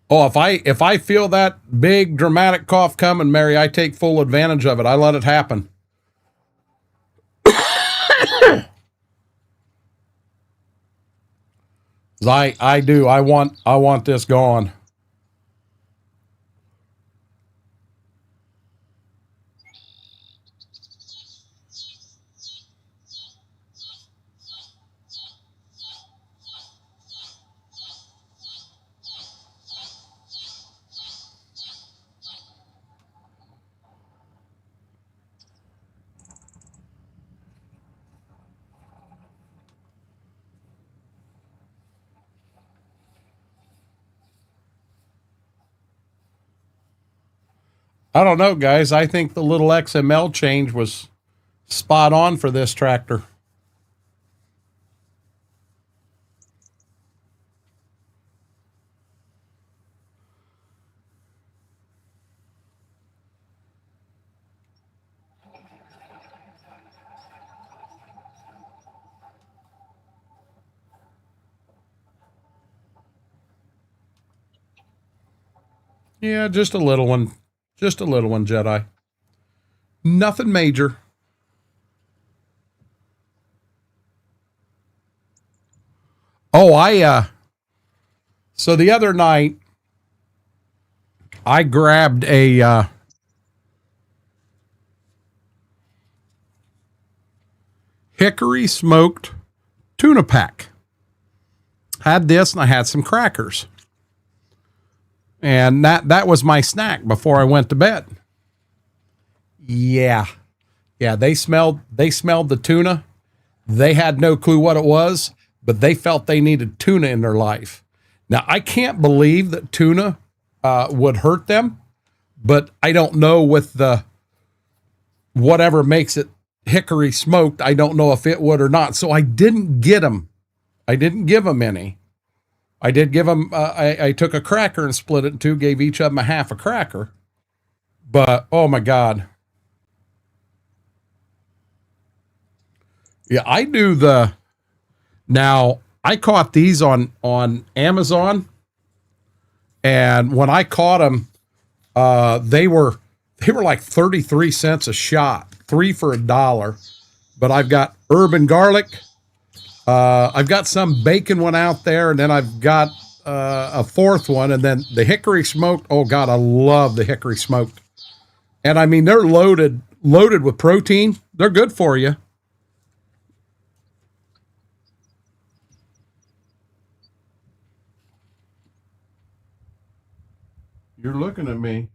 Oh, if I feel that big dramatic cough coming, Mary, I take full advantage of it. I let it happen. I do. I want this gone. I don't know, guys. I think the little XML change was spot on for this tractor. Yeah, just a little one. Just a little one, Jedi. Nothing major. Oh, so the other night, I grabbed a, hickory smoked tuna pack. Had this and I had some crackers. And that was my snack before I went to bed. Yeah. Yeah, they smelled the tuna. They had no clue what it was, but they felt they needed tuna in their life. Now, I can't believe that tuna would hurt them, but I don't know with the whatever makes it hickory smoked, I don't know if it would or not. So I didn't get them. I didn't give them any. I did give them, I took a cracker and split it in two, gave each of them a half a cracker. But, oh my God. Yeah, I do now I caught these on Amazon. And when I caught them, they were like 33 cents a shot, 3 for $1. But I've got urban garlic. I've got some bacon one out there, and then I've got a fourth one, and then the hickory smoked. Oh God, I love the hickory smoked. And I mean, they're loaded with protein. They're good for you. You're looking at me.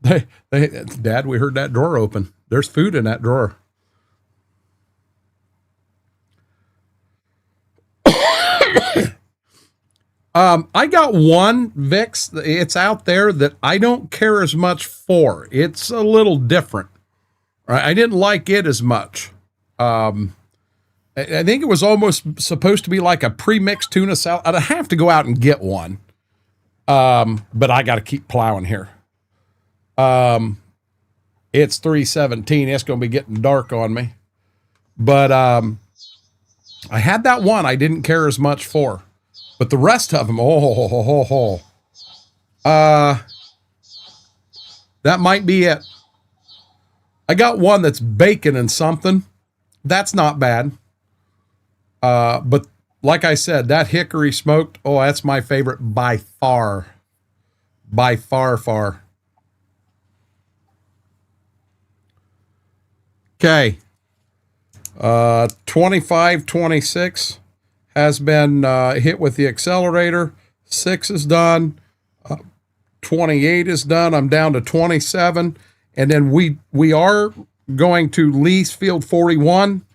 Dad, we heard that drawer open. There's food in that drawer. I got one Vicks. It's out there that I don't care as much for. It's a little different. I didn't like it as much. I think it was almost supposed to be like a pre-mixed tuna salad. I'd have to go out and get one. But I got to keep plowing here. It's 3:17. It's going to be getting dark on me. But I had that one I didn't care as much for. But the rest of them, that might be it. I got one that's bacon and something. That's not bad. But like I said, that hickory smoked, oh, that's my favorite by far. By far, far. Okay. 25, 26 has been hit with the accelerator. 6 is done. 28 is done. I'm down to 27. And then we are going to lease field 41.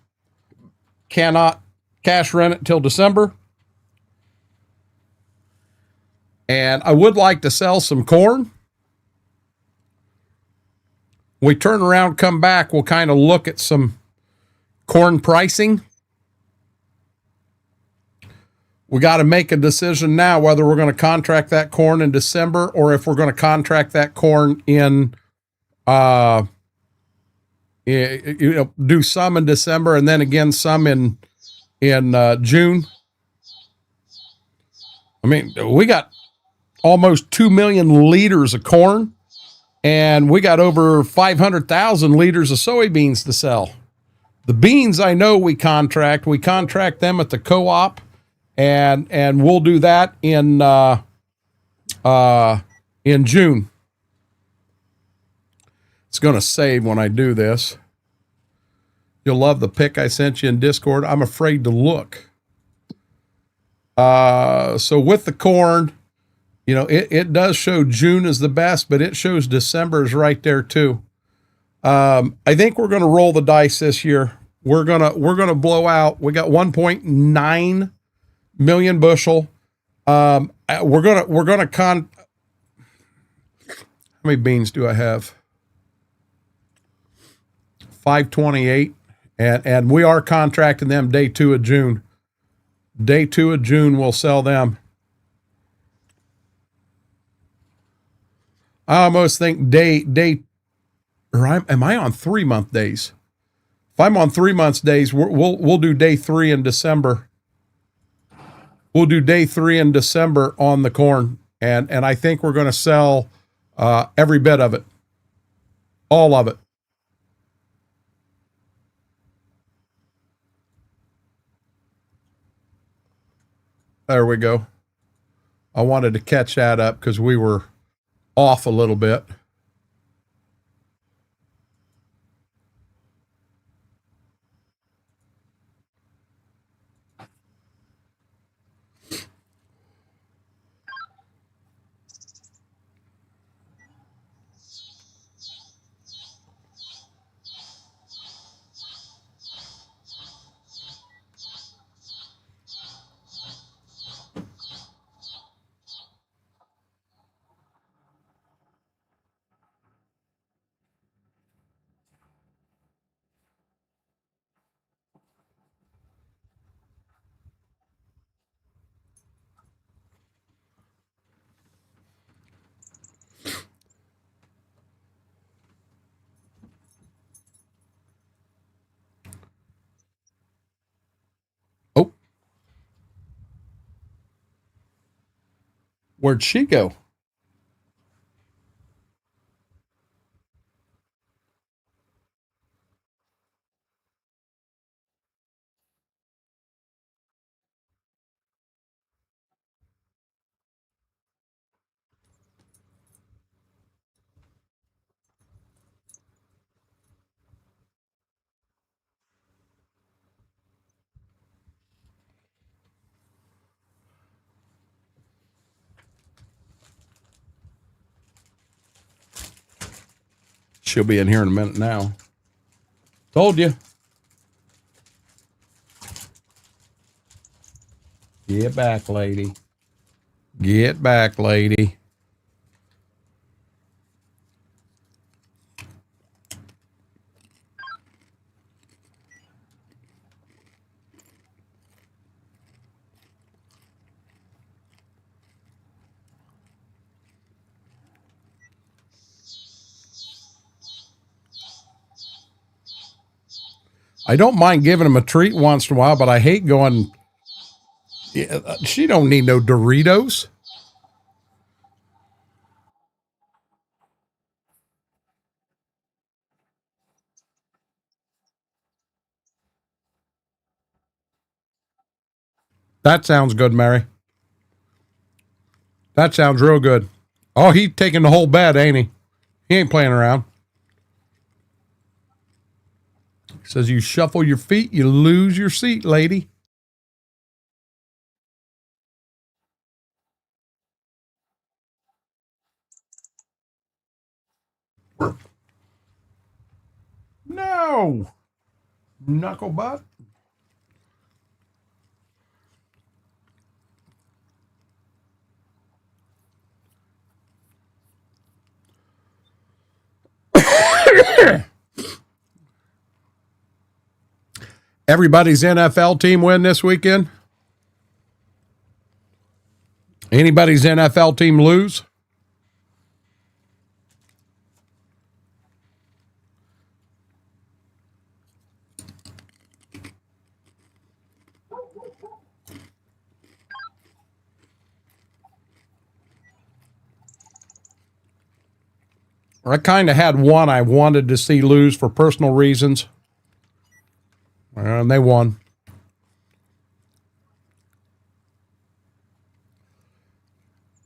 Cannot cash rent it till December. And I would like to sell some corn. We turn around, come back, we'll kind of look at some corn pricing. We got to make a decision now whether we're going to contract that corn in December or if we're going to contract that corn in, do some in December and then again some in June. I mean, we got almost 2 million liters of corn and we got over 500,000 liters of soybeans to sell. The beans, I know we contract them at the co-op, and we'll do that in June. It's going to save when I do this. You'll love the pic I sent you in Discord. I'm afraid to look. So with the corn, you know, it does show June is the best, but it shows December is right there too. I think we're going to roll the dice this year. We're going to blow out. We got 1.9 million bushel. How many beans do I have? 528. And we are contracting them day 2 of June. Day 2 of June, we'll sell them. I almost think or am I on 3-month days? If I'm on 3 months days, we'll do day 3 in December. We'll do day 3 in December on the corn, and I think we're going to sell every bit of it, all of it. There we go. I wanted to catch that up because we were off a little bit. Oh, where'd she go? She'll be in here in a minute now. Told you. Get back, lady. Get back, lady. I don't mind giving him a treat once in a while, but I hate going, she don't need no Doritos. That sounds good, Mary. That sounds real good. Oh, he's taking the whole bed, ain't he? He ain't playing around. He says you shuffle your feet, you lose your seat, lady. No. Knuckle butt. Everybody's NFL team win this weekend? Anybody's NFL team lose? I kind of had one I wanted to see lose for personal reasons. And they won.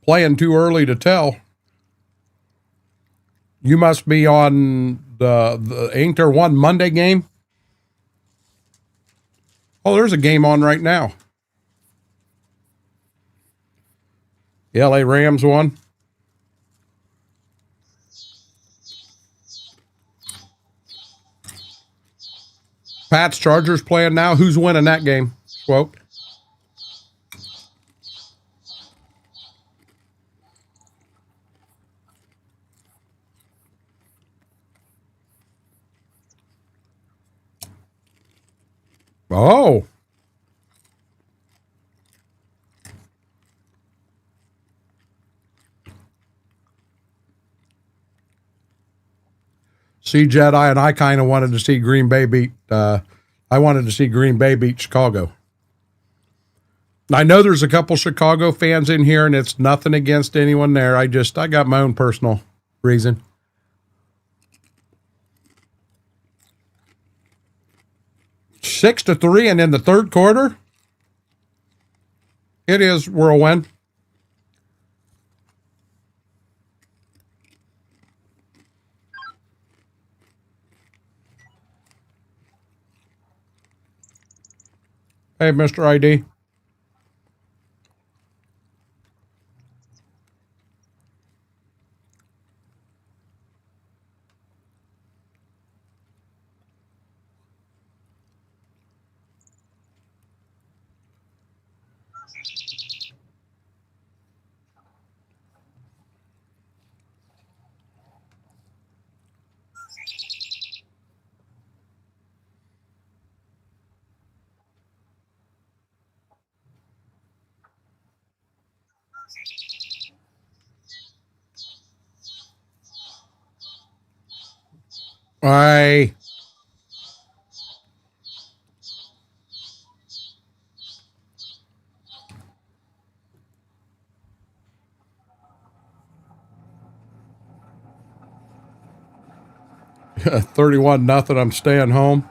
Playing too early to tell. You must be on ain't there one Monday game? Oh, there's a game on right now. The LA Rams won. Pats Chargers playing now. Who's winning that game? Quote. Oh. See, Jedi and I kind of wanted to see Green Bay beat. I wanted to see Green Bay beat Chicago. I know there's a couple Chicago fans in here, and it's nothing against anyone there. I got my own personal reason. Six to 3, and in the third quarter, it is whirlwind. Hey, Mr. ID. I 31-0. I'm staying home.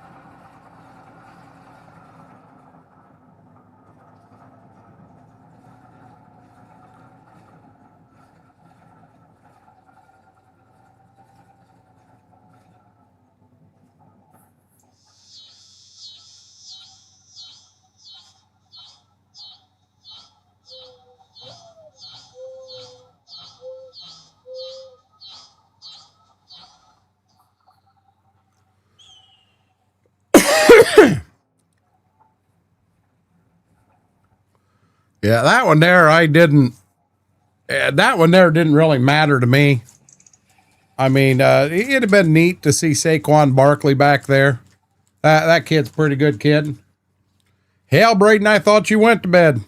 Yeah, that one there, that one there didn't really matter to me. I mean, it'd have been neat to see Saquon Barkley back there. That kid's a pretty good kid. Hell, Braden, I thought you went to bed.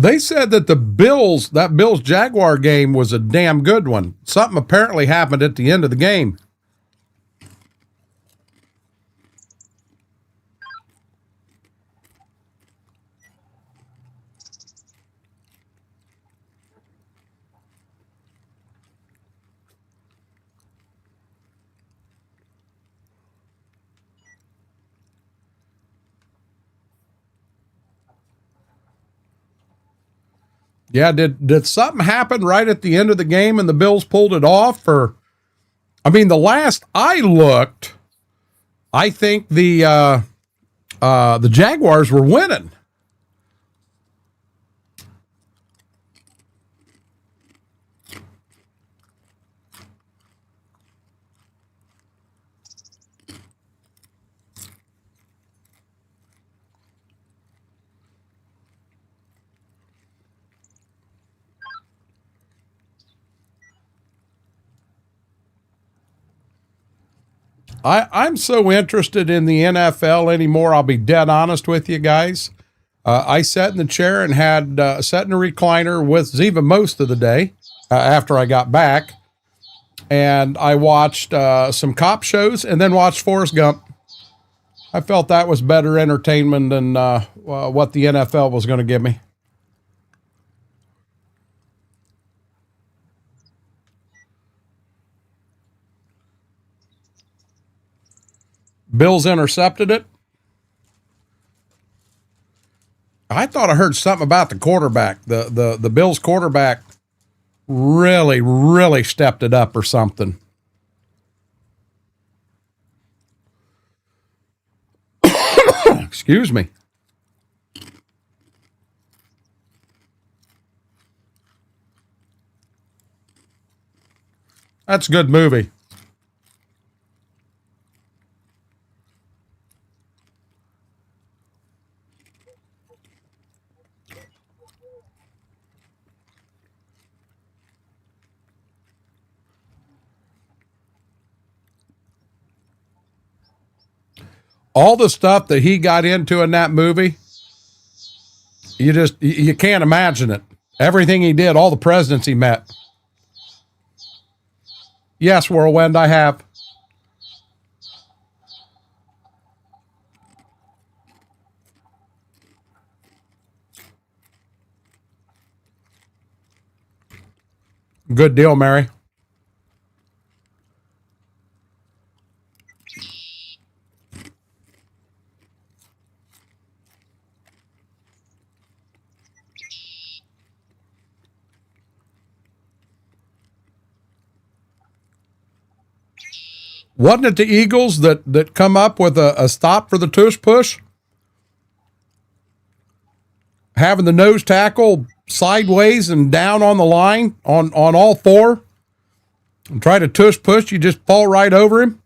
They said that that Bills Jaguar game was a damn good one. Something apparently happened at the end of the game. Yeah, did something happen right at the end of the game and the Bills pulled it off? Or, I mean, the last I looked, I think the Jaguars were winning. I'm so interested in the NFL anymore. I'll be dead honest with you guys. I sat in the chair and had sat in a recliner with Ziva most of the day after I got back. And I watched some cop shows and then watched Forrest Gump. I felt that was better entertainment than what the NFL was going to give me. Bills intercepted it. I thought I heard something about the quarterback. The Bills quarterback really stepped it up or something. Excuse me. That's a good movie. All the stuff that he got into in that movie, you can't imagine it. Everything he did, all the presidents he met. Yes, Whirlwind, I have. Good deal, Mary. Wasn't it the Eagles that come up with a stop for the tush push? Having the nose tackle sideways and down on the line on all four and try to tush push, you just fall right over him.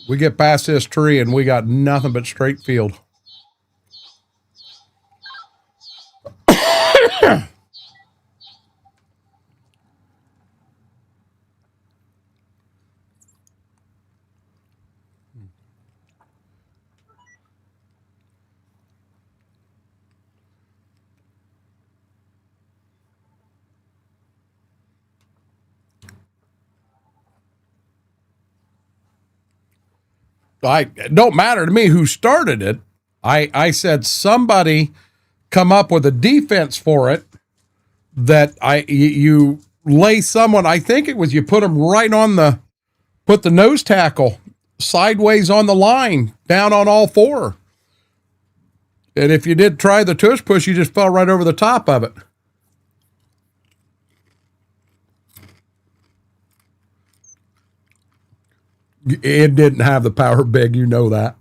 We get past this tree and we got nothing but straight field. It don't matter to me who started it. I said somebody come up with a defense for it that you lay someone, I think it was you put them right on put the nose tackle sideways on the line, down on all four. And if you did try the tush push, you just fell right over the top of it. It didn't have the power big, you know that.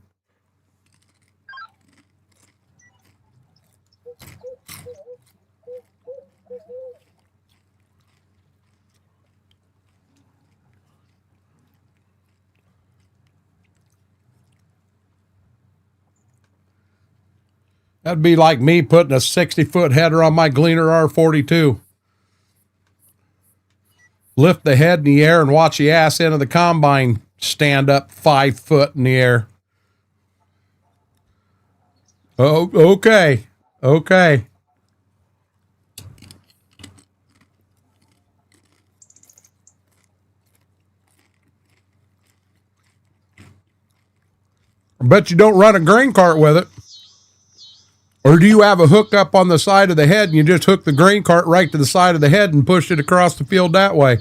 That'd be like me putting a 60-foot header on my Gleaner R42. Lift the head in the air and watch the ass end of the combine stand up 5 foot in the air. Oh, okay. Okay. I bet you don't run a grain cart with it. Or do you have a hook up on the side of the head and you just hook the grain cart right to the side of the head and push it across the field that way?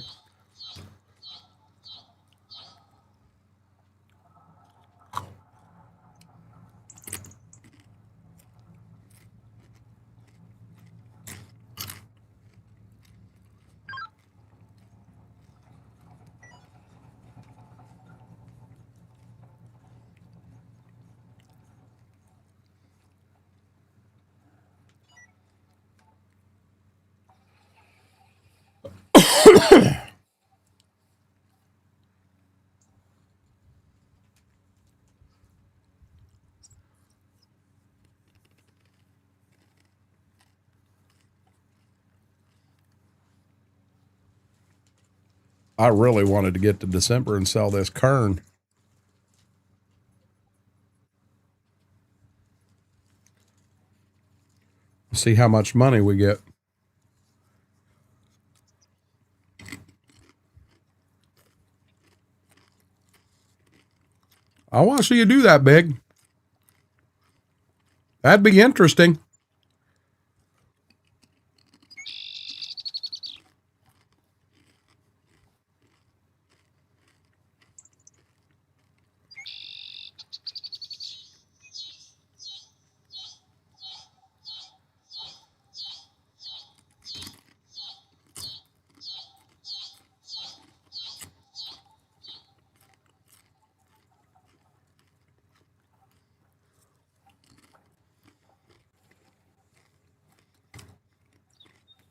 I really wanted to get to December and sell this KERN. See how much money we get. I want to see you do that, Big. That'd be interesting.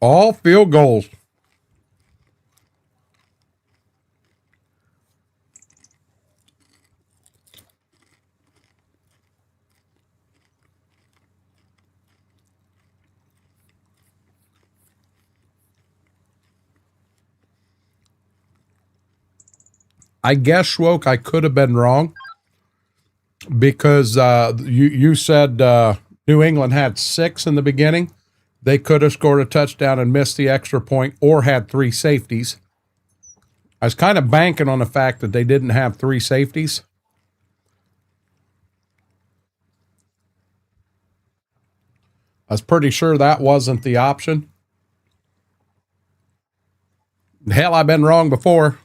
All field goals. I guess, Schwoke, I could have been wrong because you said New England had 6 in the beginning. They could have scored a touchdown and missed the extra point or had 3 safeties. I was kind of banking on the fact that they didn't have 3 safeties. I was pretty sure that wasn't the option. Hell, I've been wrong before.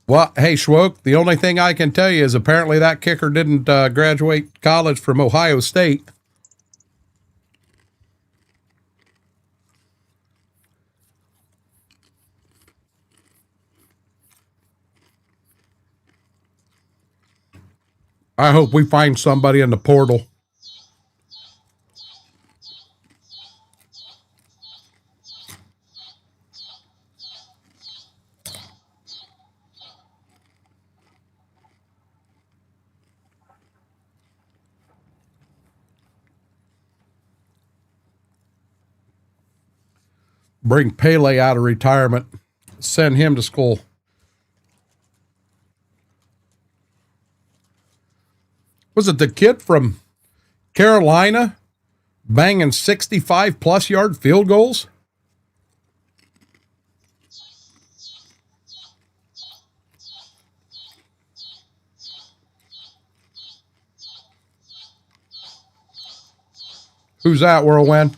Well, hey, Schwoke, the only thing I can tell you is apparently that kicker didn't graduate college from Ohio State. I hope we find somebody in the portal. Bring Pele out of retirement. Send him to school. Was it the kid from Carolina banging 65-plus yard field goals? Who's that, Whirlwind?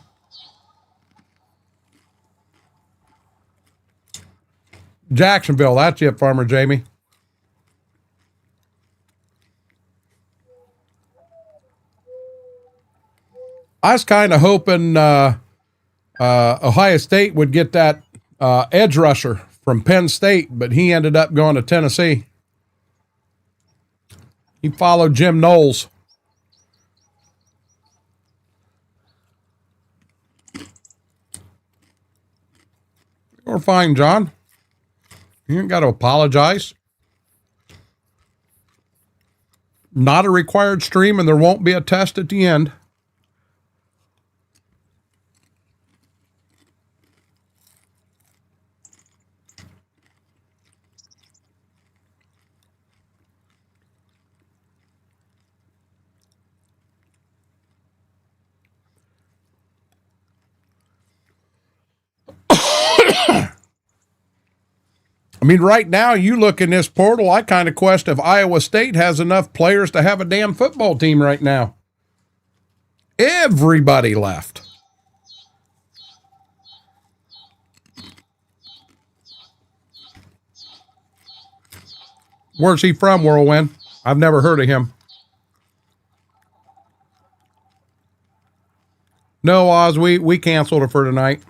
Jacksonville, that's it, Farmer Jamie. I was kind of hoping Ohio State would get that edge rusher from Penn State, but he ended up going to Tennessee. He followed Jim Knowles. You're fine, John. You ain't got to apologize. Not a required stream, and there won't be a test at the end. I mean, right now, you look in this portal, I kind of question if Iowa State has enough players to have a damn football team right now. Everybody left. Where's he from, Whirlwind? I've never heard of him. No, Oz, we canceled it for tonight.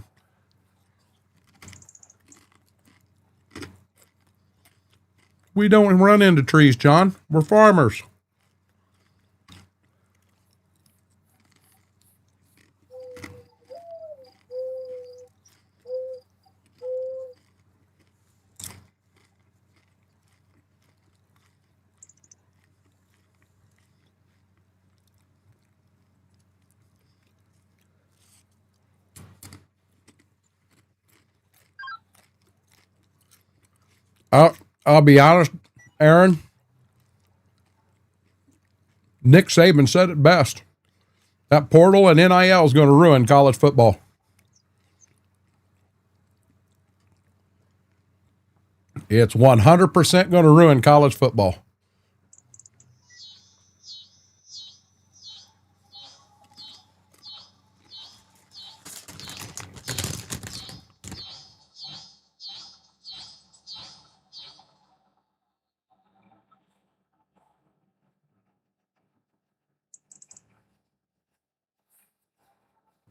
We don't run into trees, John. We're farmers. I'll be honest, Aaron. Nick Saban said it best. That portal and NIL is going to ruin college football. It's 100% going to ruin college football.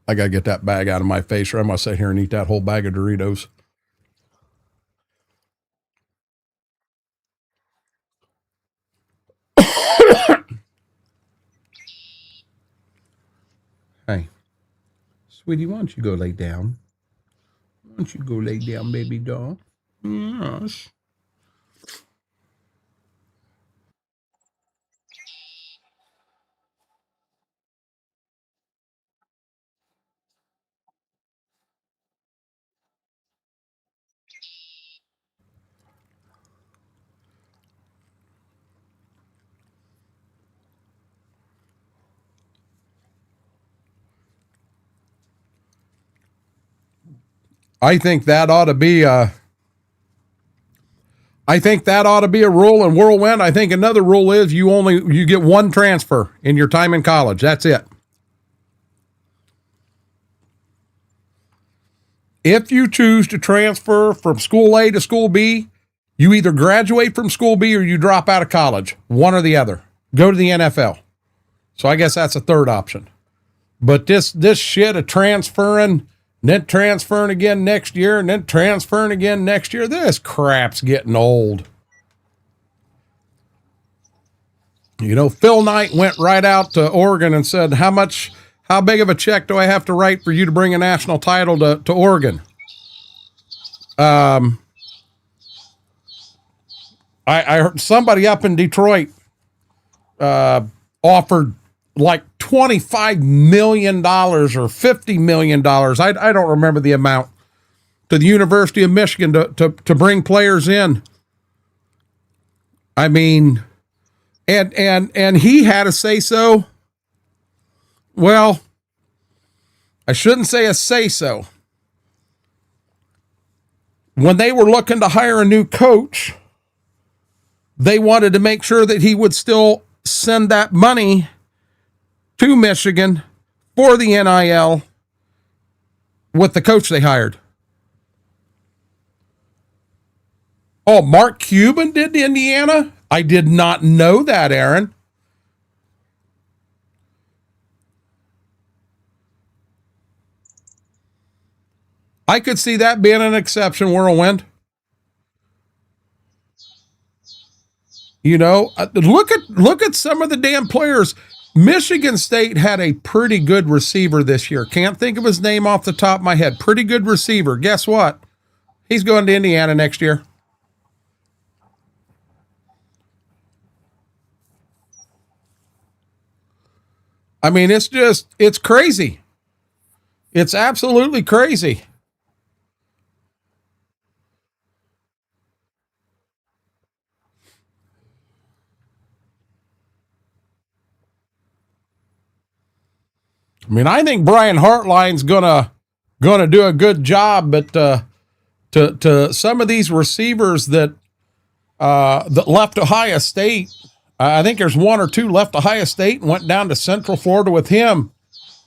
I got to get that bag out of my face, or I'm going to sit here and eat that whole bag of Doritos. Hey, sweetie, why don't you go lay down? Why don't you go lay down, baby doll? Yes. I think that ought to be a rule in Whirlwind. I think another rule is you get one transfer in your time in college. That's it. If you choose to transfer from school A to school B, you either graduate from school B or you drop out of college, one or the other. Go to the NFL. So I guess that's a third option. But this shit of transferring, then transferring again next year, and then transferring again next year, this crap's getting old. You know, Phil Knight went right out to Oregon and said, how big of a check do I have to write for you to bring a national title to Oregon? I heard somebody up in Detroit offered like $25 million or $50 million. I don't remember the amount, to the University of Michigan to bring players in. I mean, and he had a say so. Well, I shouldn't say a say so. When they were looking to hire a new coach, they wanted to make sure that he would still send that money to Michigan for the NIL with the coach they hired. Oh, Mark Cuban did to Indiana? I did not know that, Aaron. I could see that being an exception, Whirlwind. You know, look at some of the damn players. Michigan State had a pretty good receiver this year. Can't think of his name off the top of my head. Pretty good receiver. Guess what? He's going to Indiana next year. I mean, it's crazy. It's absolutely crazy. I mean, I think Brian Hartline's gonna do a good job, but to some of these receivers that left Ohio State, I think there's one or two left Ohio State and went down to Central Florida with him.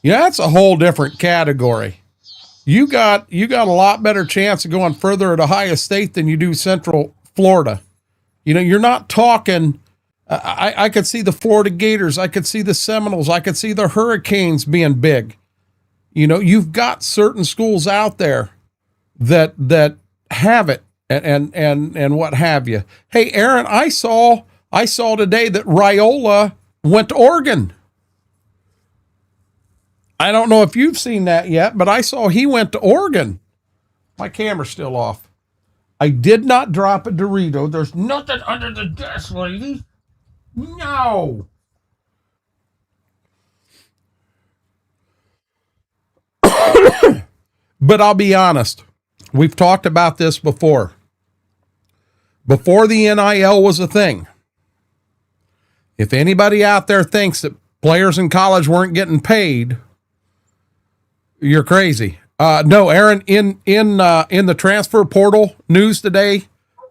Yeah, that's a whole different category. You got a lot better chance of going further at Ohio State than you do Central Florida. You know, you're not talking. I could see the Florida Gators. I could see the Seminoles. I could see the Hurricanes being big. You know, you've got certain schools out there that have it and what have you. Hey, Aaron, I saw today that Raiola went to Oregon. I don't know if you've seen that yet, but I saw he went to Oregon. My camera's still off. I did not drop a Dorito. There's nothing under the desk, lady. No. But I'll be honest. We've talked about this before. Before the NIL was a thing, if anybody out there thinks that players in college weren't getting paid, you're crazy. No, Aaron, in the transfer portal news today,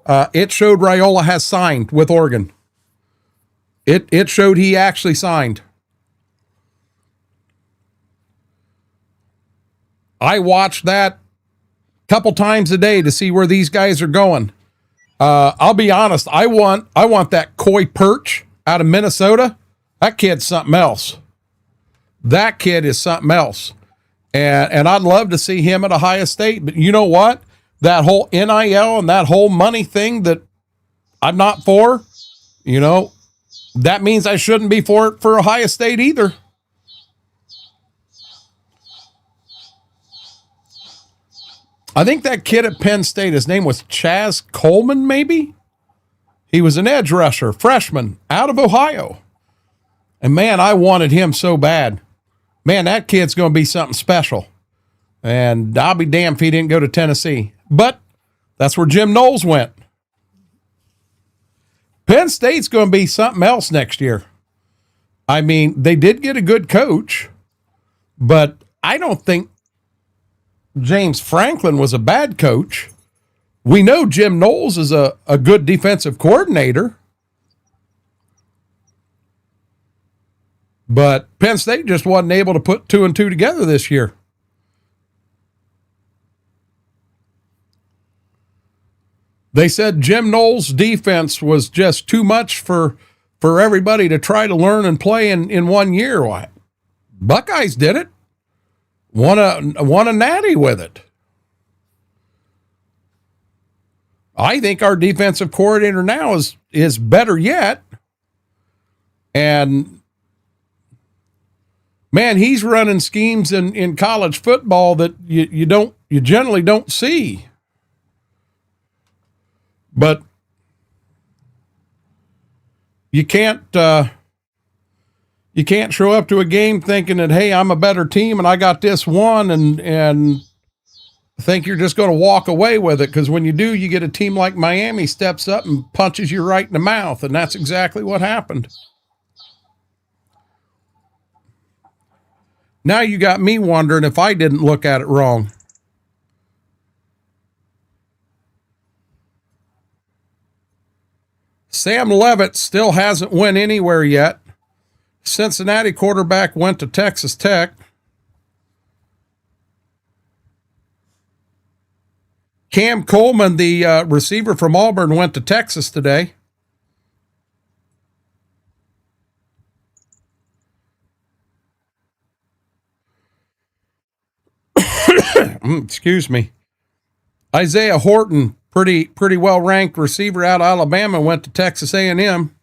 it showed Raiola has signed with Oregon. It showed he actually signed. I watched that a couple times a day to see where these guys are going. I'll be honest. I want that Coy Perch out of Minnesota. That kid's something else. That kid is something else. And I'd love to see him at Ohio State. But you know what? That whole NIL and that whole money thing that I'm not for, you know, that means I shouldn't be for it for Ohio State either. I think that kid at Penn State, his name was Chaz Coleman, maybe? He was an edge rusher, freshman, out of Ohio. And man, I wanted him so bad. Man, that kid's going to be something special. And I'll be damned if he didn't go to Tennessee. But that's where Jim Knowles went. Penn State's going to be something else next year. I mean, they did get a good coach, but I don't think James Franklin was a bad coach. We know Jim Knowles is a good defensive coordinator. But Penn State just wasn't able to put 2 and 2 together this year. They said Jim Knowles' defense was just too much for everybody to try to learn and play in 1 year. Why? Buckeyes did it. Won a natty with it. I think our defensive coordinator now is better yet. And man, he's running schemes in college football that you generally don't see. But you can't show up to a game thinking that, hey, I'm a better team and I got this one and think you're just going to walk away with it. Because when you do, you get a team like Miami steps up and punches you right in the mouth. And that's exactly what happened. Now you got me wondering if I didn't look at it wrong. Sam Levitt still hasn't went anywhere yet. Cincinnati quarterback went to Texas Tech. Cam Coleman, the receiver from Auburn, went to Texas today. Excuse me. Isaiah Horton, pretty well-ranked receiver out of Alabama, went to Texas A&M.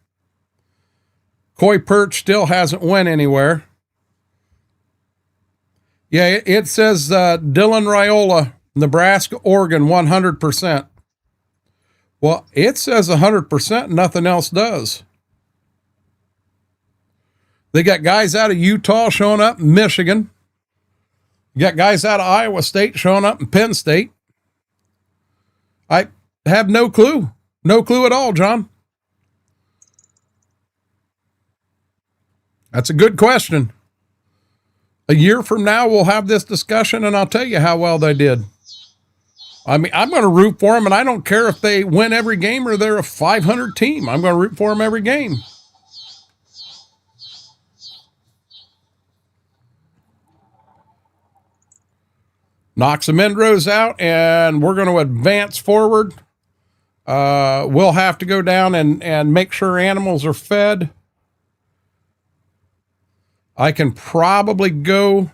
Coy Perch still hasn't went anywhere. Yeah, it says Dylan Raiola, Nebraska, Oregon, 100%. Well, it says 100%, nothing else does. They got guys out of Utah showing up in Michigan. You got guys out of Iowa State showing up in Penn State. I have no clue. No clue at all, John. That's a good question. A year from now, we'll have this discussion, and I'll tell you how well they did. I mean, I'm going to root for them, and I don't care if they win every game or they're a 500 team. I'm going to root for them every game. Knock some end-rows out, and we're going to advance forward. We'll have to go down and make sure animals are fed. I can probably go.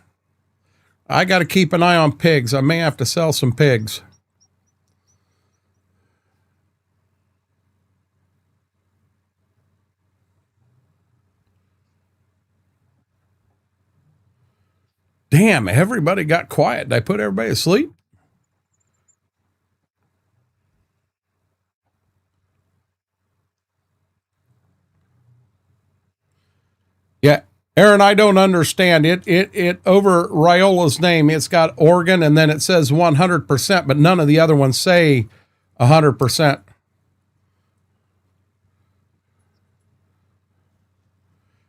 I got to keep an eye on pigs. I may have to sell some pigs. Damn, everybody got quiet. Did I put everybody to sleep? Yeah. Aaron, I don't understand it over Riola's name. It's got Oregon and then it says 100%, but none of the other ones say 100%.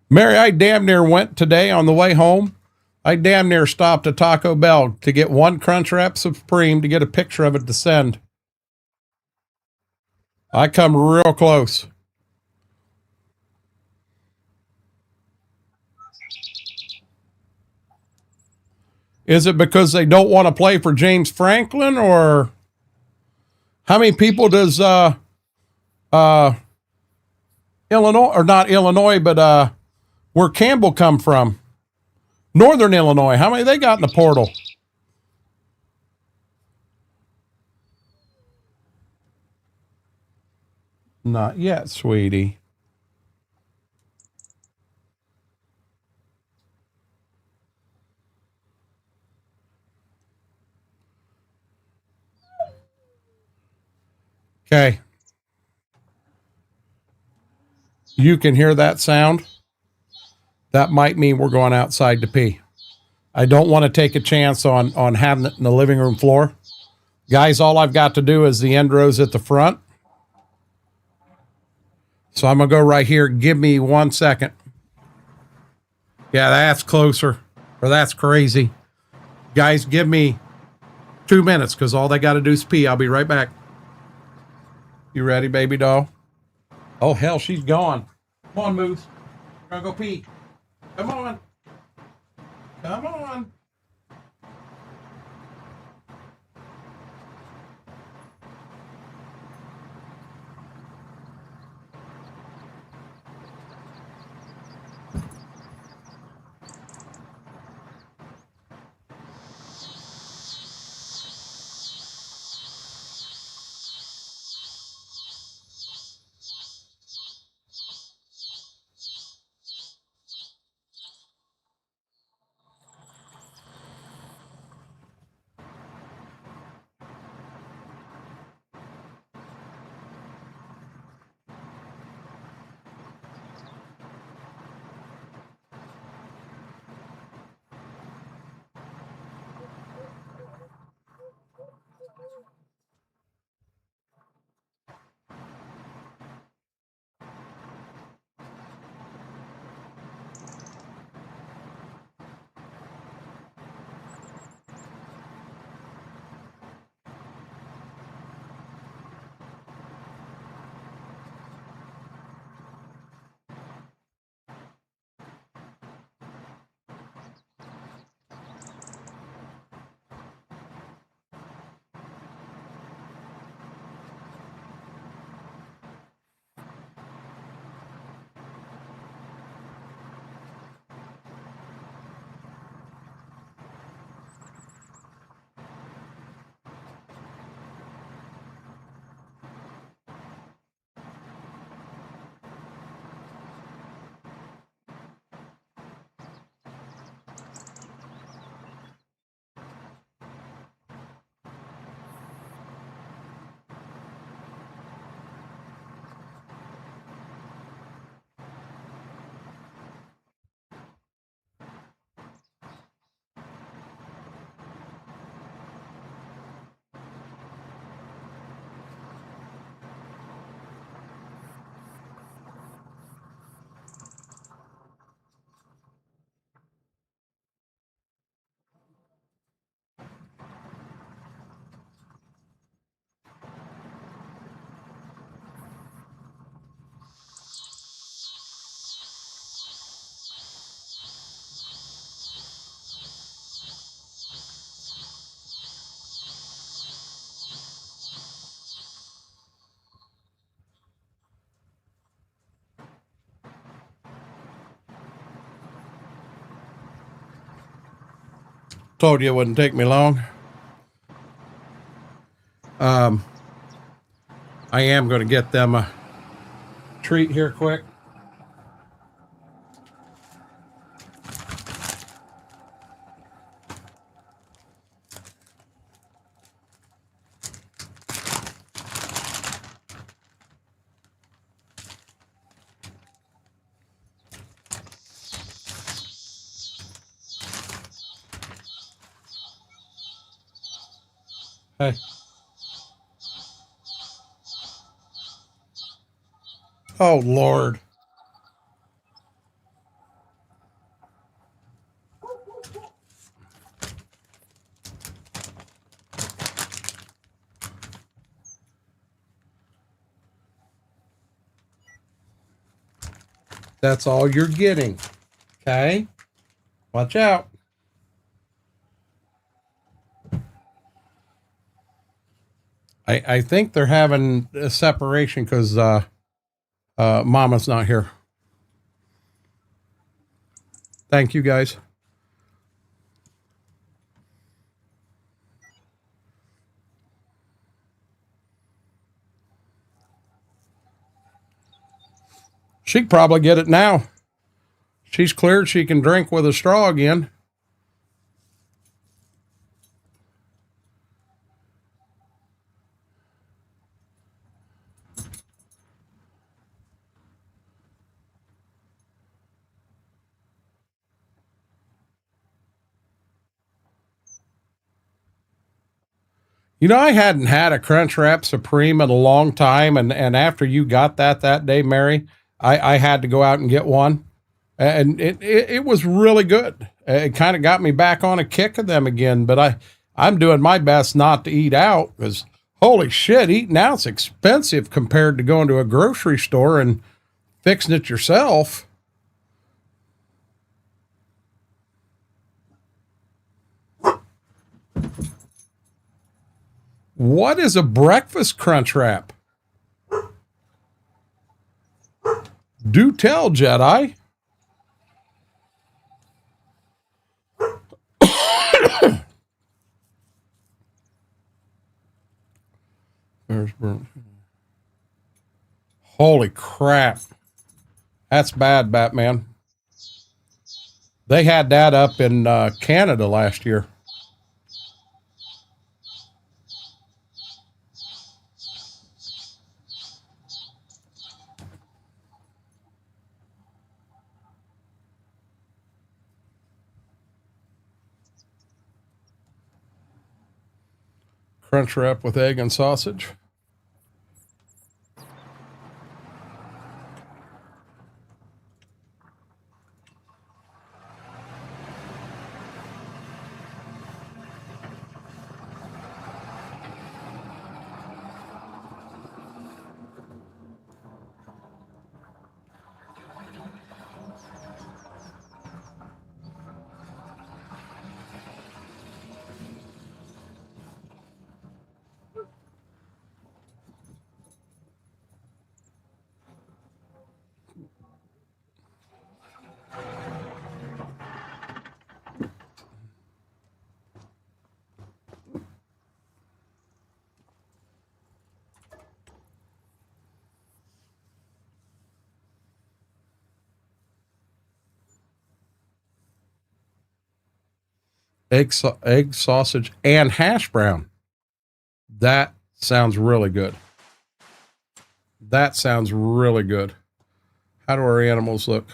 Mary, I damn near went today on the way home. I damn near stopped at Taco Bell to get one Crunchwrap Supreme to get a picture of it to send. I come real close. Is it because they don't want to play for James Franklin, or how many people does Illinois, or not Illinois, but where Campbell come from? Northern Illinois. How many they got in the portal? Not yet, sweetie. Okay. You can hear that sound? That might mean we're going outside to pee. I don't want to take a chance on having it in the living room floor. Guys, all I've got to do is the end rows at the front. So I'm going to go right here. Give me 1 second. Yeah, that's closer. Or that's crazy. Guys, give me 2 minutes because all they got to do is pee. I'll be right back. You ready, baby doll? Oh, hell, she's gone. Come on, Moose. We're going to go pee. Come on. Come on. Told you it wouldn't take me long. I am going to get them a treat here quick. Hey. Oh, Lord. That's all you're getting. Okay? Watch out. I think they're having a separation because Mama's not here. Thank you, guys. She can probably get it now. She's cleared. She can drink with a straw again. You know, I hadn't had a Crunchwrap Supreme in a long time, and after you got that day, Mary, I had to go out and get one, and it was really good. It kind of got me back on a kick of them again, but I'm doing my best not to eat out because holy shit, eating out's expensive compared to going to a grocery store and fixing it yourself. What is a breakfast Crunchwrap? Do tell, Jedi. There's burnt. Holy crap. That's bad, Batman. They had that up in Canada last year. Crunchwrap with egg and sausage. Egg, sausage, and hash brown. That sounds really good. That sounds really good. How do our animals look?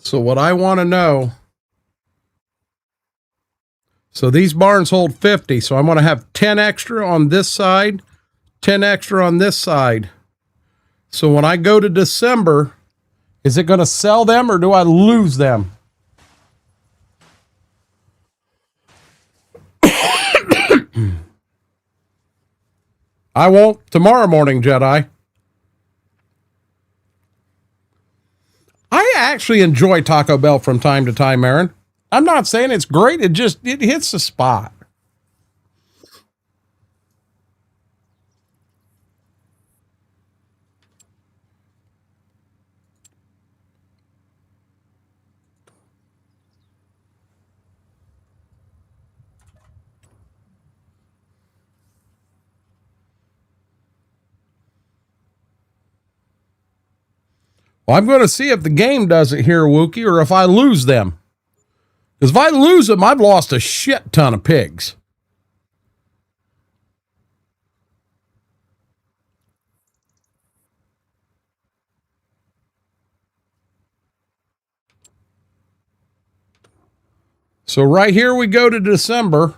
So what I want to know, so these barns hold 50, so I'm going to have 10 extra on this side, 10 extra on this side. So when I go to December Is it going to sell them or do I lose them? I won't tomorrow morning, Jedi. I actually enjoy Taco Bell from time to time, Aaron. I'm not saying it's great. It hits the spot. Well, I'm going to see if the game does it here, Wookie, or if I lose them. Because if I lose them, I've lost a shit ton of pigs. So right here we go to December.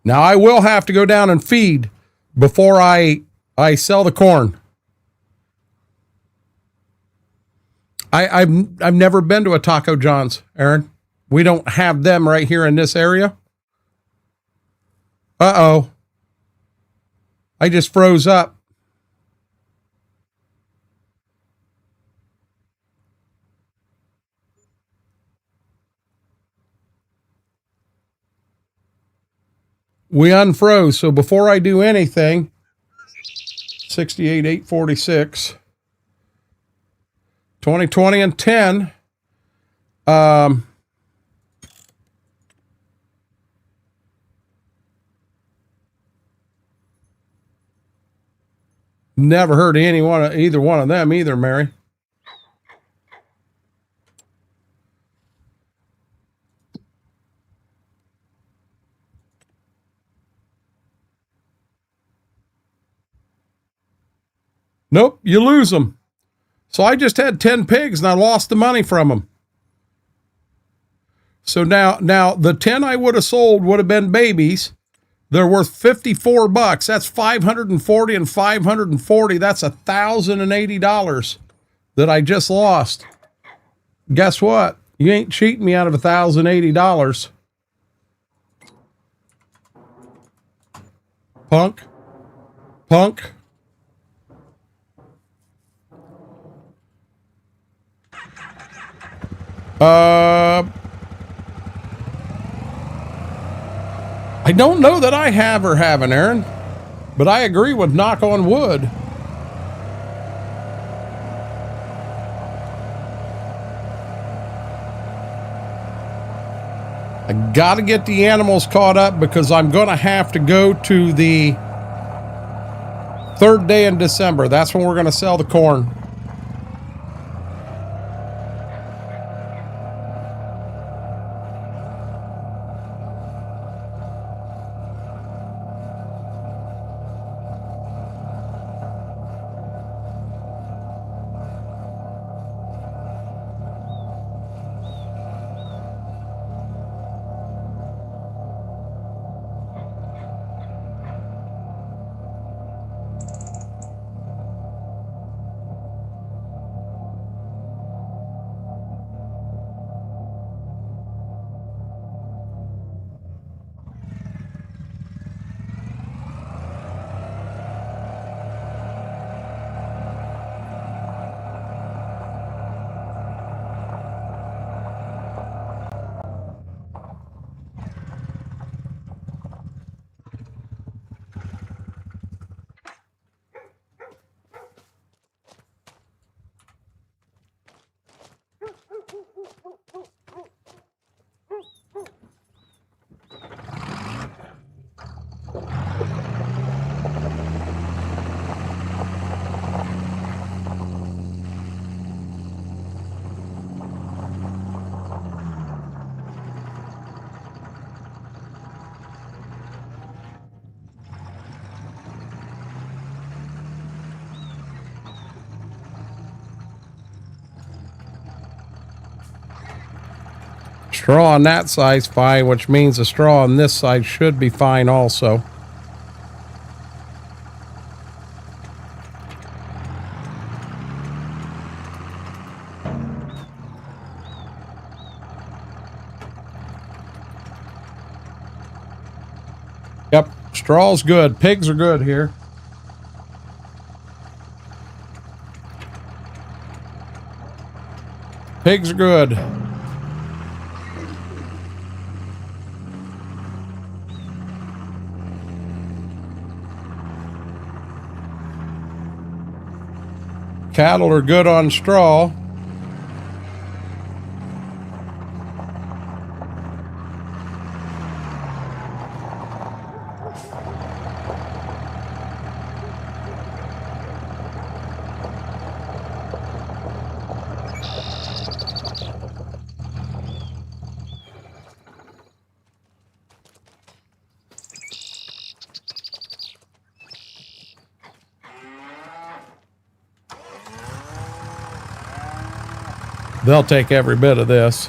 Now I will have to go down and feed before I sell the corn. I've never been to a Taco John's, Aaron. We don't have them right here in this area. Uh-oh. I just froze up. We unfroze, so before I do anything, 68,846, 2020 and 10. Never heard of either one of them either, Mary. Nope, you lose them. So I just had 10 pigs and I lost the money from them. So now the 10 I would have sold would have been babies. They're worth $54. That's 540 and 540. That's $1,080 that I just lost. Guess what? You ain't cheating me out of $1,080. Punk. I don't know that I have or haven't, Aaron, but I agree with knock on wood. I got to get the animals caught up because I'm going to have to go to the third day in December. That's when we're going to sell the corn. Straw on that side's fine, which means the straw on this side should be fine also. Yep, straw's good. Pigs are good here. Pigs are good. Cattle are good on straw. They'll take every bit of this.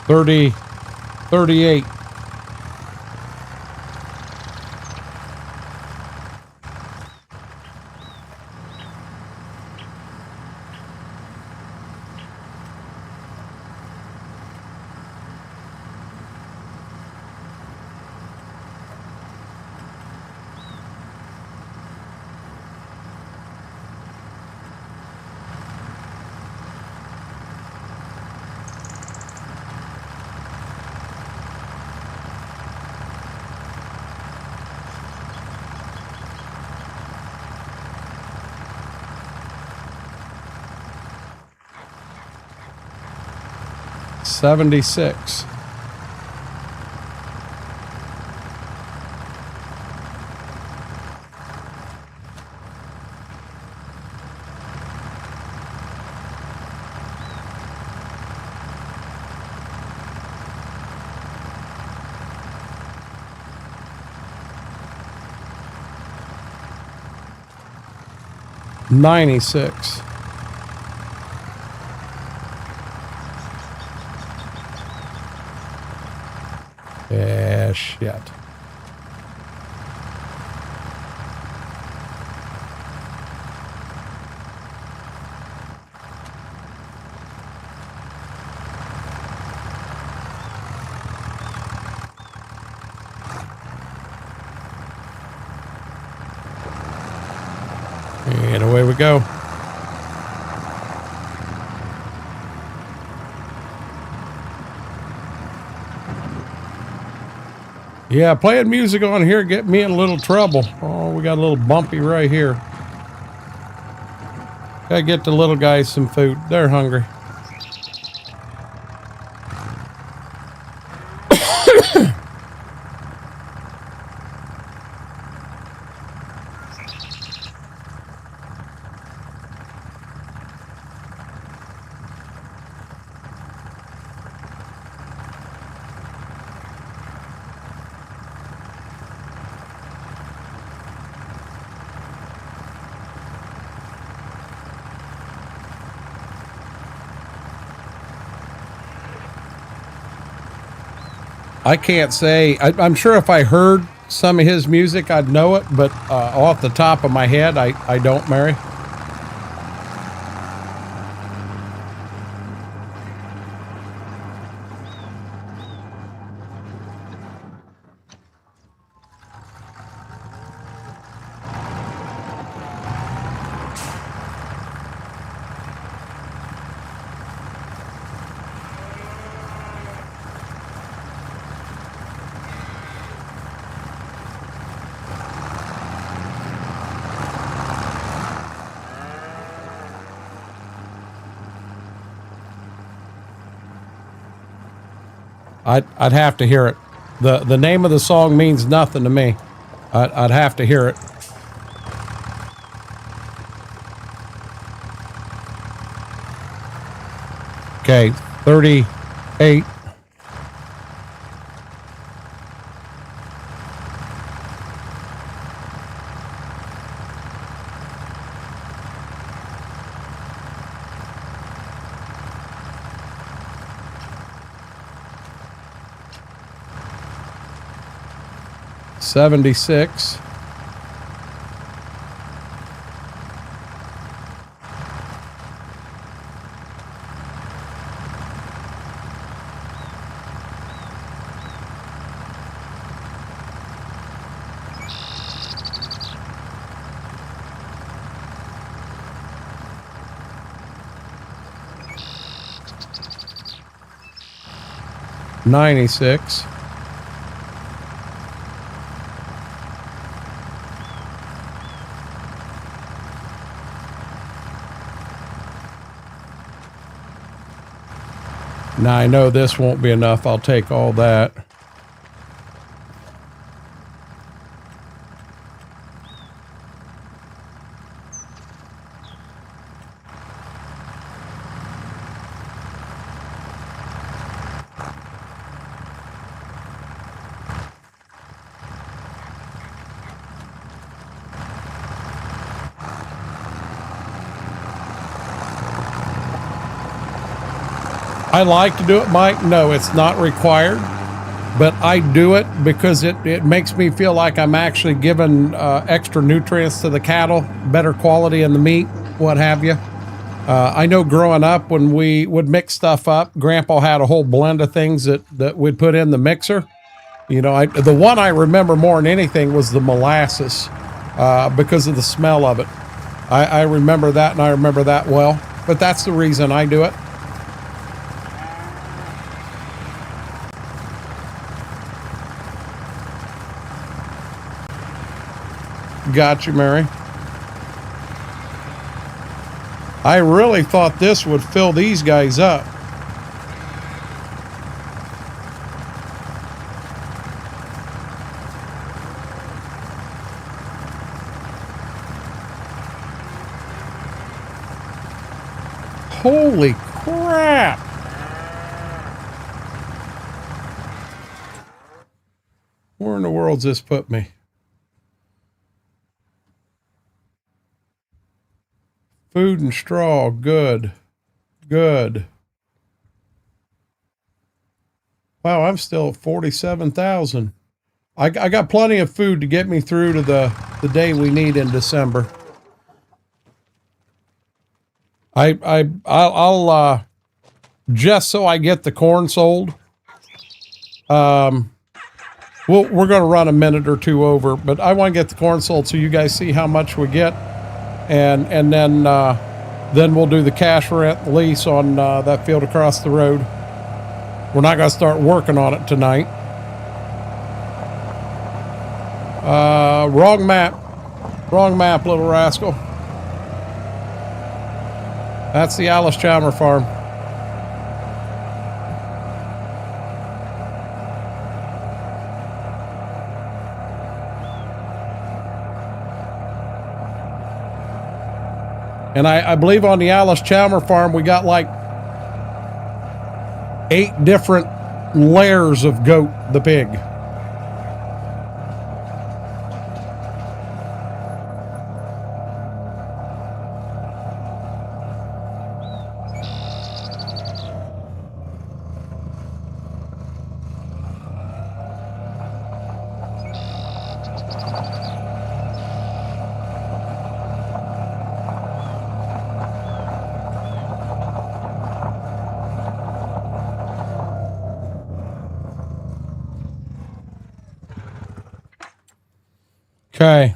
$30, $38. $76. $96. Yeah, shit. And away we go. Yeah, playing music on here get me in a little trouble. Oh, we got a little bumpy right here. Gotta get the little guys some food. They're hungry. I can't say. I'm sure if I heard some of his music, I'd know it, but off the top of my head, I don't, Mary. I'd have to hear it. The name of the song means nothing to me. I'd have to hear it. Okay, 38. $76. $96. Now I know this won't be enough. I'll take all that. I like to do it, Mike. No, it's not required, but I do it because it makes me feel like I'm actually giving extra nutrients to the cattle, better quality in the meat, what have you. I know growing up when we would mix stuff up, Grandpa had a whole blend of things that we'd put in the mixer. You know, the one I remember more than anything was the molasses because of the smell of it. I remember that, and I remember that well, but that's the reason I do it. Got you, Mary. I really thought this would fill these guys up. Holy crap! Where in the world's this put me? Food and straw, good. Good. Wow, I'm still at 47,000. I got plenty of food to get me through to the day we need in December. I'll just so I get the corn sold. We're going to run a minute or two over, but I want to get the corn sold so you guys see how much we get. And then we'll do the cash rent lease on that field across the road. We're not going to start working on it tonight. Wrong map. Wrong map, little rascal. That's the Alice Chalmer farm. And I believe on the Alice Chalmer farm, we got like 8 different layers of goat, the pig. Okay.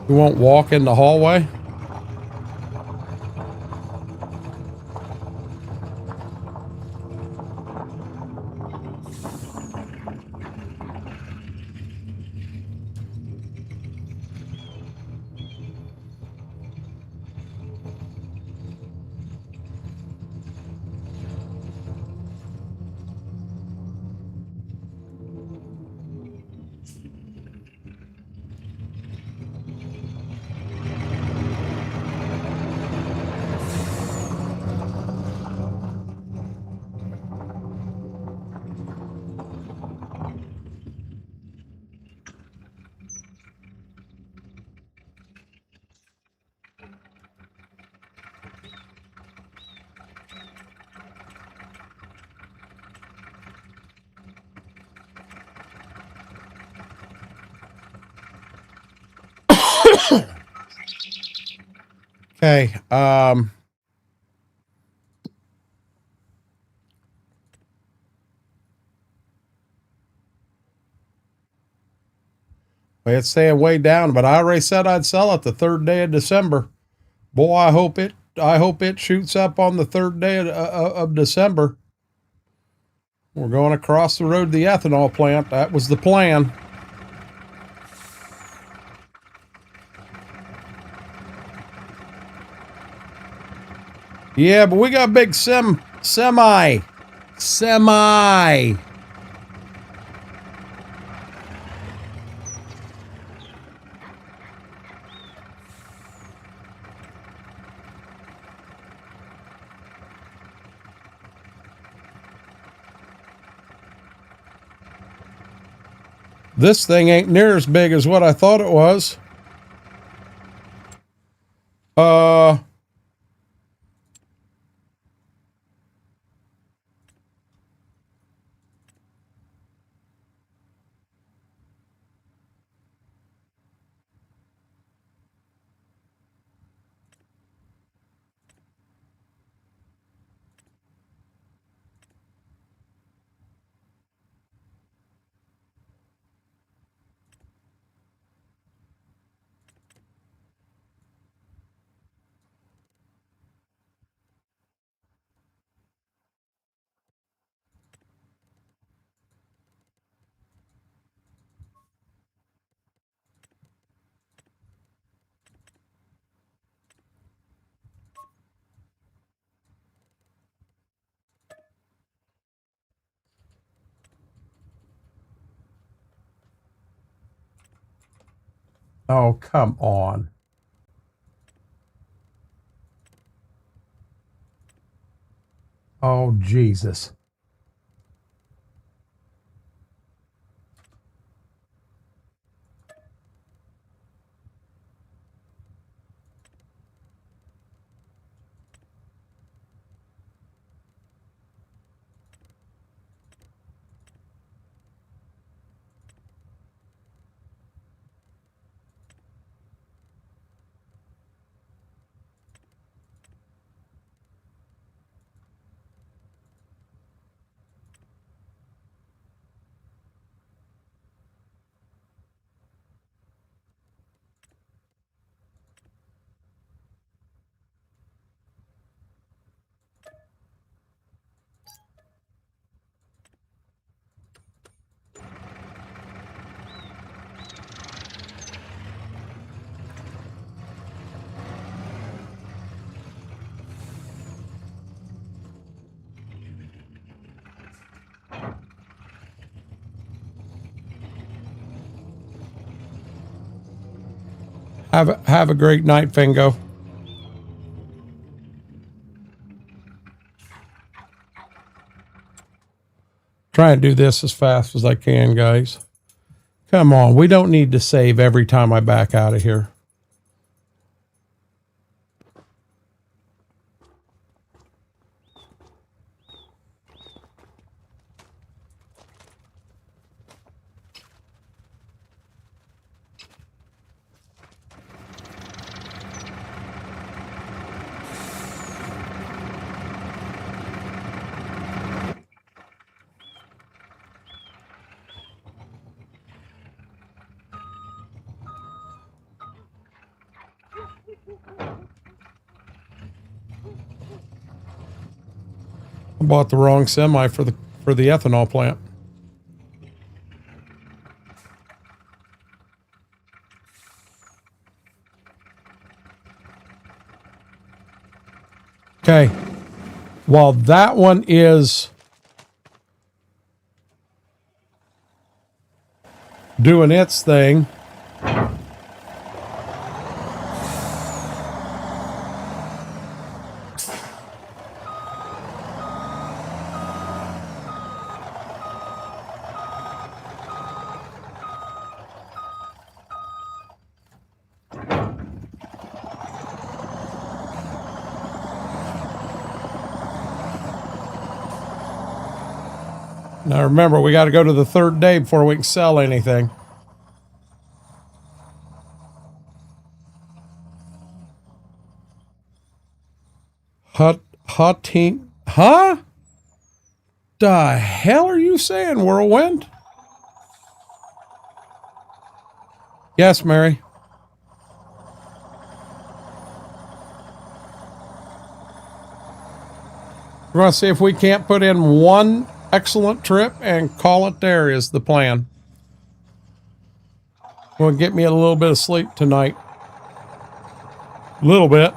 You won't walk in the hallway? Okay. Well, it's staying way down, but I already said I'd sell it the 3rd day of December. Boy, I hope it shoots up on the 3rd day of December. We're going across the road to the ethanol plant. That was the plan. Yeah, but we got a big semi. This thing ain't near as big as what I thought it was. Oh, come on. Oh, Jesus. Have a great night, Fingo. Try and do this as fast as I can, guys. Come on, we don't need to save every time I back out of here. I bought the wrong semi for the ethanol plant. Okay. While that one is doing its thing, now remember, we got to go to the third day before we can sell anything. Hunting, huh? The hell are you saying, Whirlwind? Yes, Mary. We're going to see if we can't put in one excellent trip and call it there is the plan. Going to get me a little bit of sleep tonight. A little bit.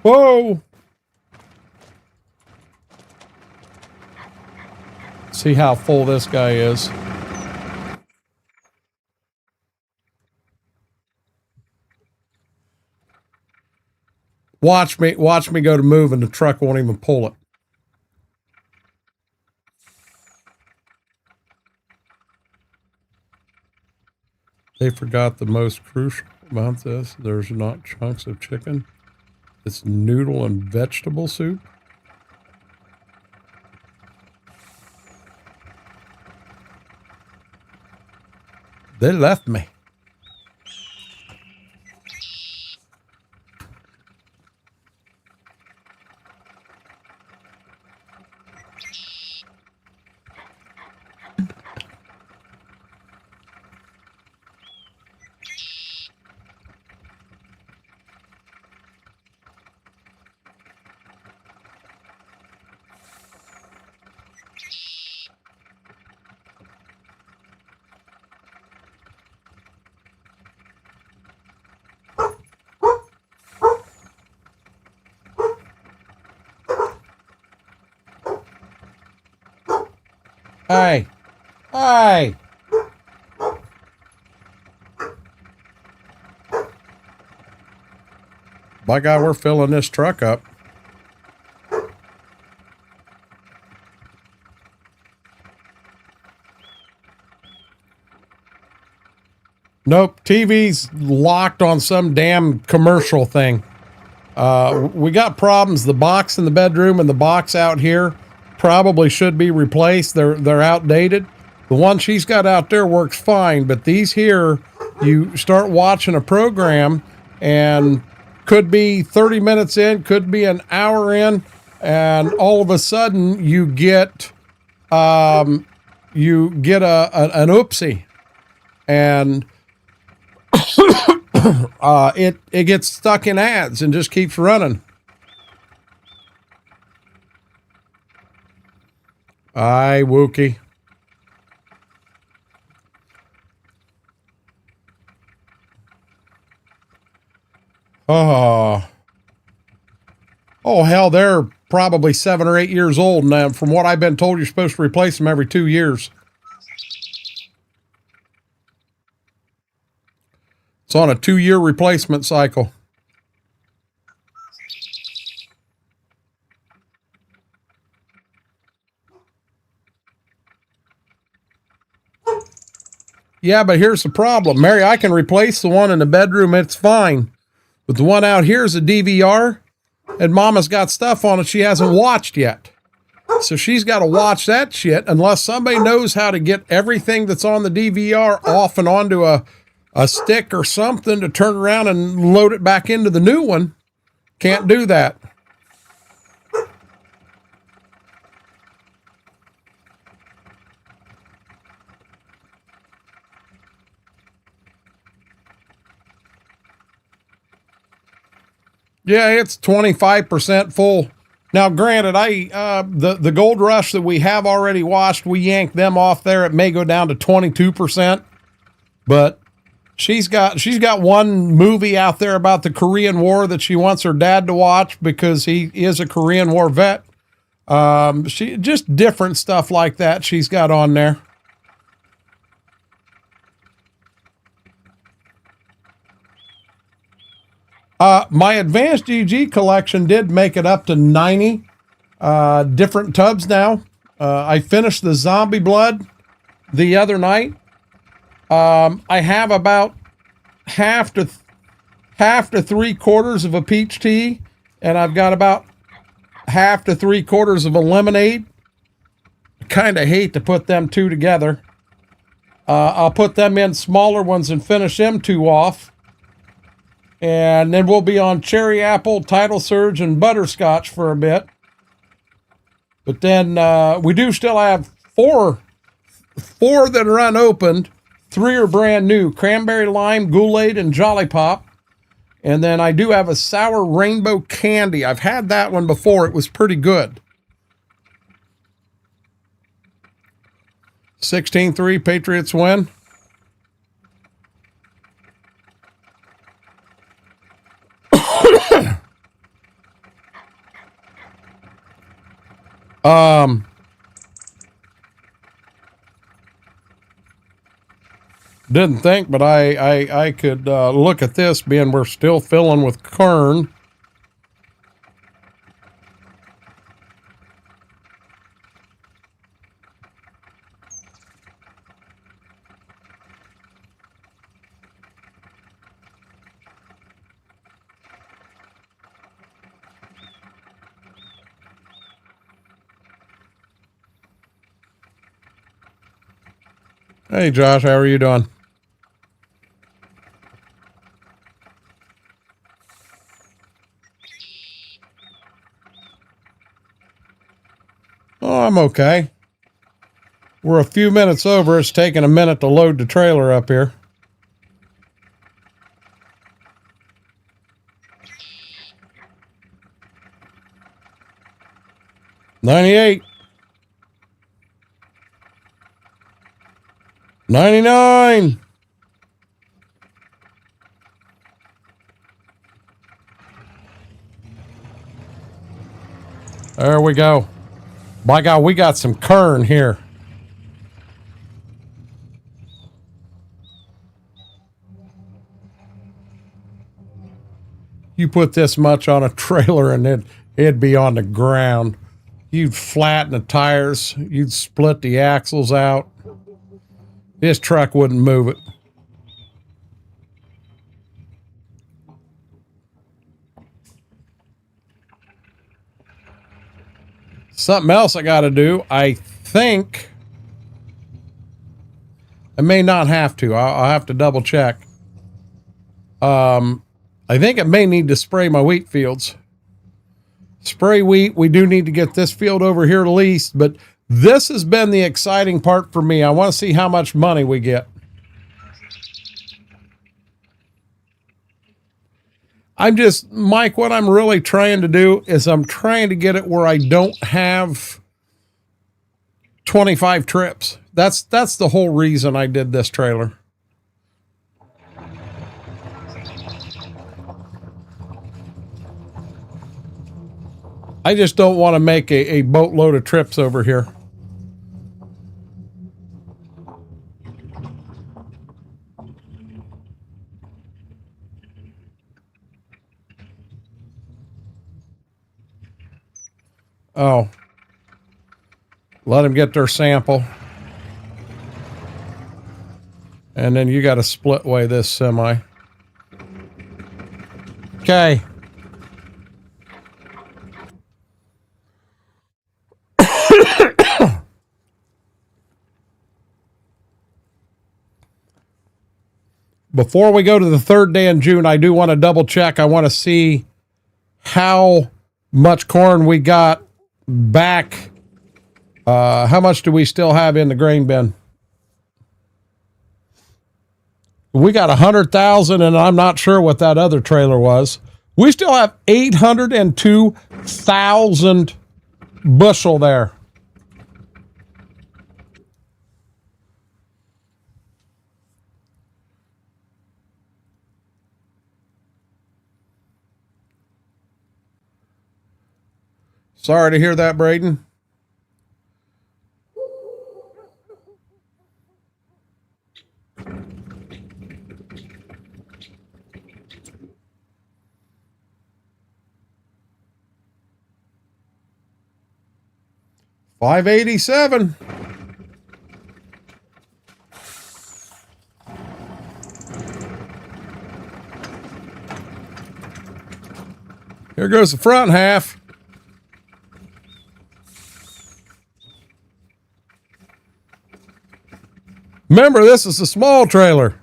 Whoa! See how full this guy is. Watch me go to move and the truck won't even pull it. They forgot the most crucial about this. There's not chunks of chicken. It's noodle and vegetable soup. They left me. Hey, hey. By God, we're filling this truck up. Nope, TV's locked on some damn commercial thing. We got problems. The box in the bedroom and the box out here probably should be replaced. They're outdated. The one she's got out there works fine, but these here, you start watching a program and could be 30 minutes in, could be an hour in, and all of a sudden you get an oopsie, and it gets stuck in ads and just keeps running. Aye, Wookie. Oh, hell, they're probably 7 or 8 years old. And from what I've been told, you're supposed to replace them every 2 years. It's on a 2-year replacement cycle. Yeah, but here's the problem. Mary, I can replace the one in the bedroom. It's fine. But the one out here is a DVR, and Mama's got stuff on it she hasn't watched yet. So she's got to watch that shit unless somebody knows how to get everything that's on the DVR off and onto a stick or something to turn around and load it back into the new one. Can't do that. Yeah, it's 25% full. Now, granted, the Gold Rush that we have already washed, we yanked them off there. It may go down to 22%, but she's got one movie out there about the Korean War that she wants her dad to watch because he is a Korean War vet. She just different stuff like that she's got on there. My advanced GG collection did make it up to 90 different tubs now. I finished the zombie blood the other night. I have about half to 3/4 of a peach tea, and I've got about half to 3/4 of a lemonade. I kind of hate to put them two together. I'll put them in smaller ones and finish them two off. And then we'll be on cherry apple, tidal surge, and butterscotch for a bit. But then we do still have four that are unopened. 3 are brand new: cranberry lime, Goulet, and Jolly Pop. And then I do have a sour rainbow candy. I've had that one before. It was pretty good. 16-3, Patriots win. Didn't think, but I could look at this, being we're still filling with KERN. Hey, Josh, how are you doing? Oh, I'm okay. We're a few minutes over. It's taking a minute to load the trailer up here. $98. $99. There we go. By God, we got some KERN here. You put this much on a trailer and it'd be on the ground. You'd flatten the tires. You'd split the axles out. This truck wouldn't move it. Something else I got to do. I think I may not have to. I'll have to double check. I think I may need to spray my wheat fields. Spray wheat. We do need to get this field over here leased, but this has been the exciting part for me. I want to see how much money we get. Mike, what I'm really trying to do is I'm trying to get it where I don't have 25 trips. That's the whole reason I did this trailer. I just don't want to make a boatload of trips over here. Oh. Let them get their sample. And then you got to split weigh this semi. Okay. Before we go to the third day in June, I do want to double check. I want to see how much corn we got back. How much do we still have in the grain bin? We got 100,000, and I'm not sure what that other trailer was. We still have 802,000 bushel there. Sorry to hear that, Braden. $587. Here goes the front half. Remember, this is a small trailer.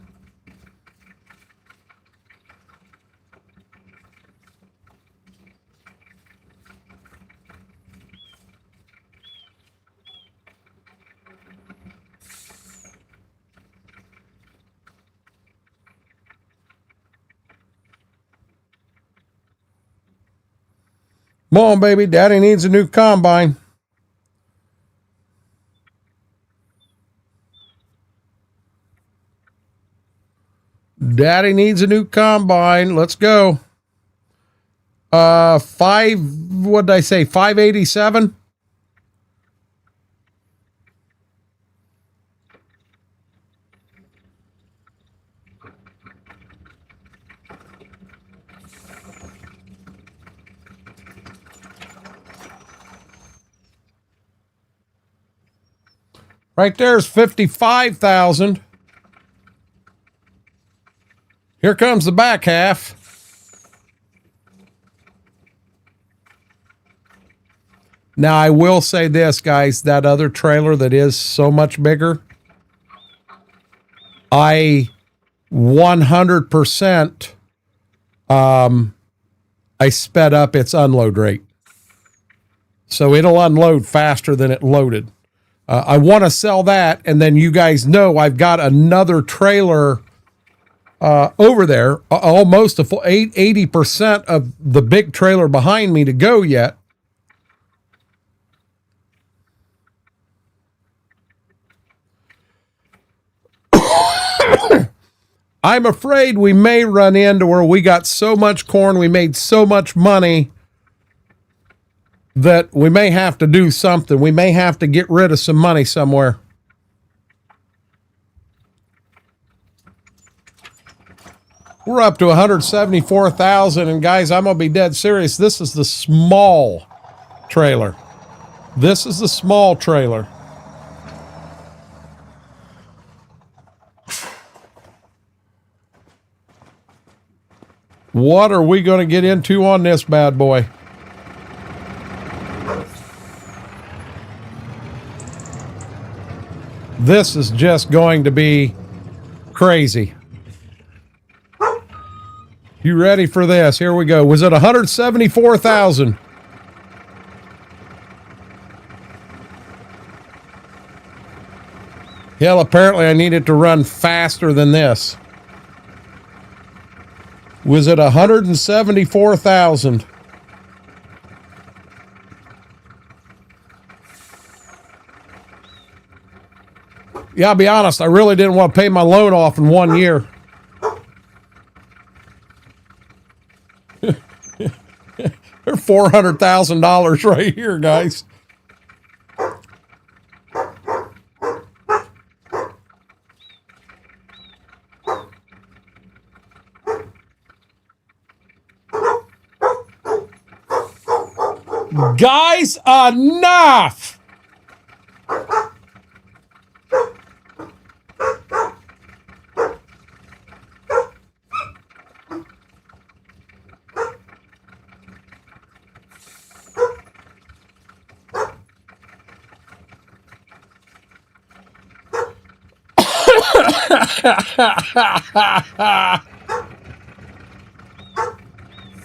Come on, baby. Daddy needs a new combine. Daddy needs a new combine. Let's go. What did I say? 587? Right there's 55,000. Here comes the back half. Now, I will say this, guys, that other trailer that is so much bigger, I 100% I sped up its unload rate. So it'll unload faster than it loaded. I want to sell that, and then you guys know I've got another trailer over there, almost a full 80% of the big trailer behind me to go yet. I'm afraid we may run into where we got so much corn, we made so much money that we may have to do something. We may have to get rid of some money somewhere. We're up to 174,000, and guys, I'm going to be dead serious. This is the small trailer. This is the small trailer. What are we going to get into on this bad boy? This is just going to be crazy. You ready for this? Here we go. Was it 174,000? Hell, apparently I needed to run faster than this. Was it 174,000? Yeah, I'll be honest, I really didn't want to pay my loan off in 1 year. There's $400,000 right here, guys. Guys, enough!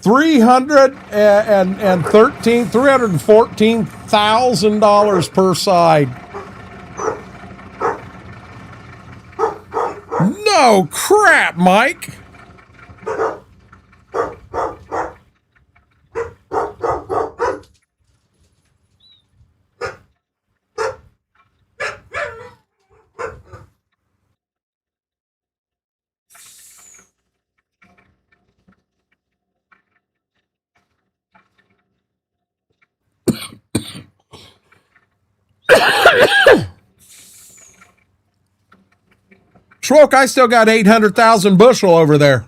$314,000 per side. No crap, Mike. Schwoke, I still got 800,000 bushel over there,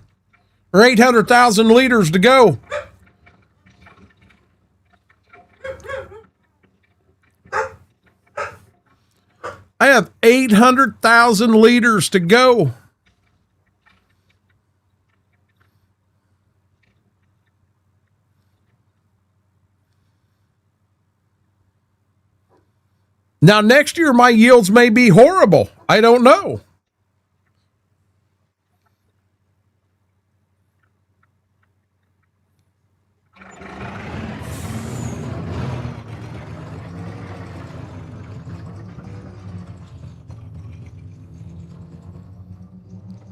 or 800,000 liters to go. I have 800,000 liters to go. Now, next year, my yields may be horrible. I don't know.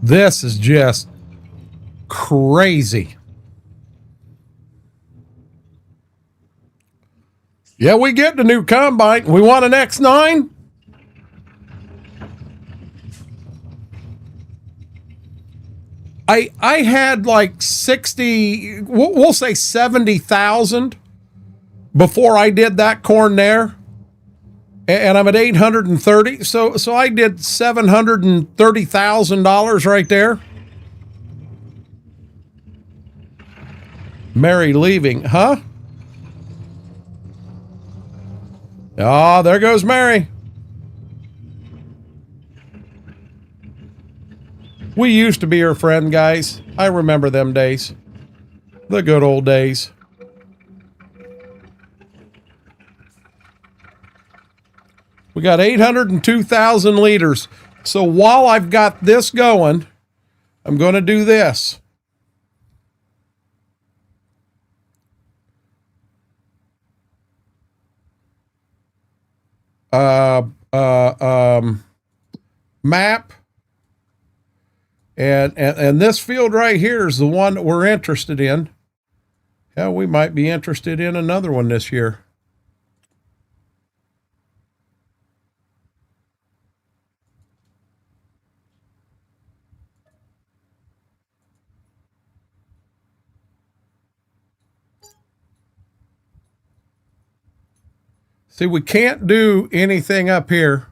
This is just crazy. Yeah, we get the new combine. We want an X9? I had like 60, we'll say 70,000 before I did that corn there. And I'm at 830. So I did $730,000 right there. Mary leaving, huh? Oh, there goes Mary. We used to be her friend, guys. I remember them days. The good old days. We got 802,000 liters. So while I've got this going, I'm going to do this. Map. And this field right here is the one that we're interested in. Yeah, we might be interested in another one this year. See, we can't do anything up here.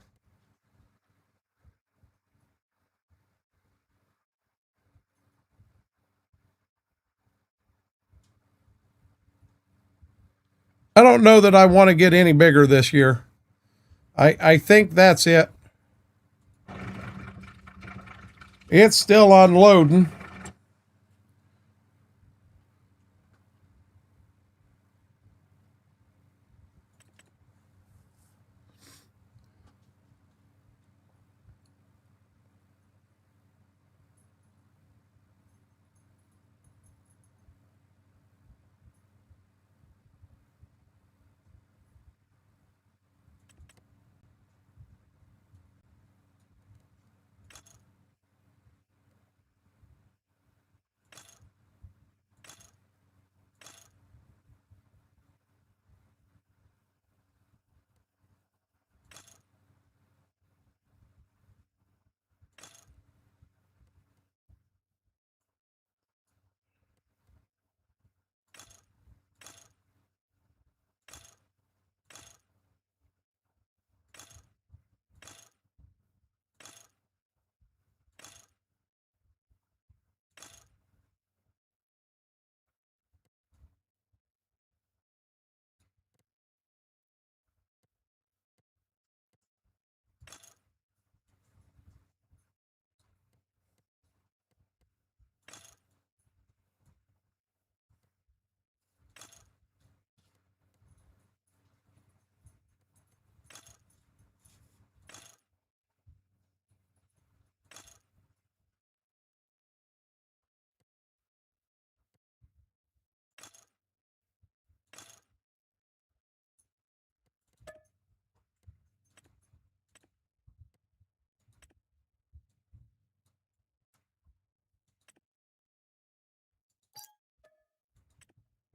I don't know that I want to get any bigger this year. I think that's it. It's still unloading.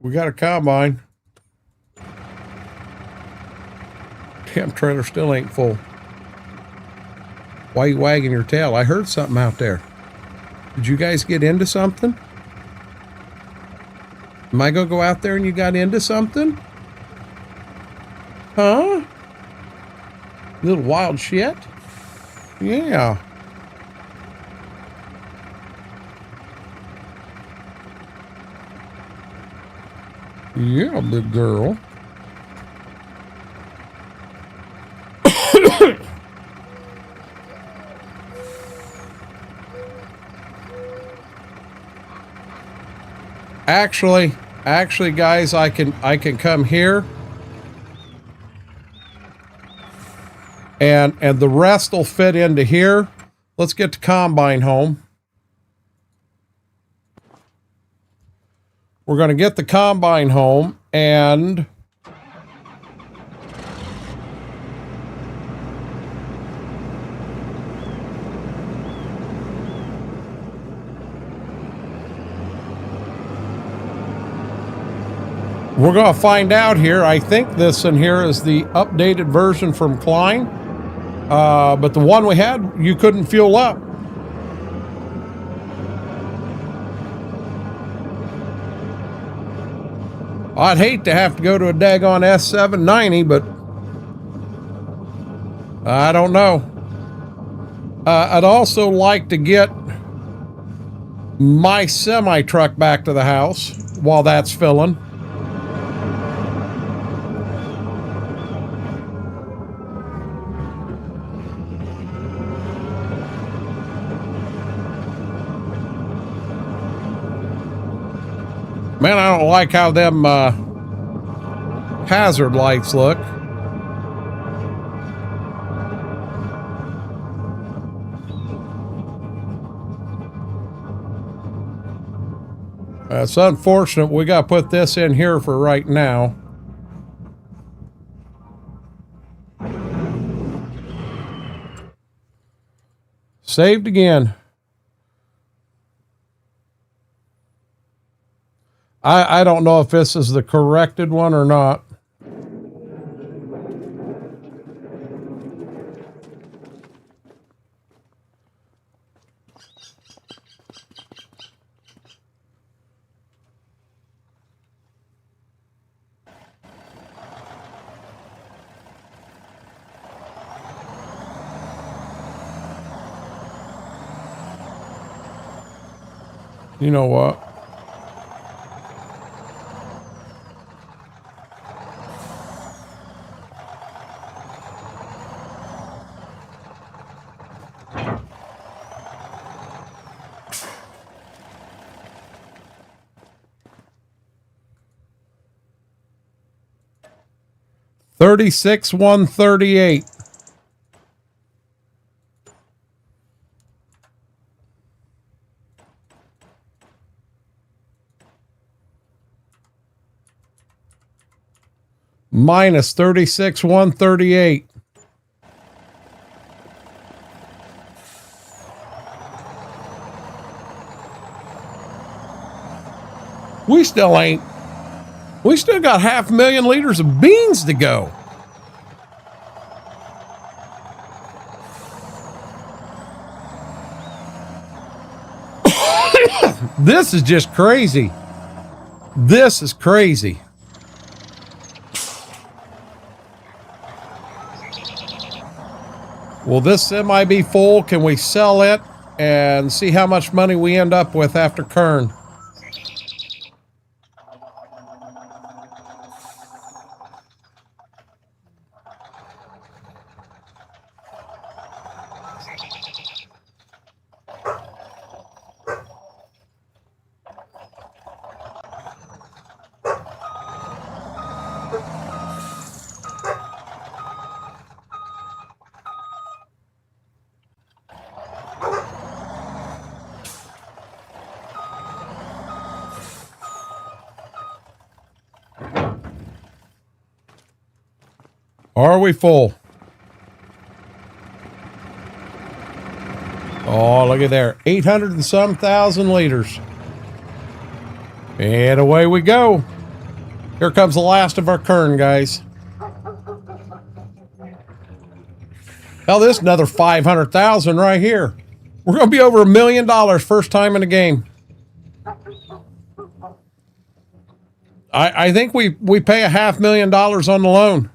We got a combine. Damn trailer still ain't full. Why are you wagging your tail? I heard something out there. Did you guys get into something? Am I gonna go out there and you got into something? Huh? Little wild shit? Yeah. Yeah, big girl. Actually, guys, I can come here, and the rest will fit into here. Let's get the combine home. We're going to get the combine home, and we're going to find out here. I think this in here is the updated version from Klein. But the one we had, you couldn't fuel up. I'd hate to have to go to a daggone S790, but I don't know. I'd also like to get my semi-truck back to the house while that's filling. Man, I don't like how them hazard lights look. It's unfortunate. We got to put this in here for right now. Saved again. I don't know if this is the corrected one or not. You know what? $36,138. Minus 36,138. We still got 500,000 liters of beans to go. This is just crazy. This is crazy. Will this semi be full? Can we sell it and see how much money we end up with after KERN? Are we full? Oh, look at there. 800 and some thousand liters. And away we go. Here comes the last of our KERN, guys. Hell, this is another 500,000 right here. We're going to be over $1 million first time in the game. I think we pay $500,000 on the loan.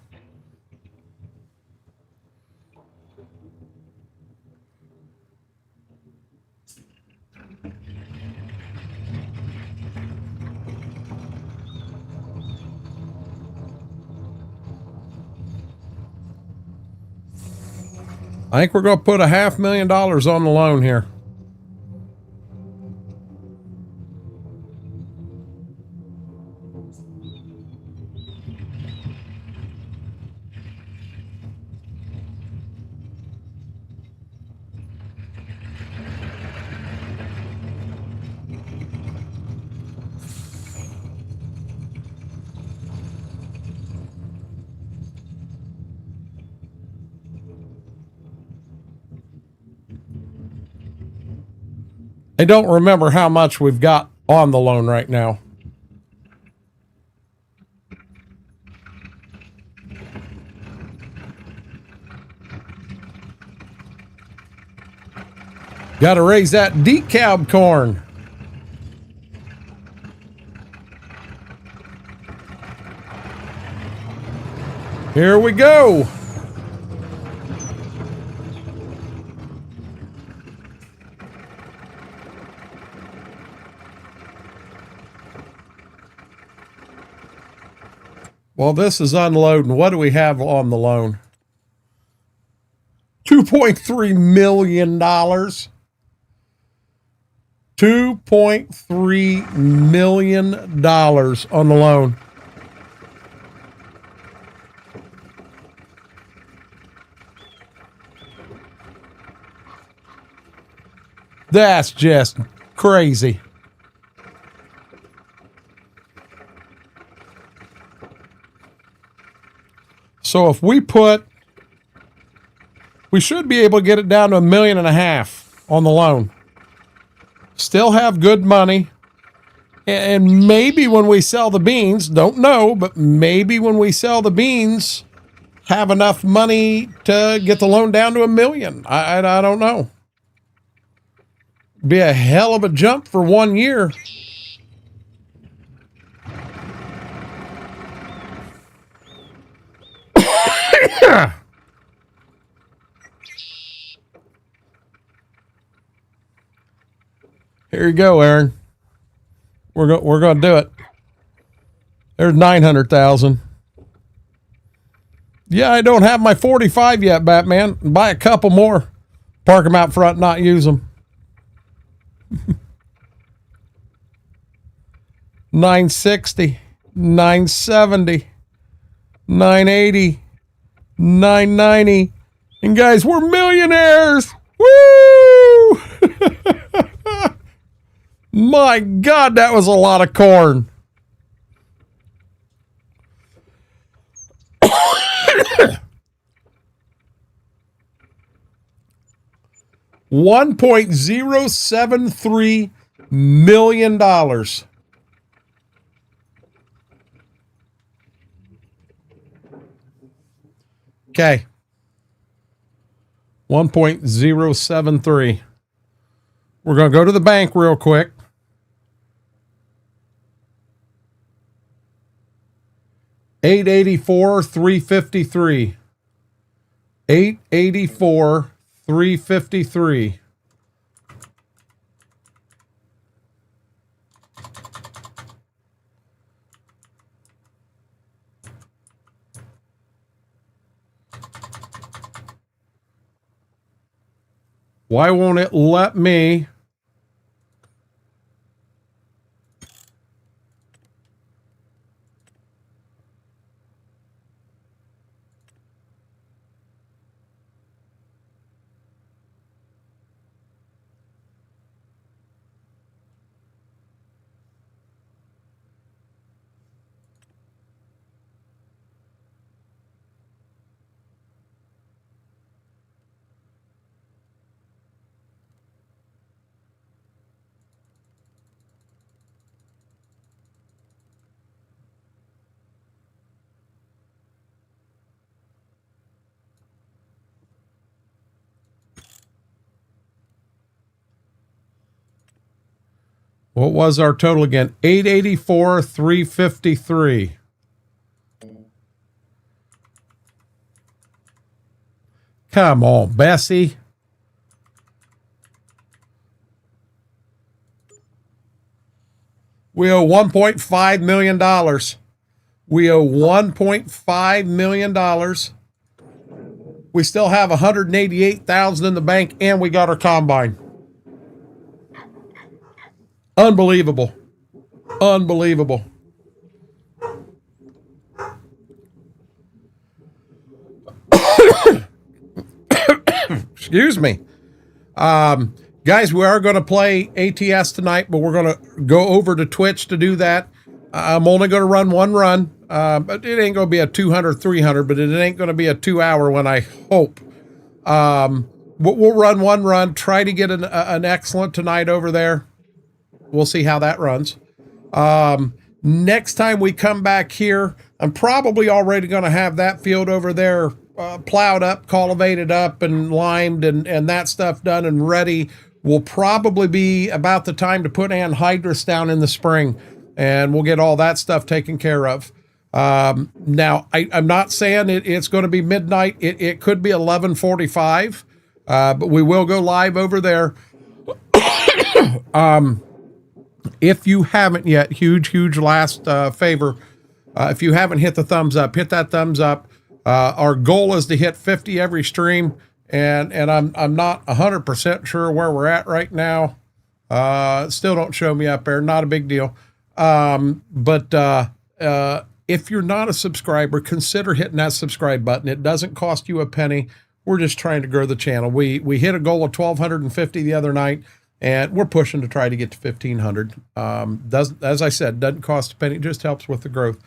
I think we're going to put $500,000 on the loan here. I don't remember how much we've got on the loan right now. Got to raise that decalb corn. Here we go. Well, this is unloading. What do we have on the loan? $2.3 million. $2.3 million on the loan. That's just crazy. So if we should be able to get it down to $1.5 million on the loan. Still have good money. And maybe when we sell the beans, don't know, but maybe when we sell the beans, have enough money to get the loan down to $1 million. I don't know. Be a hell of a jump for 1 year. Here you go, Aaron. We're going to do it. There's 900,000. Yeah, I don't have my 45 yet, Batman. Buy a couple more. Park them out front, not use them. 960, 970, 980, 990. And guys, we're millionaires. Woo! My God, that was a lot of corn. $1.073 million. Okay. 1.073. We're going to go to the bank real quick. $884,353. $884,353. Why won't it let me? What was our total again? 884, 353. Come on, Bessie. We owe $1.5 million. We owe $1.5 million. We still have $188,000 in the bank, and we got our combine. Unbelievable. Unbelievable. Excuse me. Guys, we are going to play ATS tonight, but we're going to go over to Twitch to do that. I'm only going to run one run, but it ain't going to be a 200, 300, but it ain't going to be a 2-hour one, I hope. We'll run one run, try to get an excellent tonight over there. We'll see how that runs. Next time we come back here, I'm probably already going to have that field over there plowed up, cultivated up, and limed, and that stuff done and ready. Will probably be about the time to put anhydrous down in the spring, and we'll get all that stuff taken care of. Now, I'm not saying it's going to be midnight. It could be 11:45, but we will go live over there. If you haven't yet, huge last favor. If you haven't hit the thumbs up, hit that thumbs up. Our goal is to hit 50 every stream, and I'm not 100% sure where we're at right now. Still don't show me up there. Not a big deal. But if you're not a subscriber, consider hitting that subscribe button. It doesn't cost you a penny. We're just trying to grow the channel. We hit a goal of 1,250 the other night, and we're pushing to try to get to 1,500. As I said, doesn't cost a penny. It just helps with the growth.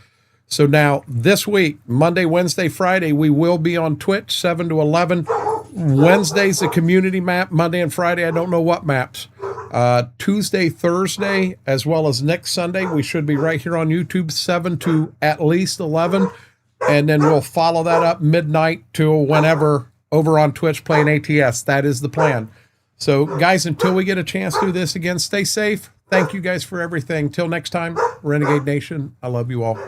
So now this week, Monday, Wednesday, Friday, we will be on Twitch 7 to 11. Wednesday's a community map. Monday and Friday, I don't know what maps. Tuesday, Thursday, as well as next Sunday, we should be right here on YouTube 7 to at least 11. And then we'll follow that up midnight to whenever over on Twitch playing ATS. That is the plan. So guys, until we get a chance to do this again, stay safe. Thank you guys for everything. Till next time, Renegade Nation, I love you all.